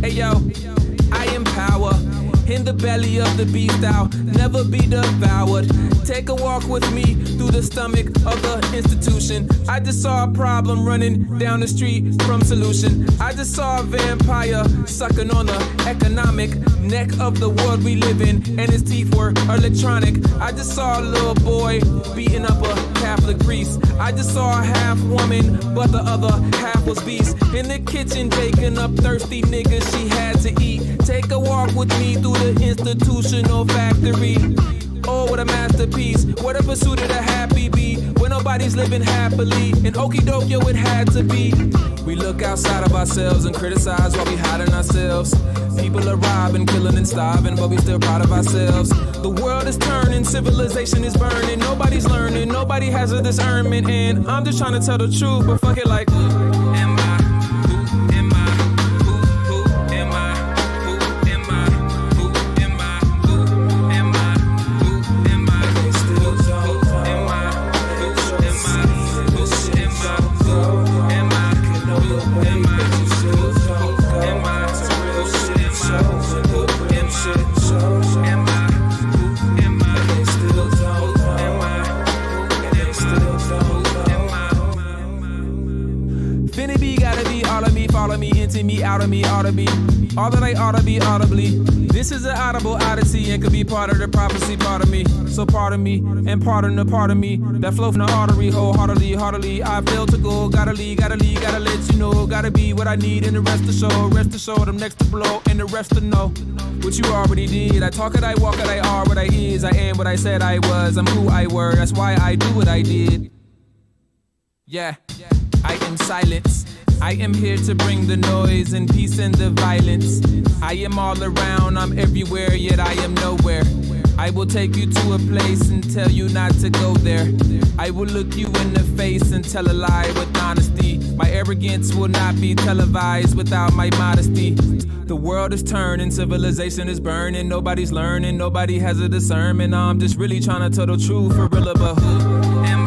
Hey yo, I am power. In the belly of the beast, I'll never be devoured. Take a walk with me through the stomach of the institution. I just saw a problem running down the street from solution. I just saw a vampire sucking on the economic neck of the world we live in, and his teeth were electronic. I just saw a little boy beating up a Catholic priest. I just saw a half woman, but the other half was beast. In the kitchen baking up thirsty niggas she had to eat. Take a walk with me through the institutional factory. Oh, what a masterpiece. What a pursuit of the happy bee. Where nobody's living happily. In okie doke, yo, it had to be. We look outside of ourselves and criticize while we hiding ourselves. People are robbing, killing, and starving, but we still proud of ourselves. The world is turning, civilization is burning. Nobody's learning, nobody has a discernment. And I'm just trying to tell the truth, but fuck it like, am I? out of me ought to be all that I ought to be audibly. This is an audible odyssey and could be part of the prophecy, part of me. So pardon me and pardon the part of me that flow from the artery wholeheartedly, heartily. I fail to go, gotta leave, gotta let you know. Gotta be what I need and the rest to show. Rest assured I'm next to blow and the rest to know what you already did. I talk it, I walk it, I are what I is. I am what I said I was, I'm who I were. That's why I do what I did. Yeah, I am silence. I am here to bring the noise and peace and the violence. I am all around, I'm everywhere, yet I am nowhere. I will take you to a place and tell you not to go there. I will look you in the face and tell a lie with honesty. My arrogance will not be televised without my modesty. The world is turning, civilization is burning. Nobody's learning, nobody has a discernment. I'm just really trying to tell the truth for real, but who am